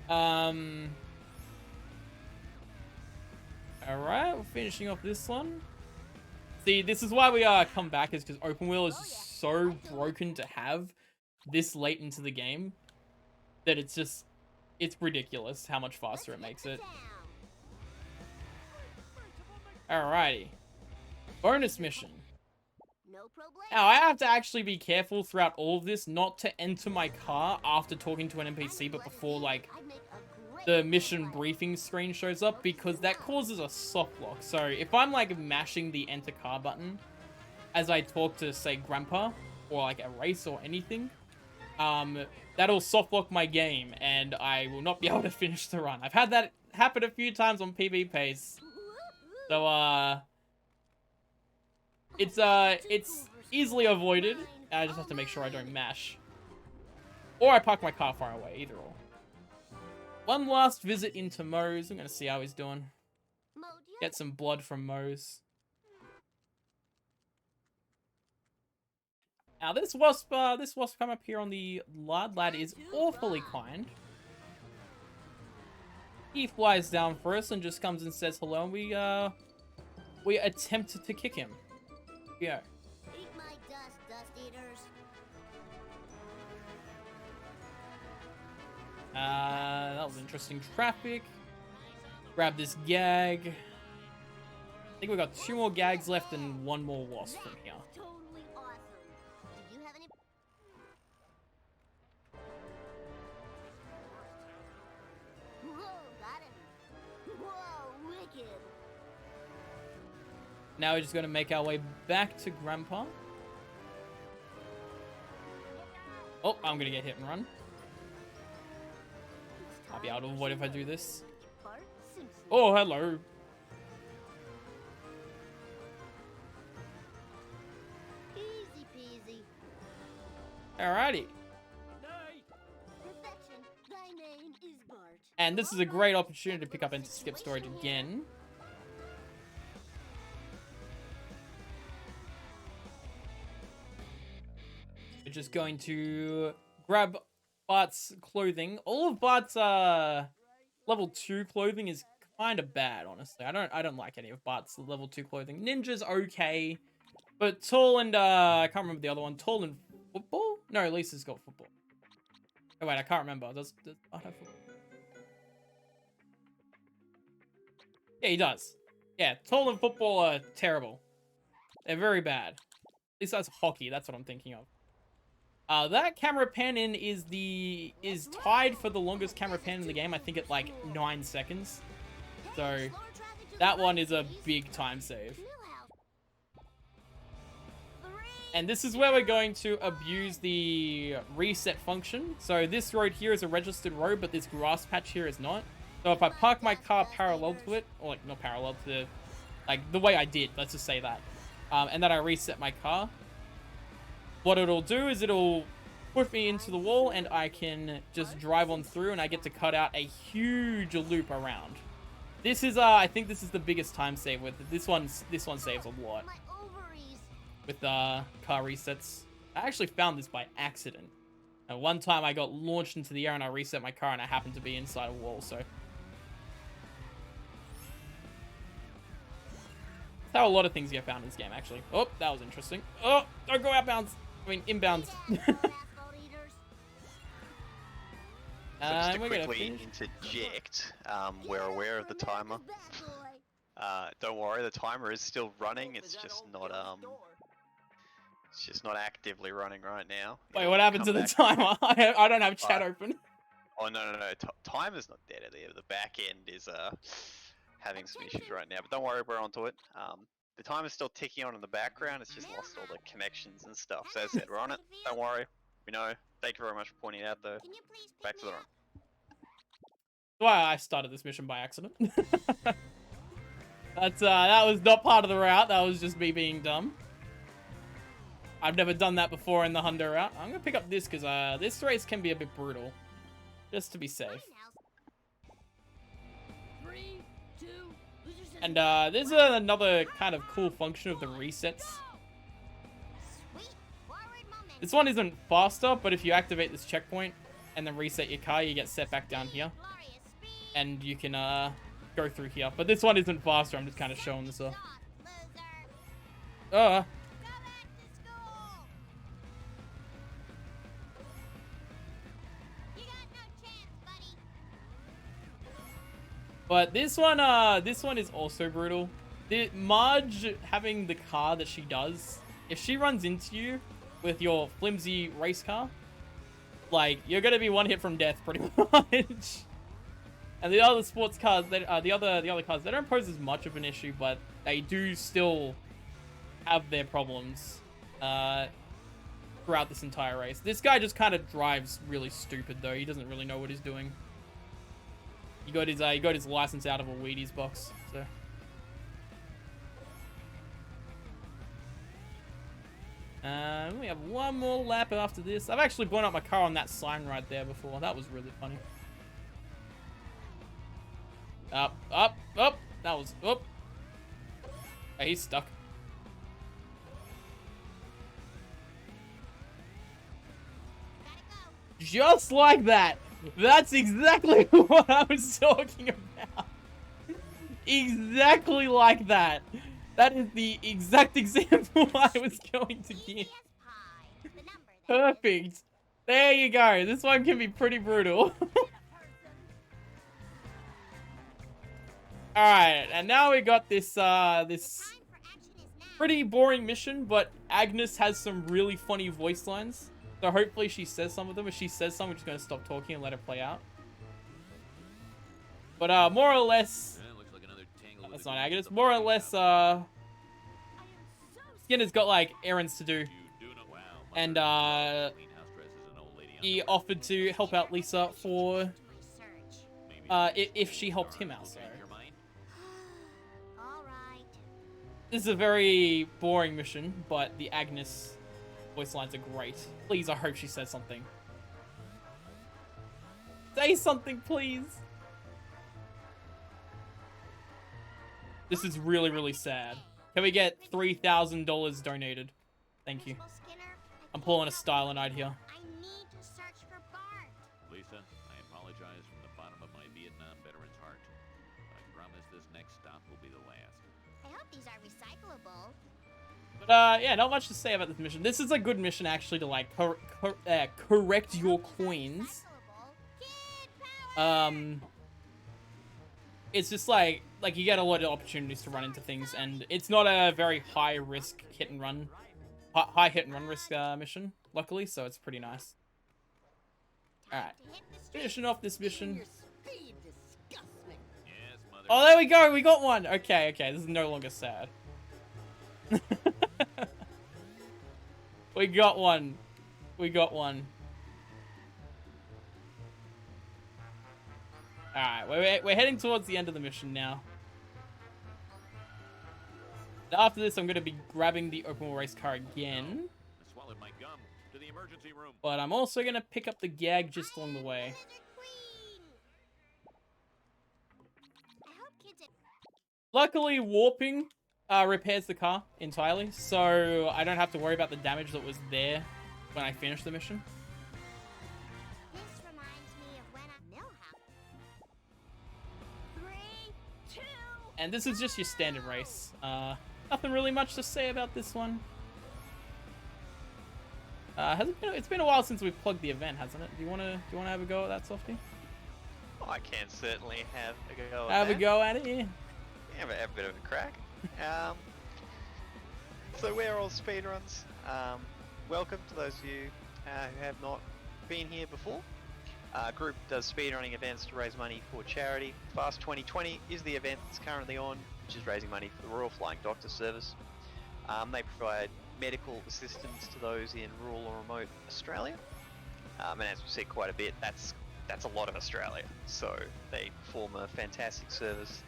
Alright, we're finishing off this one. See, this is why we come back, is because open wheel is so broken to have this late into the game that it's ridiculous how much faster it makes it. Alrighty. Bonus mission. Now, I have to actually be careful throughout all of this not to enter my car after talking to an NPC, but before, like, the mission briefing screen shows up, because that causes a soft lock. So if I'm like mashing the enter car button as I talk to, say, Grandpa, or like a race or anything, that'll soft lock my game and I will not be able to finish the run. I've had that happen a few times on PB pace. So it's easily avoided. I just have to make sure I don't mash. Or I park my car far away, either or. One last visit into Moe's. I'm going to see how he's doing. Get some blood from Moe's. Now, this wasp come up here on the lad is awfully kind. He flies down for us and just comes and says hello, and we attempt to kick him. Yeah. Eat my dust eaters. That was interesting traffic. Grab this gag. I think we got 2 more gags left and 1 more wasp from here. Totally awesome. Do you have any? Whoa, got him. Whoa, wicked. Now we're just going to make our way back to Grandpa. Oh, I'm going to get hit and run. I'll be able to avoid if I do this. Oh, hello. Easy peasy. Alrighty. Perfection. Thy name is Bart. And this is a great opportunity to pick up into skip storage again. We're just going to grab Bart's clothing. All of Bart's level 2 clothing is kind of bad, honestly. I don't like any of Bart's level 2 clothing. Ninja's okay, but Tall and I can't remember the other one. Tall and football? No, Lisa's got football. Oh wait, I can't remember. Does Bart have football? Yeah, he does. Yeah, Tall and football are terrible. They're very bad. At least that's hockey. That's what I'm thinking of. That camera pan in is tied for the longest camera pan in the game. I think at like 9 seconds. So that one is a big time save. And this is where we're going to abuse the reset function. So this road here is a registered road, but this grass patch here is not. So if I park my car parallel to it, or like not parallel to the, like the way I did, let's just say that, and then I reset my car, what it'll do is it'll put me into the wall and I can just drive on through and I get to cut out a huge loop around. This is, I think this is the biggest time save with it. This one saves a lot. with car resets. I actually found this by accident. One time I got launched into the air and I reset my car and I happened to be inside a wall, so. That's how a lot of things get found in this game, actually. Oh, that was interesting. Oh, don't go outbounds. I mean, inbounds. So just to we're gonna quickly finish. interject, we're aware of the timer. Don't worry, the timer is still running. It's just not actively running right now. Wait, It'll what happened to come the back. timer? I don't have chat open. Oh no. Timer's not dead. The back end is having some issues right now, but don't worry, we're onto it. The timer's still ticking on in the background. It's just lost all the connections and stuff. So as I said, we're on it. Don't worry. We know. Thank you very much for pointing it out, though. Can you please pick Back to me the run. up? That's why I started this mission by accident. That was not part of the route. That was just me being dumb. I've never done that before in the Honda route. I'm gonna pick up this because this race can be a bit brutal, just to be safe. Fine now. 3, 2, losers in And the- there's another kind of cool function of the resets. Sweet. Forward momentum. This one isn't faster, but if you activate this checkpoint and then reset your car, you get set back down here, Glorious speed. and you can go through here. But this one isn't faster. I'm just kind of showing this off. Stop, loser. Uh, Go back to school. You got no chance, buddy. But this one is also brutal. Marge having the car that she does, if she runs into you with your flimsy race car, like, you're gonna be one hit from death pretty much. And the other sports cars, the other cars, they don't pose as much of an issue, but they do still have their problems throughout this entire race. This guy just kind of drives really stupid though. He doesn't really know what he's doing. He got his license out of a Wheaties box, so. We have one more lap after this. I've actually blown up my car on that sign right there before. That was really funny. Up. That was up. Hey, he's stuck. Gotta go. Just like that. That's exactly what I was talking about. Exactly like that. That is the exact example I was going to give. Easy as pie. The number that is. Perfect. There you go. This one can be pretty brutal. Alright, and now we got this this Time for action is now. pretty boring mission, but Agnes has some really funny voice lines. So hopefully she says some of them. If she says some, we're just gonna stop talking and let her play out. But more or less, looks like another tangle with that's the not goons Agnes. at the More or party less, shop. I am so Skinner's got like errands to do, You do know, wow, and mother, clean house dresses and old lady he underwear. offered to help out Lisa for research. Maybe if she helped him out. will So change your mind. All right. this is a very boring mission, but the Agnes voice lines are great. Please, I hope she says something. Say something, please. This is really, really sad. Can we get $3,000 donated? Thank you. Principal Skinner, I I'm can't pulling a help stylinite here. I need to search for Bart. Lisa, I apologize from the bottom of my Vietnam veteran's heart. I promise this next stop will be the last. I hope these are recyclable. But yeah, not much to say about this mission. This is a good mission actually to like correct your coins. Recyclable. Kid power. It's just like you get a lot of opportunities to run into things, and it's not a very high risk hit and run, high hit and run risk mission. Luckily, so it's pretty nice. All right, To hit the street. finishing off this mission. Speed disgusts me. Yes, mother. Oh, there we go. We got one. Okay, this is no longer sad. We got one. Alright, we're heading towards the end of the mission now. After this, I'm going to be grabbing the open wheel race car again. I swallowed my gum. To the emergency room. But I'm also going to pick up the gag just along the way. Lizard Queen. I hope kids at Luckily, warping repairs the car entirely, so I don't have to worry about the damage that was there when I finish the mission. This reminds me of when I know how. 3, 2. And this is just your standard race. Nothing really much to say about this one. It's been a while since we've plugged the event, hasn't it? Do you wanna have a go at that, Softy? I can certainly have a go at Have a that. go at it, yeah. Have a bit of a crack. So we're all speedruns. Welcome to those of you who have not been here before. Group does speedrunning events to raise money for charity. Fast 2020 is the event that's currently on, which is raising money for the Royal Flying Doctor Service. They provide medical assistance to those in rural or remote Australia. And as we see quite a bit, that's a lot of Australia. So they perform a fantastic service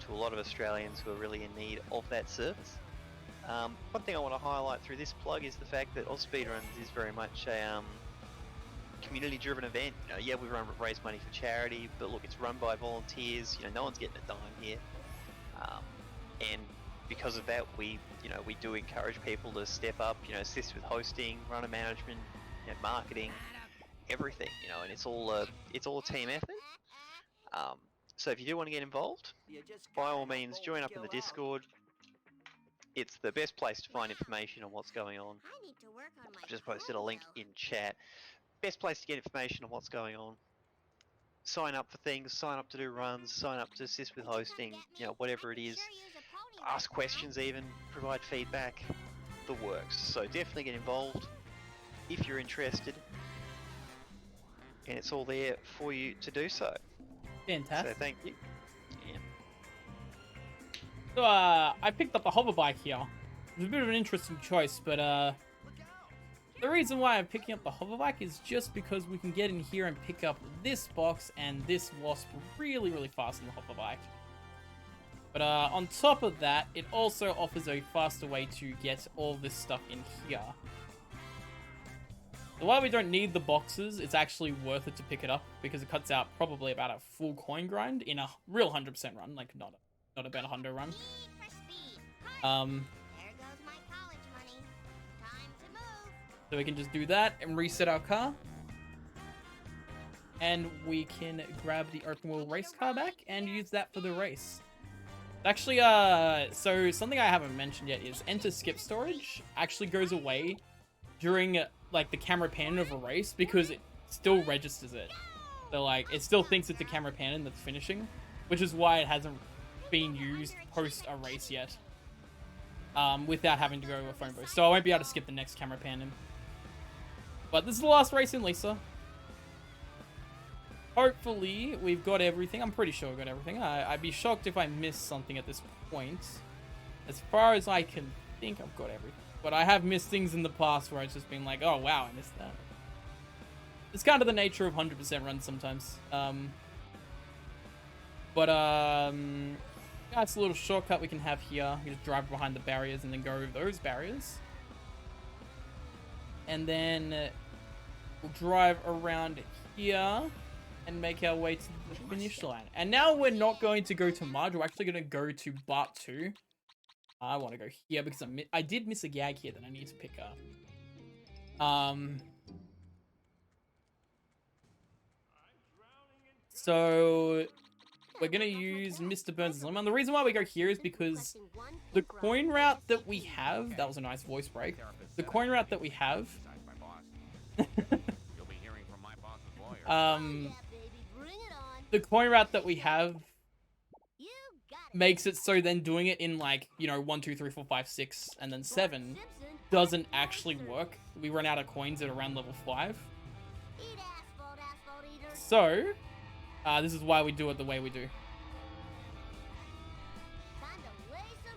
to a lot of Australians who are really in need of that service. One thing I want to highlight through this plug is the fact that Oz Speedruns is very much a community-driven event. You know, yeah, we raise money for charity, but look, it's run by volunteers. You know, no one's getting a dime here, and because of that, we do encourage people to step up. You know, assist with hosting, runner management, you know, marketing, everything. You know, and it's all a team effort. So if you do want to get involved, by all means, join up in the Discord. It's the best place to find information on what's going on. I need to work on my I've just posted a link in chat. Best place to get information on what's going on. Sign up for things, sign up to do runs, sign up to assist with hosting, you know, whatever it is. Ask questions even, provide feedback, the works. So definitely get involved if you're interested. And it's all there for you to do so. Fantastic. So thank you. Yeah. So, I picked up the hover bike here. It's a bit of an interesting choice, but, the reason why I'm picking up the hover bike is just because we can get in here and pick up this box and this wasp really, really fast on the hover bike. But, on top of that, it also offers a faster way to get all this stuff in here. So while we don't need the boxes, it's actually worth it to pick it up because it cuts out probably about a full coin grind in a real 100% run, like not about a 100 run. Need for speed. Um, There goes my college money. Time to move. so we can just do that and reset our car. And we can grab the open wheel race car back and use that for the race. Actually, so something I haven't mentioned yet is enter skip storage actually goes away during like the camera pan of a race because it still registers it. So like it still thinks it's a camera pan that's finishing, which is why it hasn't been used post a race yet. Without having to go to a phone booth. So I won't be able to skip the next camera pan in. But this is the last race in Lisa. Hopefully we've got everything. I'm pretty sure we've got everything. I'd be shocked if I missed something at this point. As far as I can think, I've got everything. But I have missed things in the past where it's just been like, oh wow, I missed that. It's kind of the nature of 100% runs sometimes. That's a little shortcut we can have here. We just drive behind the barriers and then go over those barriers. And then we'll drive around here and make our way to the finish line. And now we're not going to go to Marge. We're actually going to go to Bart 2. I want to go here because I did miss a gag here that I need to pick up. So we're going to use Mr. Burns' lemon. The reason why we go here is because the coin route that we have, that was a nice voice break. The coin route that we have, the coin route that we have makes it so then doing it in like, you know, 1, 2, 3, 4, 5, 6, and then 7 doesn't actually work. We run out of coins at around level 5. So, this is why we do it the way we do.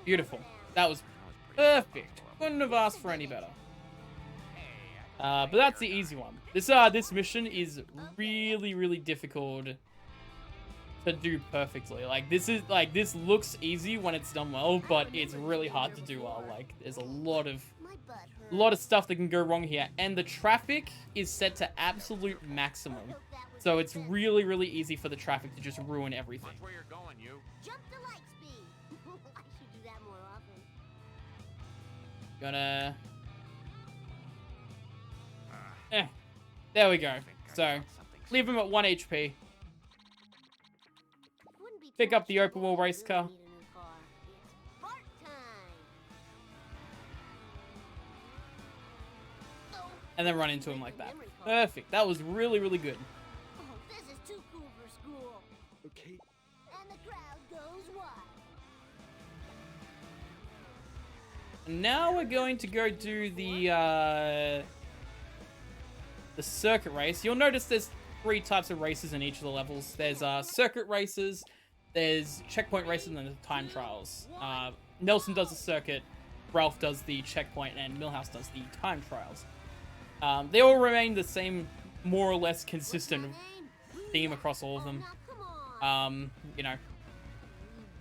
Beautiful. That was perfect. Couldn't have asked for any better. But that's the easy one. This mission is really, really difficult to do perfectly. Like this looks easy when it's done well, but it's really hard to do well. Like there's a lot of stuff that can go wrong here, and the traffic is set to absolute maximum. So it's really, really easy for the traffic to just ruin everything. Jump to light speed. I should do that more often. Gonna... There we go. So, leave him at 1 HP. Wouldn't be too Pick up much the open trouble wheel if race you car. really need a new car. It's fart time. Oh, And then run into him like the that. memory card. Perfect. That was really, really good. Oh, this is too cool for school. Okay. And the crowd goes wild. And now we're going to go do the circuit race. You'll notice there's 3 types of races in each of the levels. There's circuit races, there's checkpoint races, and then there's time trials. Nelson does the circuit, Ralph does the checkpoint, and Milhouse does the time trials. They all remain the same, more or less consistent theme across all of them. Now, come on. You know,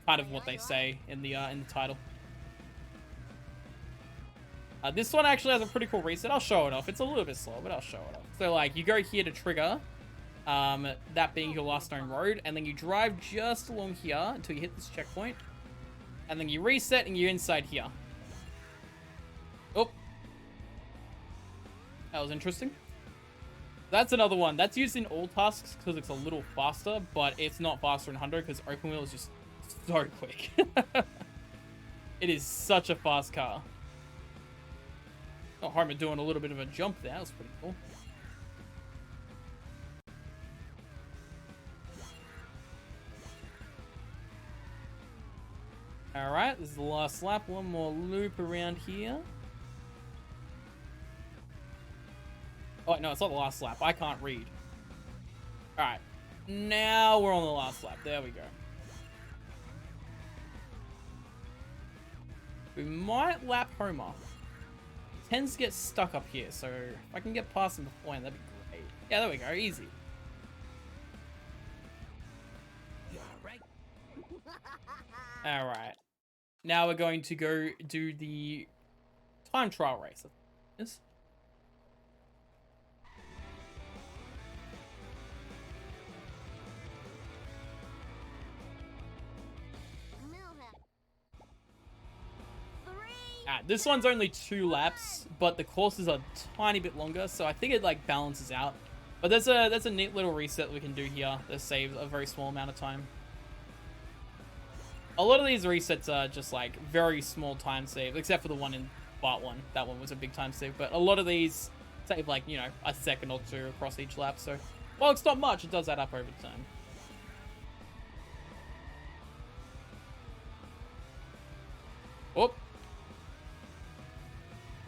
kind of what they say in the title. This one actually has a pretty cool reset. I'll show it off. It's a little bit slow, but I'll show it off. So, like, you go here to trigger, that being your last known road, and then you drive just along here until you hit this checkpoint, and then you reset and you're inside here. Oh. That was interesting. That's another one. That's used in all tasks because it's a little faster, but it's not faster in 100 because open wheel is just so quick. It is such a fast car. Oh, Homer doing a little bit of a jump there. That was pretty cool. Alright, this is the last lap. One more loop around here. Oh, no, it's not the last lap. I can't read. Alright. Now we're on the last lap. There we go. We might lap Homer. Tends to get stuck up here, so if I can get past him before, that'd be great. Yeah, there we go. Easy. Alright. Now we're going to go do the time trial race. Yes. This one's only 2 laps, but the course is a tiny bit longer, so I think it like balances out. But there's a neat little reset we can do here that saves a very small amount of time. A lot of these resets are just like very small time save, except for the one in part 1. That one was a big time save, but a lot of these save like, you know, a second or 2 across each lap. So while it's not much, it does add up over time. Oh.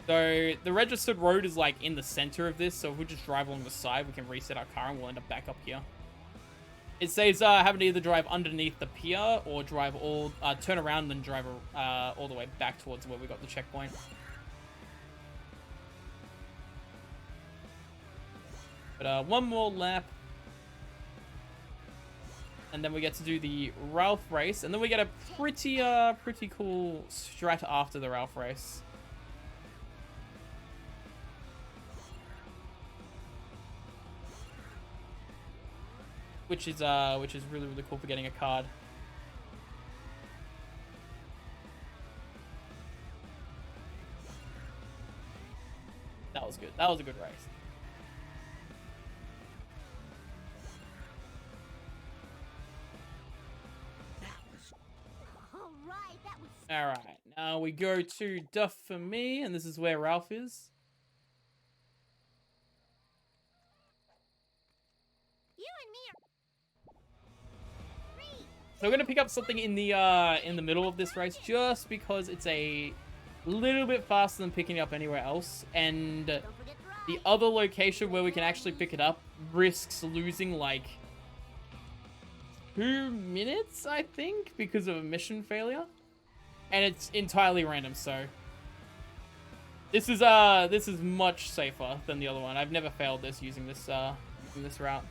So the registered road is like in the center of this, so if we just drive along the side, we can reset our car and we'll end up back up here. It says having to either drive underneath the pier or drive turn around and then drive all the way back towards where we got the checkpoint. But one more lap. And then we get to do the Ralph race, and then we get a pretty cool strat after the Ralph race. Which is really, really cool for getting a card. That was good. That was a good race. Alright, now we go to Duff for me, and this is where Ralph is. So we're gonna pick up something in the middle of this race, just because it's a little bit faster than picking it up anywhere else, and the other location where we can actually pick it up risks losing like 2 minutes, I think, because of a mission failure, and it's entirely random. So this is much safer than the other one. I've never failed this using this route.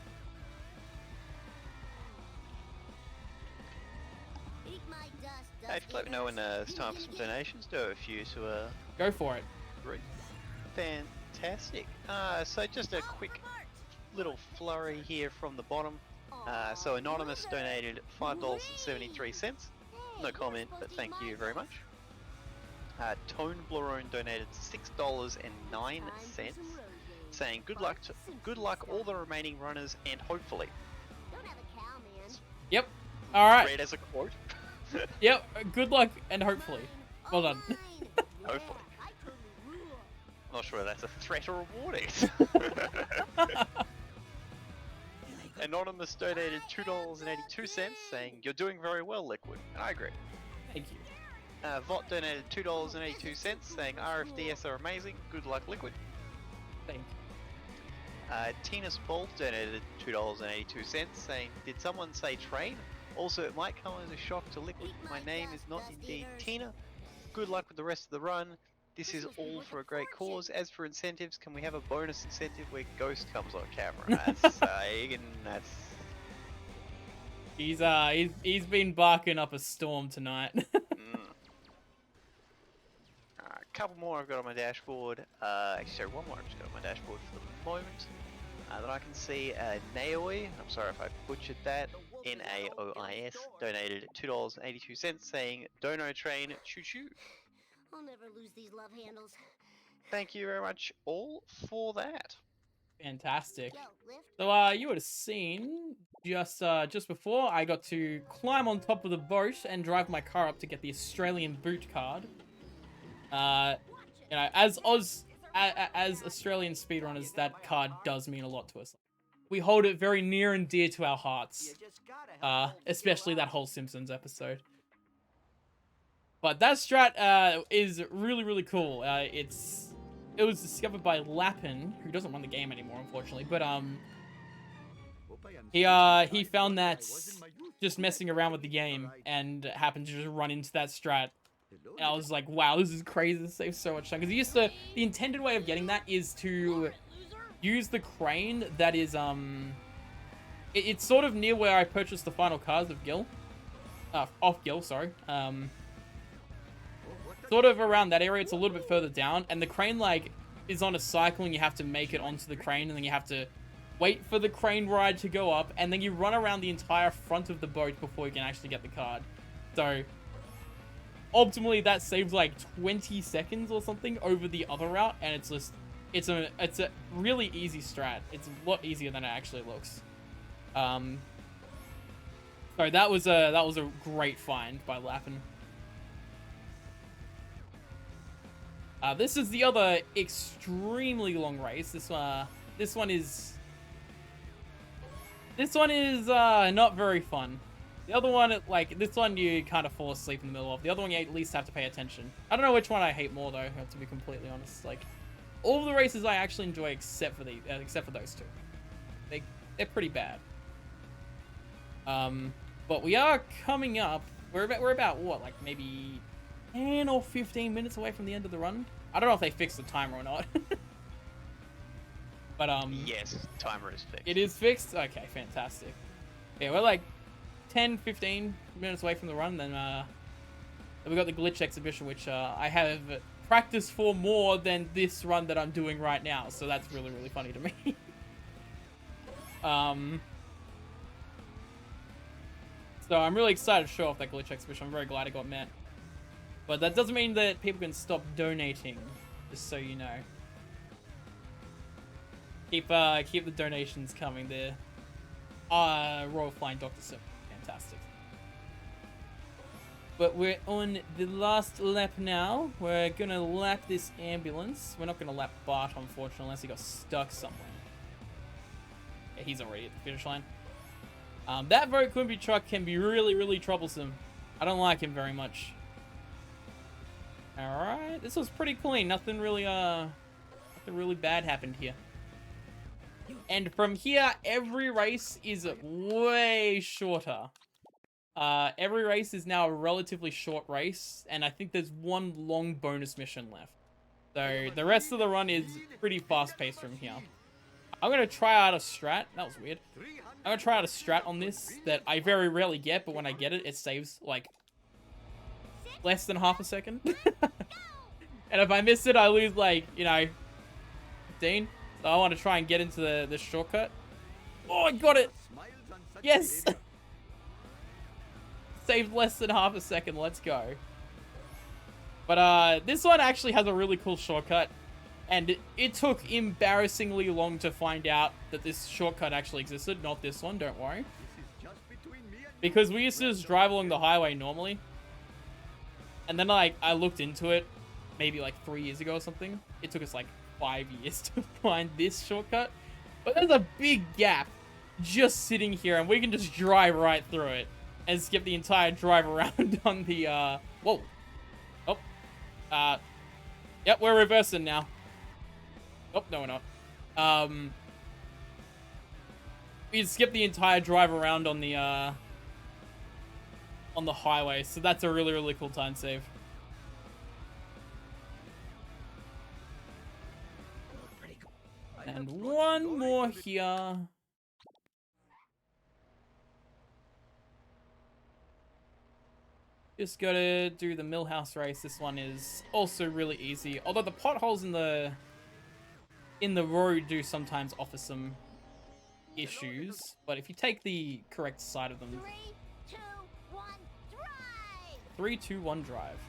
Hey, just let me know when it's time for some donations. Do a few to Go for it. Great. Fantastic. So just a quick little flurry here from the bottom. So Anonymous donated $5.73. No comment, but thank you very much. Tone Blarone donated $6.09, saying good luck all the remaining runners and hopefully. Don't have a cow, man. Yep. All right. Read as a quote. Yep. Good luck and hopefully. Well done. Hopefully. I totally rule. Not sure if that's a threat or a warning. Anonymous donated $2.82, saying you're doing very well, Liquid, and I agree. Thank you. Vot donated $2.82, saying RFDS are amazing. Good luck, Liquid. Thank you. Tina Spall donated $2.82, saying, did someone say train? Also, it might come as a shock to Liquid. My name is not indeed Tina. Good luck with the rest of the run. This is all for a great cause. As for incentives, can we have a bonus incentive where Ghost comes on camera? That's He's been barking up a storm tonight. A couple more I've got on my dashboard. Actually, sorry, one more I've just got on my dashboard for the moment. That I can see. Naoi, I'm sorry if I butchered that. Naois donated $2.82, saying "Dono train, choo choo." I'll never lose these love handles. Thank you very much all for that. Fantastic. Yo, lift. So you would have seen just before I got to climb on top of the boat and drive my car up to get the Australian boot card. You know, as Australian speedrunners, that card does mean a lot to us. We hold it very near and dear to our hearts, especially that whole Simpsons episode. But that strat is really cool. It was discovered by Lappin, who doesn't run the game anymore, unfortunately. But he found that just messing around with the game and happened to just run into that strat. And I was like, wow, this is crazy. This saves so much time. Because the intended way of getting that is to use the crane that is, it's sort of near where I purchased the final cars of Gil. Off Gil, sorry. Sort of around that area. It's a little bit further down. And the crane, like, is on a cycle and you have to make it onto the crane. And then you have to wait for the crane ride to go up. And then you run around the entire front of the boat before you can actually get the card. So optimally, that saves like 20 seconds or something over the other route, and it's just it's a really easy strat. It's a lot easier than it actually looks. So that was a great find by Lappin. This is the other extremely long race. This one is not very fun. The other one, this one you kind of fall asleep in the middle of. The other one you at least have to pay attention. I don't know which one I hate more though, to be completely honest. Like, all of the races I actually enjoy except for those two. They're pretty bad. But we are coming up. We're about what, like maybe 10 or 15 minutes away from the end of the run. I don't know if they fixed the timer or not. But yes, timer is fixed. It is fixed? Okay, fantastic. Yeah, we're like 10-15 minutes away from the run. Then we got the glitch exhibition, which I have practiced for more than this run that I'm doing right now, so that's really funny to me. So I'm really excited to show off that glitch exhibition. I'm very glad it got met, but that doesn't mean that people can stop donating, just so you know. Keep the donations coming there. Royal Flying Doctor Sim. Fantastic. But we're on the last lap now. We're gonna lap this ambulance. We're not gonna lap Bart, unfortunately, unless he got stuck somewhere. Yeah, he's already at the finish line. That very Quimby truck can be really troublesome. I don't like him very much. Alright, this was pretty clean. Nothing really bad happened here. And from here, every race is way shorter. Every race is now a relatively short race, and I think there's one long bonus mission left. So the rest of the run is pretty fast-paced from here. I'm going to try out a strat. That was weird. I'm going to try out a strat on this that I very rarely get, but when I get it, it saves, like, less than half a second. And if I miss it, I lose, like, you know, 15. So I want to try and get into the shortcut. Oh, I got it! Yes! Saved less than half a second. Let's go. But this one actually has a really cool shortcut. And it took embarrassingly long to find out that this shortcut actually existed. Not this one, don't worry. This is just between me and Because we used to just drive along the highway normally. And then like I looked into it maybe like 3 years ago or something. It took us like 5 years to find this shortcut. But there's a big gap just sitting here and we can just drive right through it and skip the entire drive around on the whoa. Oh. Yep, we're reversing now. Oh, no we're not. We can skip the entire drive around on the highway, so that's a really, really cool time save. Pretty cool. And one more here. Just gotta do the Millhouse race. This one is also really easy. Although the potholes in the road do sometimes offer some issues. But if you take the correct side of them. 3, 2, 1, drive! 3, 2, 1, drive.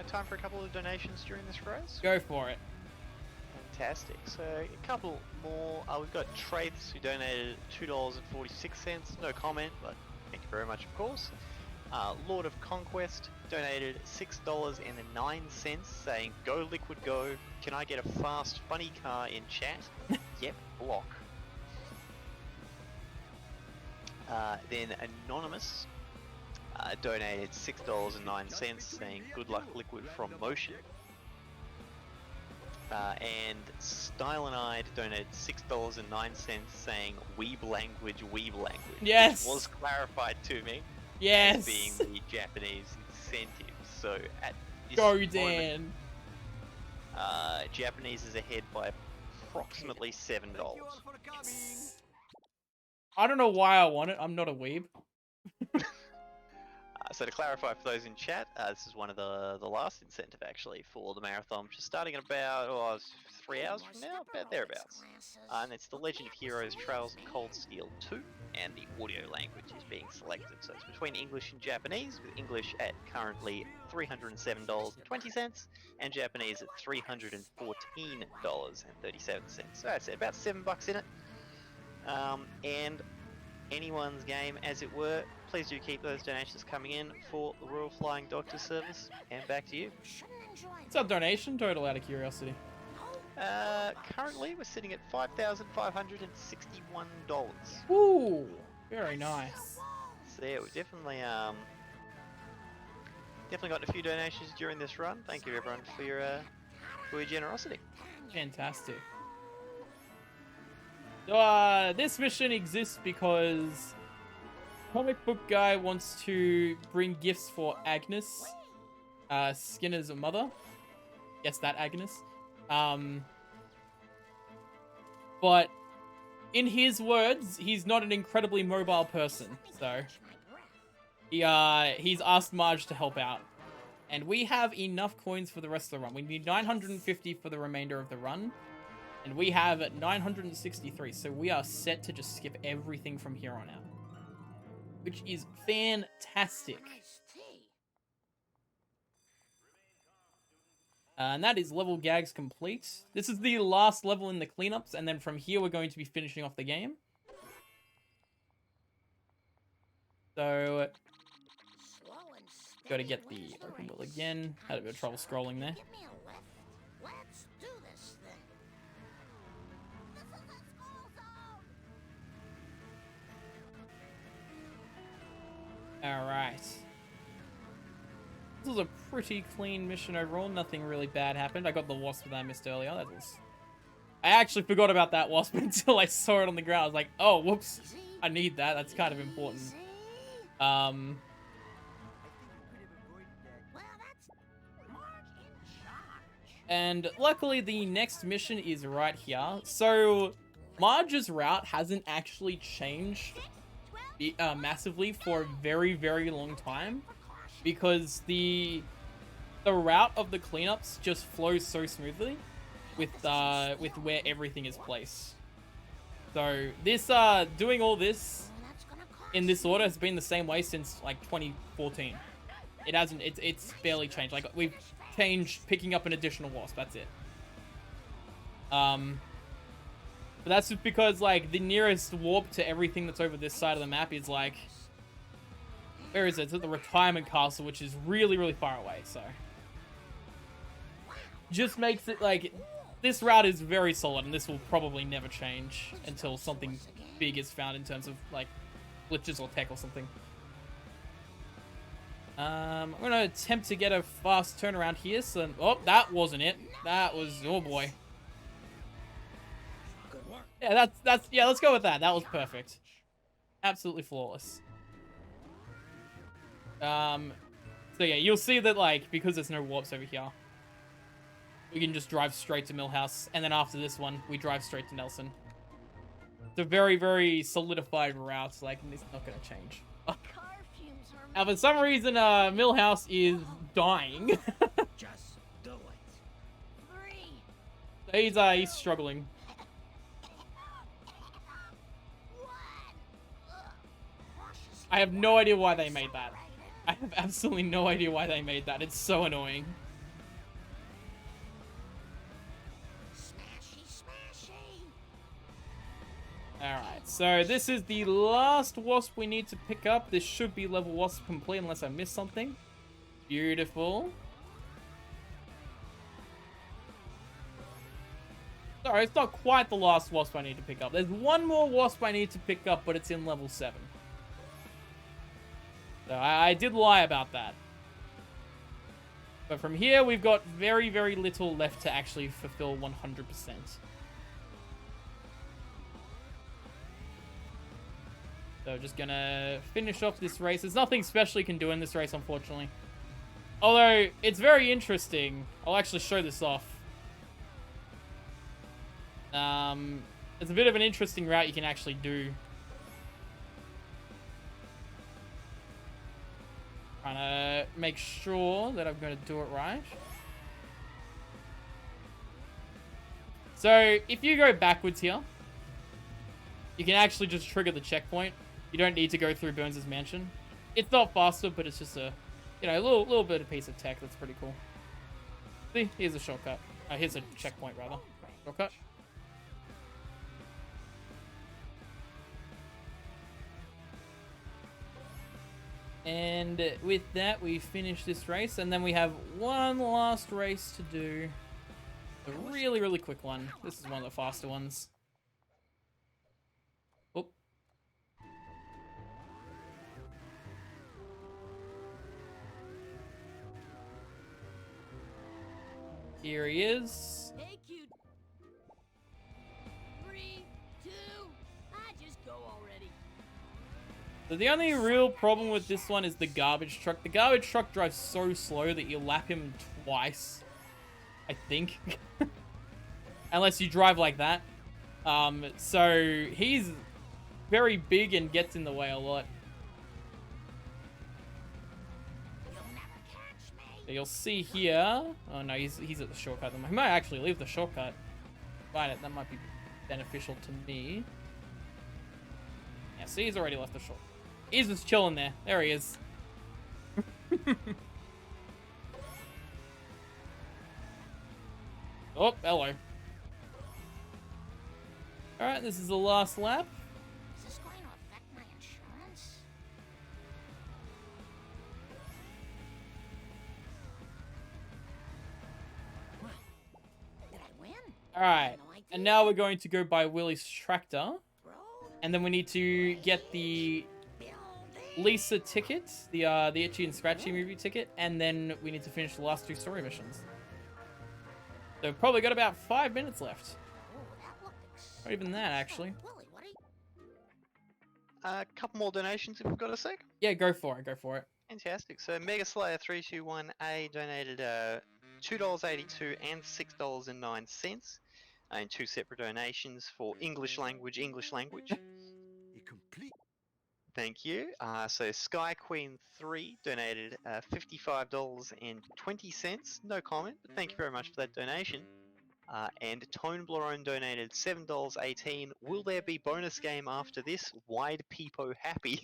Time for a couple of donations during this race. Go for it. Fantastic. So a couple more. We've got Traiths who donated $2.46. No comment, but thank you very much, of course. Lord of Conquest donated $6.09, saying, "Go Liquid Go. Can I get a fast, funny car in chat?" Yep, block. Then Anonymous donated $6.09, saying, "Good luck, Liquid from Motion." And Style and I donated $6.09, saying, "Weeb language, weeb language." Yes. Which was clarified to me. Yes. As being the Japanese incentive. So at this Go, moment, Dan. Japanese is ahead by approximately $7. I don't know why I want it. I'm not a weeb. So to clarify for those in chat, this is one of the last incentive actually for the marathon, which is starting in about 3 hours from now, about thereabouts. And it's the Legend of Heroes Trails of Cold Steel 2, and the audio language is being selected. So it's between English and Japanese, with English at currently $307.20, and Japanese at $314.37. So that's it, about $7 in it. And anyone's game, as it were. Please do keep those donations coming in for the Royal Flying Doctor Service. And back to you. What's our donation total out of curiosity? Currently, we're sitting at $5,561. Ooh, very nice. So yeah, we've definitely gotten a few donations during this run. Thank you everyone for your generosity. Fantastic. So, this mission exists because Comic Book Guy wants to bring gifts for Agnes, Skinner's mother. Yes, that Agnes. But in his words, he's not an incredibly mobile person, so he's asked Marge to help out. And we have enough coins for the rest of the run. We need 950 for the remainder of the run. And we have 963, so we are set to just skip everything from here on out. Which is fantastic. And that is level gags complete. This is the last level in the cleanups, and then from here we're going to be finishing off the game. So, got to get the open world again. Had a bit of trouble scrolling there. Give me a lift. Let's do this thing. This is a school zone. Alright. This was a pretty clean mission overall. Nothing really bad happened. I got the wasp that I missed earlier. That was... I actually forgot about that wasp until I saw it on the ground. I was like, oh, whoops. I need that. That's kind of important. Well, that's Mark in charge. And luckily the next mission is right here. So Marge's route hasn't actually changed massively for a very, very long time. Because the route of the cleanups just flows so smoothly with where everything is placed. So this doing all this in this order has been the same way since like 2014. It hasn't. It's barely changed. Like we've changed picking up an additional wasp. That's it. But that's just because like the nearest warp to everything that's over this side of the map is like, where is it? It's at the retirement castle, which is really, really far away. So just makes it like this route is very solid, and this will probably never change until something big is found in terms of like glitches or tech or something. I'm gonna attempt to get a fast turnaround here. So, oh, that wasn't it. That was, oh boy. Yeah, yeah, let's go with that. That was perfect. Absolutely flawless. So yeah, you'll see that, like, because there's no warps over here, we can just drive straight to Millhouse, and then after this one, we drive straight to Nelson. It's a very, very solidified route, like, and it's not gonna change. Now, for some reason, Millhouse is dying. Just do it. He's struggling. I have no idea why they made that. I have absolutely no idea why they made that. It's so annoying. Alright, so this is the last wasp we need to pick up. This should be level wasp complete unless I missed something. Beautiful. Sorry, it's not quite the last wasp I need to pick up. There's one more wasp I need to pick up, but it's in level 7. So I did lie about that. But from here, we've got very, very little left to actually fulfill 100%. So just gonna finish off this race. There's nothing special you can do in this race, unfortunately. Although, it's very interesting. I'll actually show this off. It's a bit of an interesting route you can actually do. Trying to make sure that I'm going to do it right. So, if you go backwards here, you can actually just trigger the checkpoint. You don't need to go through Burns' mansion. It's not faster, but it's just a, you know, little bit of piece of tech that's pretty cool. See, here's a shortcut. Here's a checkpoint, rather. Shortcut. And with that, we finish this race, and then we have one last race to do. A really, really quick one. This is one of the faster ones. Oop. Here he is. Hey, cute. 3, 2, I just go already. So the only real problem with this one is the garbage truck. The garbage truck drives so slow that you lap him twice, I think. Unless you drive like that. So he's very big and gets in the way a lot. So you'll see here. Oh no, he's at the shortcut. He might actually leave the shortcut. Right, that might be beneficial to me. Yeah, see, he's already left the shortcut. He's just chilling there. There he is. Oh, hello. Alright, this is the last lap. Is this going to affect my insurance? Did I win? Alright, No, I didn't. and now we're going to go by Willie's tractor. Bro, And then we need to get the Lisa ticket, the Itchy and Scratchy movie ticket, and then we need to finish the last 2 story missions. So we've probably got about 5 minutes left. oh, that looked exciting. Not even that, actually. Willie, what are you... A couple more donations if we've got a sec. Yeah, go for it, go for it. Fantastic. So Mega Slayer 321A donated $2.82 and $6.09 in 2 separate donations for English language. A complete Thank you. So Sky Queen 3 donated $55.20. No comment, but thank you very much for that donation. And Tone Blorone donated $7.18. Will there be bonus game after this? Wide Peepo Happy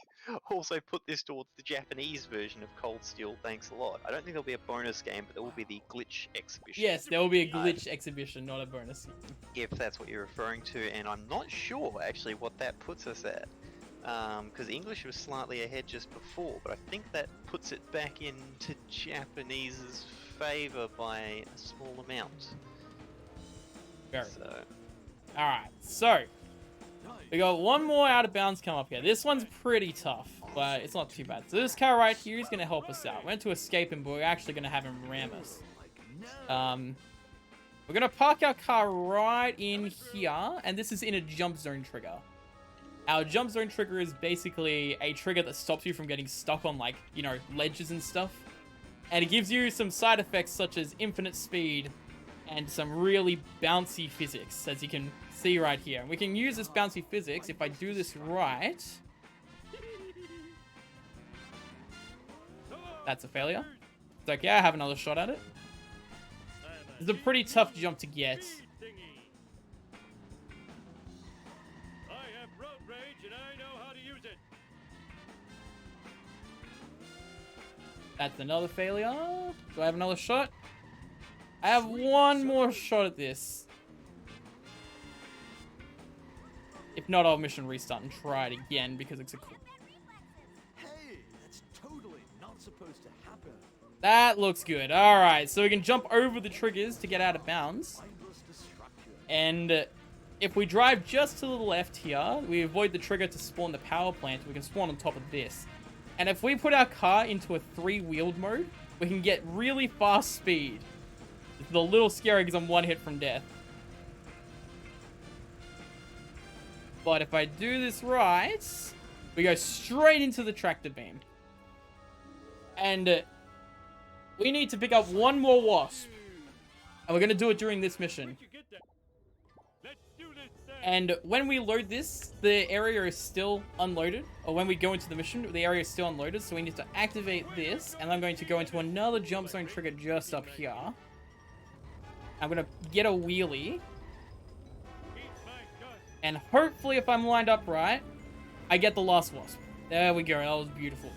also put this towards the Japanese version of Cold Steel. Thanks a lot. I don't think there'll be a bonus game, but there will be the glitch exhibition. Yes, there will be a glitch exhibition, not a bonus. If that's what you're referring to, and I'm not sure actually what that puts us at. Because English was slightly ahead just before, but I think that puts it back into Japanese's favour by a small amount. Very. So, Alright, so we got one more out of bounds come up here. This one's pretty tough, but it's not too bad. So this car right here is going to help us out. We're going to escape him, but we're actually going to have him ram us. We're going to park our car right in here, and this is in a jump zone trigger. Our jump zone trigger is basically a trigger that stops you from getting stuck on, like, you know, ledges and stuff. And it gives you some side effects such as infinite speed and some really bouncy physics, as you can see right here. And we can use this bouncy physics if I do this right. That's a failure. It's okay, I have another shot at it. It's a pretty tough jump to get. I have road rage and I know how to use it. That's another failure. Do I have another shot? I have one more shot at this. If not, I'll mission restart and try it again because it's a cool. Hey, that's totally not supposed to happen. That looks good. Alright, so we can jump over the triggers to get out of bounds. And if we drive just to the left here, we avoid the trigger to spawn the power plant. We can spawn on top of this. And if we put our car into a 3-wheeled mode, we can get really fast speed. It's a little scary because I'm one hit from death. But if I do this right, we go straight into the tractor beam. And we need to pick up one more wasp. And we're going to do it during this mission. And when we load this, the area is still unloaded. Or when we go into the mission, the area is still unloaded. So we need to activate this. And I'm going to go into another jump zone trigger just up here. I'm going to get a wheelie. And hopefully, if I'm lined up right, I get the last wasp. There we go. That was beautiful.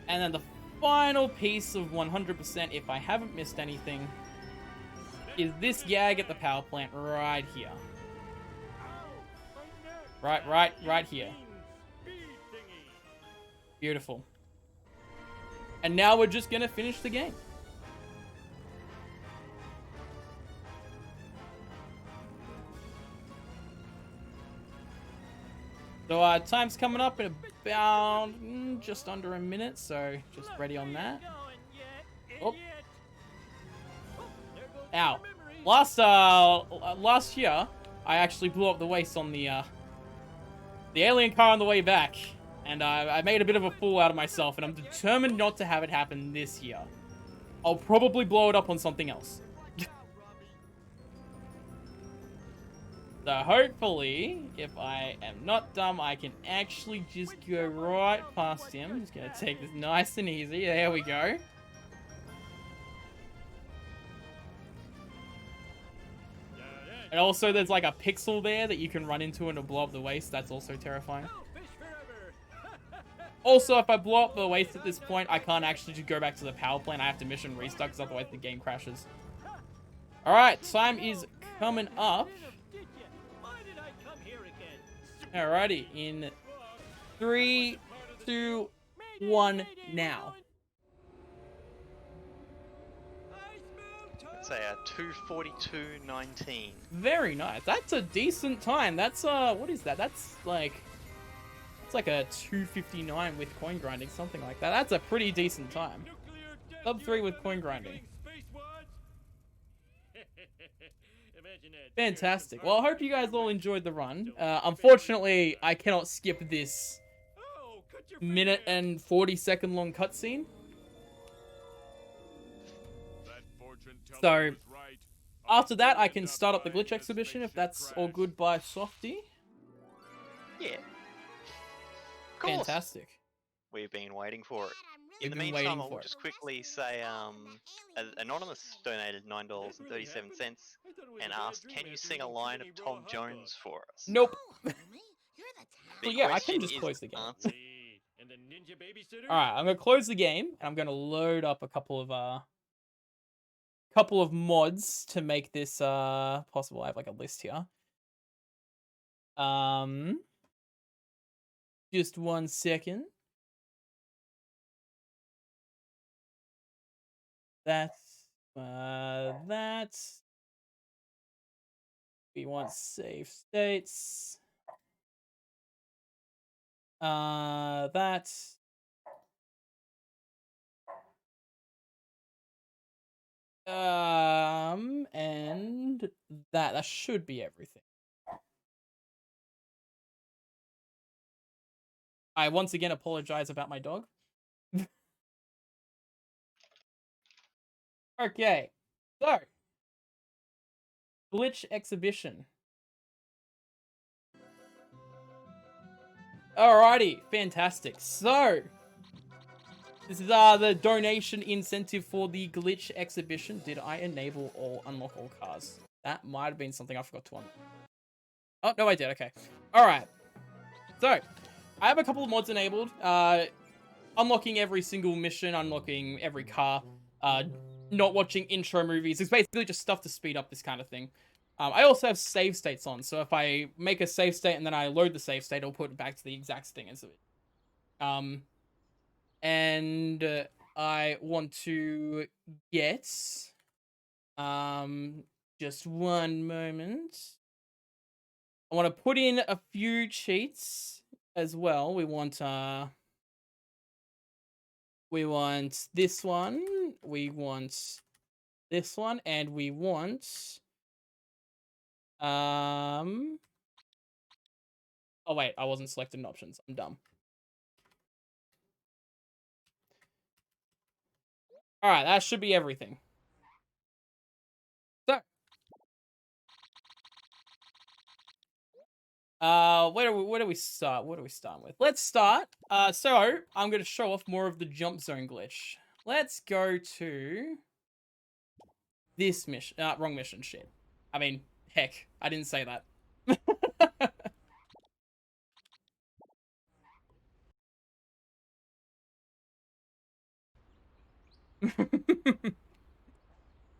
And then the final piece of 100%, if I haven't missed anything, is this gag at the power plant right here. Right here. Beautiful. And now we're just going to finish the game. So time's coming up in about just under a minute, so just ready on that. Oh. Ow. Last year, I actually blew up the waist on the alien car on the way back. And I made a bit of a fool out of myself, and I'm determined not to have it happen this year. I'll probably blow it up on something else. So hopefully, if I am not dumb, I can actually just go right past him. Just gonna take this nice and easy. There we go. And also there's like a pixel there that you can run into and it'll blow up the waist. That's also terrifying. Also, if I blow up the waist at this point, I can't actually just go back to the power plant. I have to mission restart because otherwise the game crashes. Alright, time is coming up. Alrighty, in 3, 2, 1, now. let's say a 2:42.19. Very nice. That's a decent time. That's what is that? That's like, it's like a 2:59 with coin grinding, something like that. That's a pretty decent time. Sub 3 with coin grinding. Fantastic. Well, I hope you guys all enjoyed the run. Unfortunately, I cannot skip this minute and 40-second long cutscene. So, after that, I can start up the glitch exhibition if that's all good by Softy. Yeah. Cool. Fantastic. we've been waiting for it. We've In the been meantime, waiting I will for it. just quickly say, Anonymous donated $9.37 and asked, "Can you sing a line of Tom Jones for us?" Nope. Homie, you're the The Well, yeah, I question can just is close the game. answered. Wait, and the ninja babysitter? All right, I'm gonna close the game and I'm gonna load up a couple of mods to make this possible. I have like a list here. Just 1 second. That's that. We want save states. That. And that should be everything. I once again apologize about my dog. Okay, so glitch exhibition. Alrighty, fantastic. So this is the donation incentive for the glitch exhibition. Did I enable or unlock all cars? That might have been something I forgot to unlock. Oh no, I did. Okay. All right. So I have a couple of mods enabled. Unlocking every single mission, unlocking every car, not watching intro movies. It's basically just stuff to speed up this kind of thing. I also have save states on, so if I make a save state and then I load the save state, it'll put it back to the exact thing as it. And I want to get, just one moment. I want to put in a few cheats as well. We want this one, we want this one, and we want oh wait, I wasn't selecting options. I'm dumb. All right, that should be everything. So where do we start? What do we start with? Let's start. So I'm gonna show off more of the jump zone glitch. Let's go to this mission. Wrong mission. Shit. I mean, heck, I didn't say that.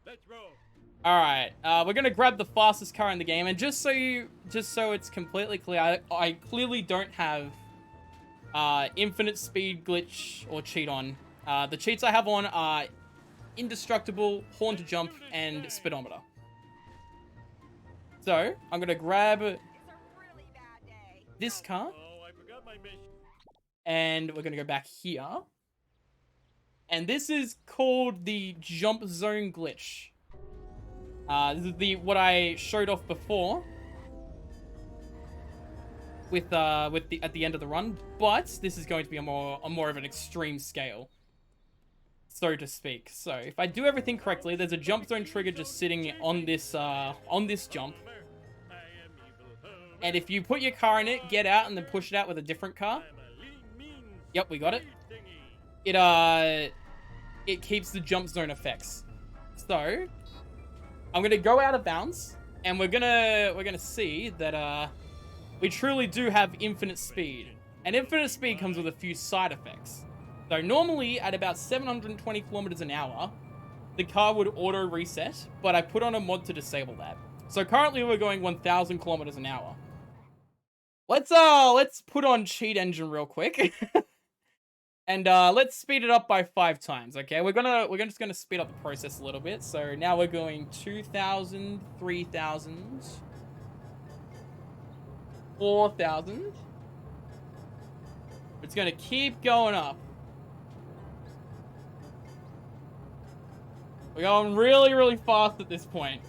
Let's roll. All right, we're gonna grab the fastest car in the game, and just so it's completely clear, I clearly don't have infinite speed glitch or cheat on. The cheats I have on are indestructible, horn to jump, and speedometer. So I'm gonna grab this car, Oh, I forgot my mission. and we're gonna go back here, and this is called the jump zone glitch. This is what I showed off before with the at the end of the run, but this is going to be a more of an extreme scale, so to speak. So if I do everything correctly, there's a jump zone trigger just sitting on this jump, and if you put your car in it, get out, and then push it out with a different car. Yep, we got it. It keeps the jump zone effects. So I'm gonna go out of bounds, and we're gonna see that we truly do have infinite speed. And infinite speed comes with a few side effects. So normally at about 720 kilometers an hour, the car would auto reset, but I put on a mod to disable that. So currently we're going 1,000 kilometers an hour. Let's put on cheat engine real quick. And let's speed it up by 5 times, okay? We're just gonna speed up the process a little bit. So now we're going 2,000, 3,000, 4,000. It's gonna keep going up. We're going really, really fast at this point.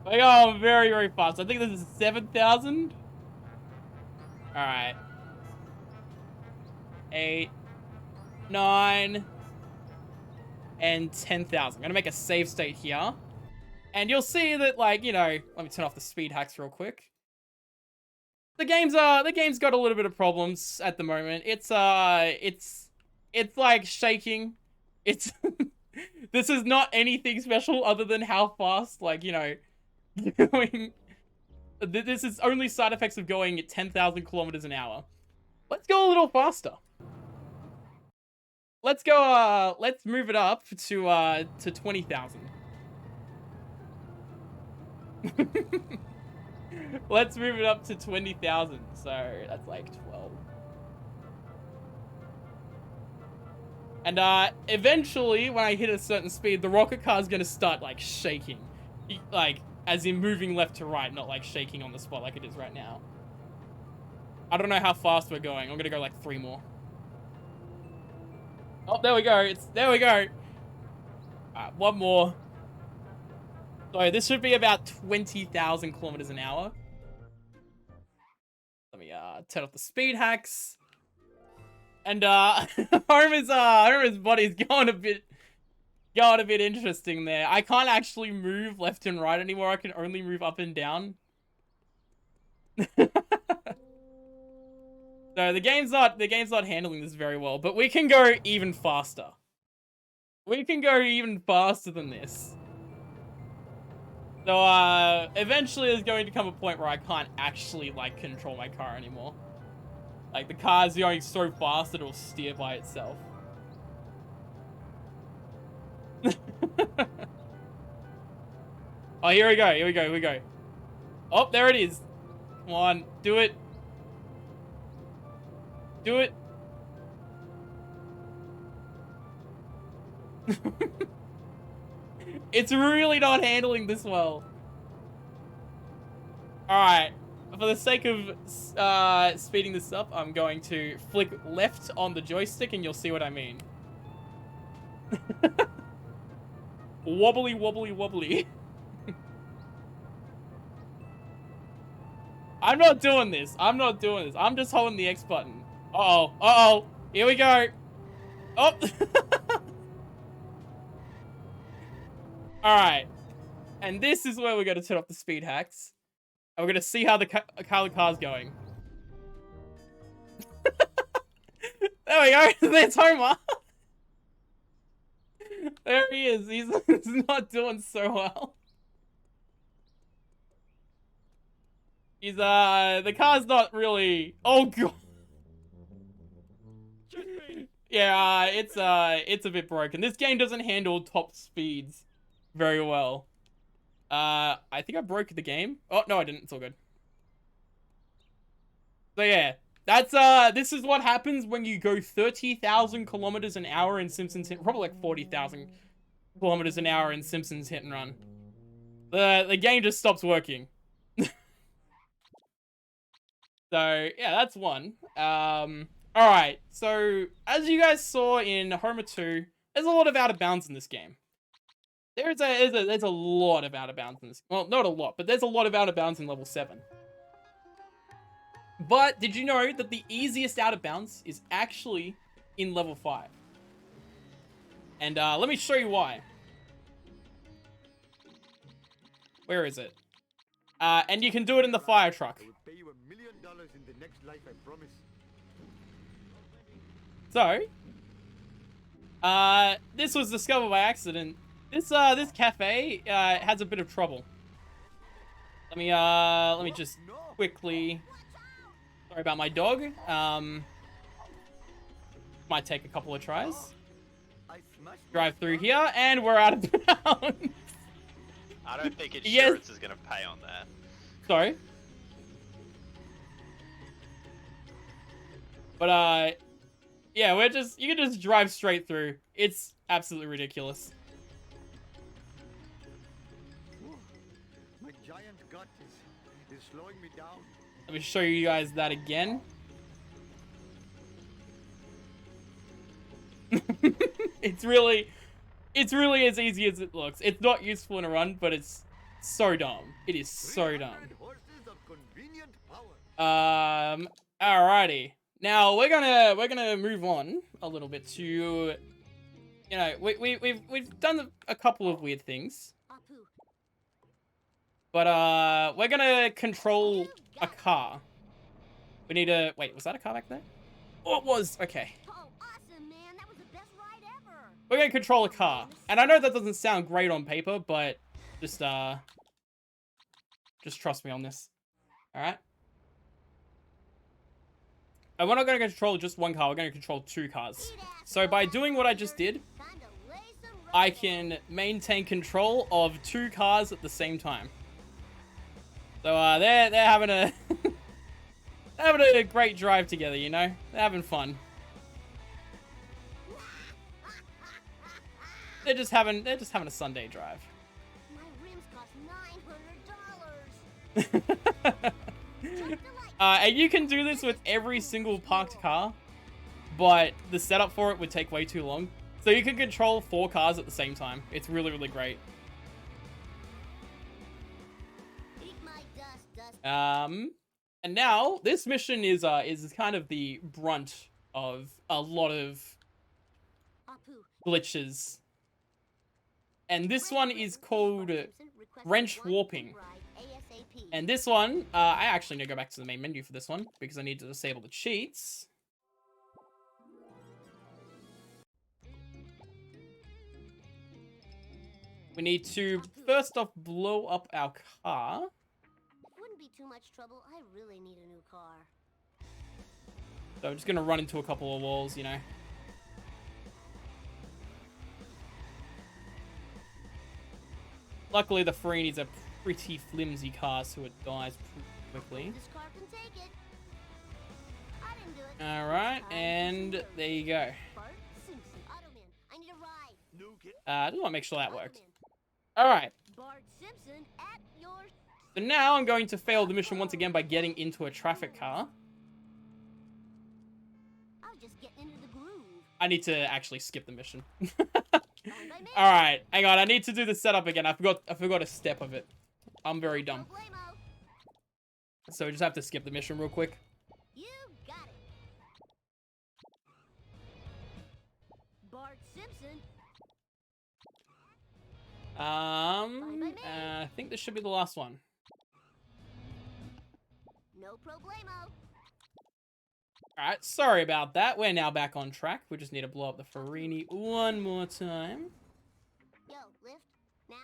We're going very, very fast. I think this is 7,000. All right. 8, 9, and 10,000. I'm gonna make a save state here, and you'll see that, like, you know, let me turn off the speed hacks real quick. game's got a little bit of problems at the moment. It's like shaking. It's this is not anything special other than how fast, like, you know, going. This is only side effects of going at 10,000 kilometers an hour. Let's go a little faster. Let's go. Let's move it up to 20,000. Let's move it up to 20,000. So that's like 12. And eventually, when I hit a certain speed, the rocket car is gonna start like shaking, like as in moving left to right, not like shaking on the spot like it is right now. I don't know how fast we're going. I'm gonna go like 3 more. Oh, there we go. There we go. Alright, 1 more. So this should be about 20,000 kilometers an hour. Let me turn off the speed hacks. And Homer's body's going a bit interesting there. I can't actually move left and right anymore. I can only move up and down. So the game's not handling this very well, but we can go even faster. We can go even faster than this. So eventually there's going to come a point where I can't actually like control my car anymore. Like the car's going so fast that it'll steer by itself. Oh, here we go. Here we go. Here we go. Oh, there it is. Come on, do it. Do it. It's really not handling this well. Alright. For the sake of speeding this up, I'm going to flick left on the joystick and you'll see what I mean. Wobbly, wobbly, wobbly. I'm not doing this. I'm not doing this. I'm just holding the X button. Uh-oh. Uh-oh. Here we go. Oh. Alright. And this is where we're going to turn off the speed hacks. And we're going to see how the car's going. There we go. There's Homer. There he is. He's not doing so well. He's, the car's not really... Oh, God. Yeah, it's a bit broken. This game doesn't handle top speeds very well. I think I broke the game. Oh, no, I didn't. It's all good. So, yeah. That's, this is what happens when you go 30,000 kilometers an hour in Simpsons Hit... Probably like 40,000 kilometers an hour in Simpsons Hit and Run. The game just stops working. So, yeah, that's one. Alright, so, as you guys saw in Homer 2, there's a lot of out of bounds in this game. There's a lot of out of bounds in this. Well, not a lot, but there's a lot of out of bounds in level 7. But did you know that the easiest out of bounds is actually in level 5? And let me show you why. Where is it? And you can do it in the fire truck. I will pay you $1 million in the next life, I promise. So, this was discovered by accident. This cafe has a bit of trouble. Let me just quickly. Sorry about my dog. Might take a couple of tries. Drive through here, and we're out of bounds. I don't think insurance is going to pay on that. Sorry. But, yeah, you can just drive straight through. It's absolutely ridiculous. My giant gut is slowing me down. Let me show you guys that again. It's really as easy as it looks. It's not useful in a run, but it's so dumb. It is so dumb. Horses of convenient power. Alrighty. Now we're gonna move on a little bit to, you know, we've done a couple of weird things, but we're gonna control a car. We need to... Wait, was that a car back there? Oh, it was. Okay. Oh, awesome, man. That was the best ride ever. We're going to control a car. And I know that doesn't sound great on paper, but just trust me on this. All right? And we're not going to control just one car. We're going to control 2 cars. So by doing what I just did, I can maintain control of 2 cars at the same time. So they're having a they're having a great drive together, you know? They're having fun. They're just having a Sunday drive. My rims cost $900. And you can do this with every single parked car, but the setup for it would take way too long. So you can control 4 cars at the same time. It's really, really great. And now this mission is kind of the brunt of a lot of glitches. And this one is called wrench warping. And this one, I actually need to go back to the main menu for this one because I need to disable the cheats. We need to first off blow up our car. Wouldn't be too much trouble. I really need a new car. So I'm just gonna run into a couple of walls, you know. Luckily, the Farini's a pretty flimsy car, so it dies pretty quickly. This car can take it. I didn't do it. All right, and there you go. Bart Simpson, Automan, I need a ride. I just want to make sure that worked. All right. Bart Simpson at your... So now I'm going to fail the mission once again by getting into a traffic car. I was just getting into the groove. I need to actually skip the mission. All right, hang on. I need to do the setup again. I forgot a step of it. I'm very dumb. So we just have to skip the mission real quick. You got it. Bart Simpson. I think this should be the last one. No problemo. Alright, sorry about that. We're now back on track. We just need to blow up the Farini one more time. Yo, lift. Now?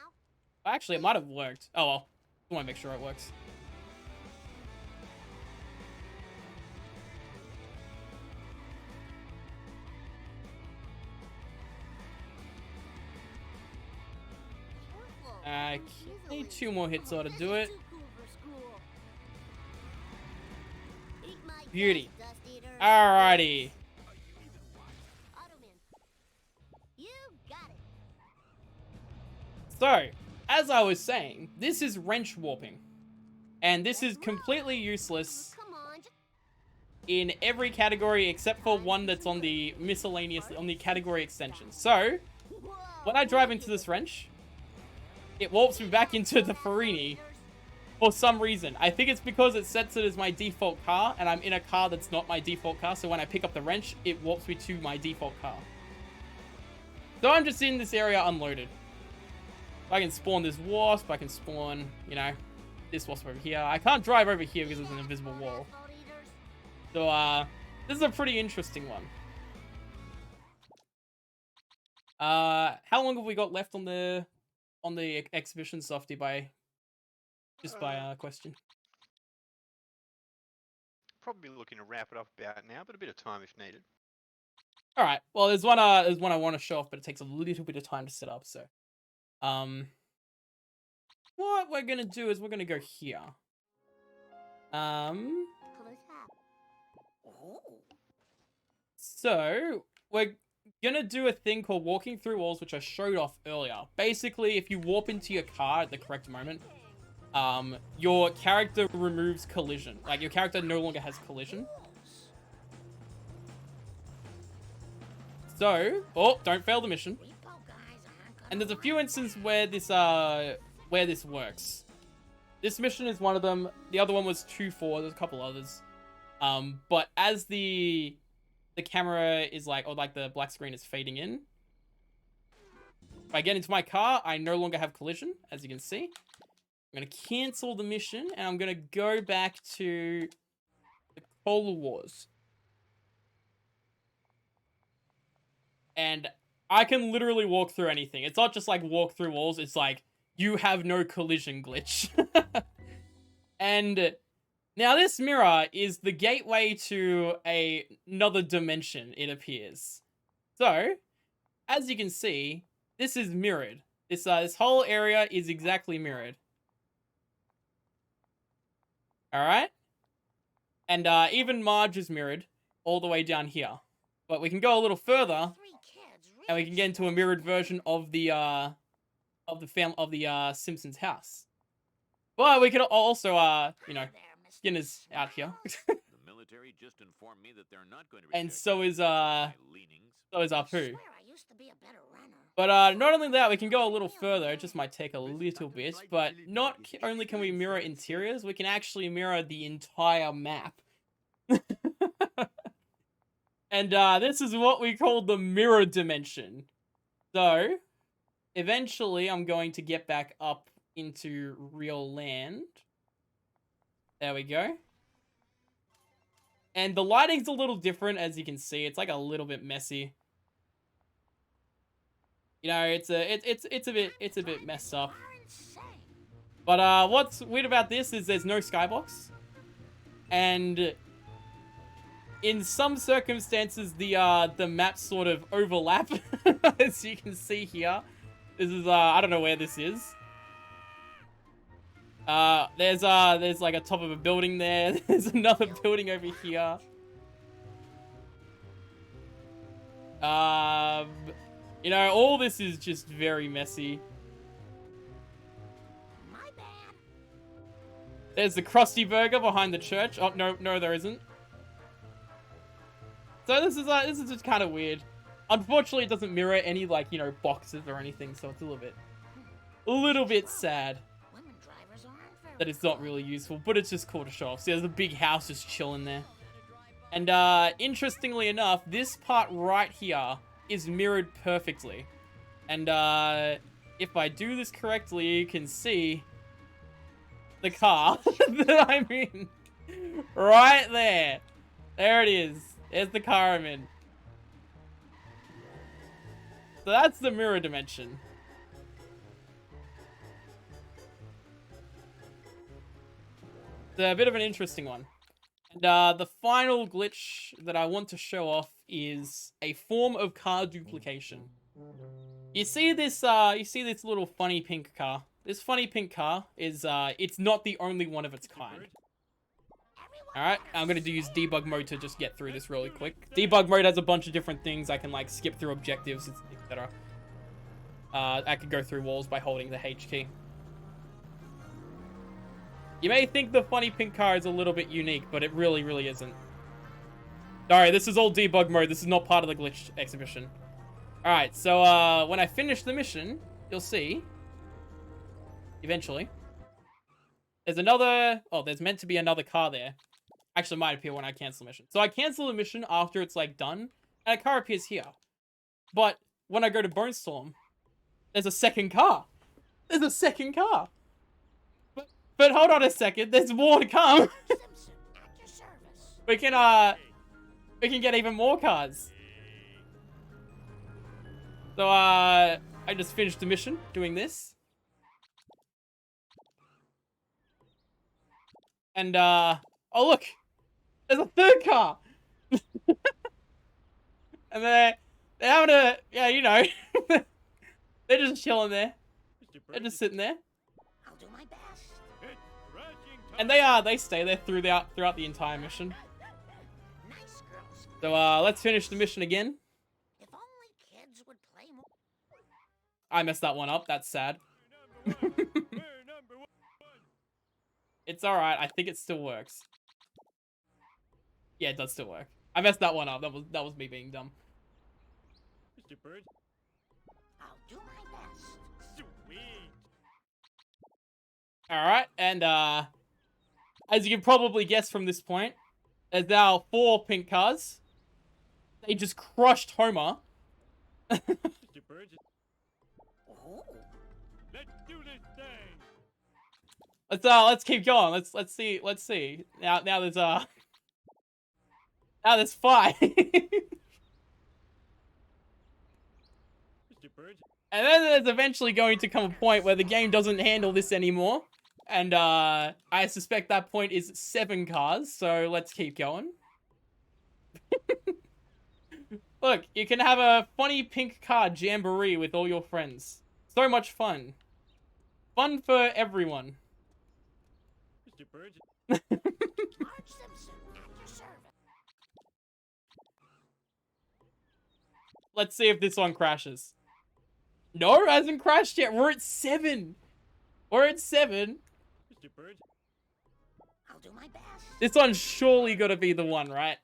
Actually, it might have worked. Oh well. I want to make sure it works. Okay, 2 more hits ought to do it. Beauty. Alrighty. You got it. So, as I was saying, this is wrench warping. And this is completely useless Come on. in every category except for one that's on the miscellaneous, on the category extension. So, when I drive into this wrench, it warps me back into the Farini for some reason. I think it's because it sets it as my default car, and I'm in a car that's not my default car, so when I pick up the wrench, it warps me to my default car. So I'm just in this area unloaded. I can spawn this wasp, I can spawn, you know, this wasp over here. I can't drive over here because there's an invisible wall. So, this is a pretty interesting one. How long have we got left on the exhibition, Softy, by question? Probably looking to wrap it up about now, but a bit of time if needed. All right. Well, there's one I want to show off, but it takes a little bit of time to set up. So, what we're gonna do is we're gonna go here. So we're gonna do a thing called walking through walls, which I showed off earlier. Basically, if you warp into your car at the correct moment, your character removes collision. Like, your character no longer has collision. So, oh, don't fail the mission. And there's a few instances where this works. This mission is one of them. The other one was 2-4. There's a couple others. But as the camera is like, or like the black screen is fading in, if I get into my car, I no longer have collision, as you can see. I'm going to cancel the mission, and I'm going to go back to Polar Wars. And I can literally walk through anything. It's not just like walk through walls. It's like you have no collision glitch. And now this mirror is the gateway to another dimension, it appears. So, as you can see, this is mirrored. This whole area is exactly mirrored. Alright? And even Marge is mirrored all the way down here. But we can go a little further, and we can get into a mirrored version of the Simpsons house. But we could also, you know, Skinner's out here. The military just informed me that they're not going to And reject so is my leanings. Apu. But not only that, we can go a little further. It just might take a little bit. But not only can we mirror interiors, we can actually mirror the entire map. And this is what we call the mirror dimension. So, eventually I'm going to get back up into real land. There we go. And the lighting's a little different, as you can see. It's like a little bit messy. You know, it's a bit messed up. But what's weird about this is there's no skybox. And in some circumstances the maps sort of overlap, as you can see here. This is I don't know where this is. There's like a top of a building there. There's another building over here. You know, all this is just very messy. My bad. There's the Krusty Burger behind the church. Oh, no, there isn't. So this is just kind of weird. Unfortunately, it doesn't mirror any, like, you know, boxes or anything, so it's a little bit sad that it's not really useful, but it's just cool to show off. See, there's a big house just chilling there. And interestingly enough, this part right here is mirrored perfectly. And if I do this correctly, you can see the car that I'm in. Right there. There it is. There's the car I'm in. So that's the mirror dimension. It's a bit of an interesting one. And the final glitch that I want to show off is a form of car duplication. You see this little funny pink car. This funny pink car is it's not the only one of its kind. Alright, I'm gonna use debug mode to just get through this really quick. Debug mode has a bunch of different things. I can like skip through objectives, etc. I could go through walls by holding the H key. You may think the funny pink car is a little bit unique, but it really, really isn't. Sorry, this is all debug mode. This is not part of the glitch exhibition. Alright, so when I finish the mission, you'll see, eventually, there's another, oh, there's meant to be another car there. Actually, it might appear when I cancel the mission. So I cancel the mission after it's, like, done, and a car appears here. But when I go to Bone Storm, there's a second car. There's a second car. But hold on a second, there's more to come. we can get even more cars. So, I just finished the mission doing this. And, oh look! There's a third car! And they're having a, yeah, you know, they're just chilling there. They're just sitting there. I'll do my best. And they stay there throughout the entire mission. Nice girls. So, let's finish the mission again. If only kids would play more. I messed that one up. That's sad. It's alright. I think it still works. Yeah, it does still work. I messed that one up. That was me being dumb. Mr. Bird. I'll do my best. Sweet. Alright, and as you can probably guess from this point, there's now 4 pink cars. They just crushed Homer. Mr. Bird. Oh. Let's do this thing. Let's keep going. Let's see. Now there's Now there's 5. Mr. Burns, And then there's eventually going to come a point where the game doesn't handle this anymore. And I suspect that point is 7 cars, so let's keep going. Look, you can have a funny pink car jamboree with all your friends. So much fun. Fun for everyone. Mr. Burns, Marge Simpson, at your service. Let's see if this one crashes. No, it hasn't crashed yet. We're at 7. We're at 7. Mr. Burns, I'll do my best. This one's surely got to be the one, right?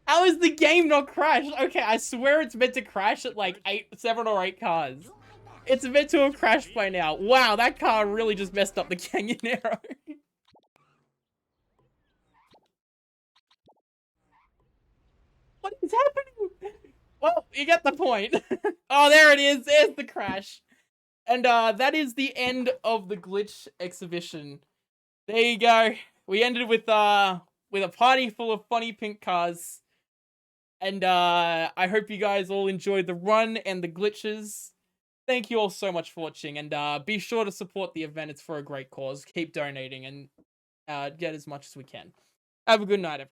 How is the game not crashed? Okay, I swear it's meant to crash at like 7 or 8 cars. Do my best. It's meant to have crashed by now. Wow, that car really just messed up the Canyon Arrow. What is happening? Well, you get the point. Oh, there it is. There's the crash. And that is the end of the glitch exhibition. There you go. We ended with a party full of funny pink cars. And I hope you guys all enjoyed the run and the glitches. Thank you all so much for watching, and be sure to support the event. It's for a great cause. Keep donating and get as much as we can. Have a good night, everyone.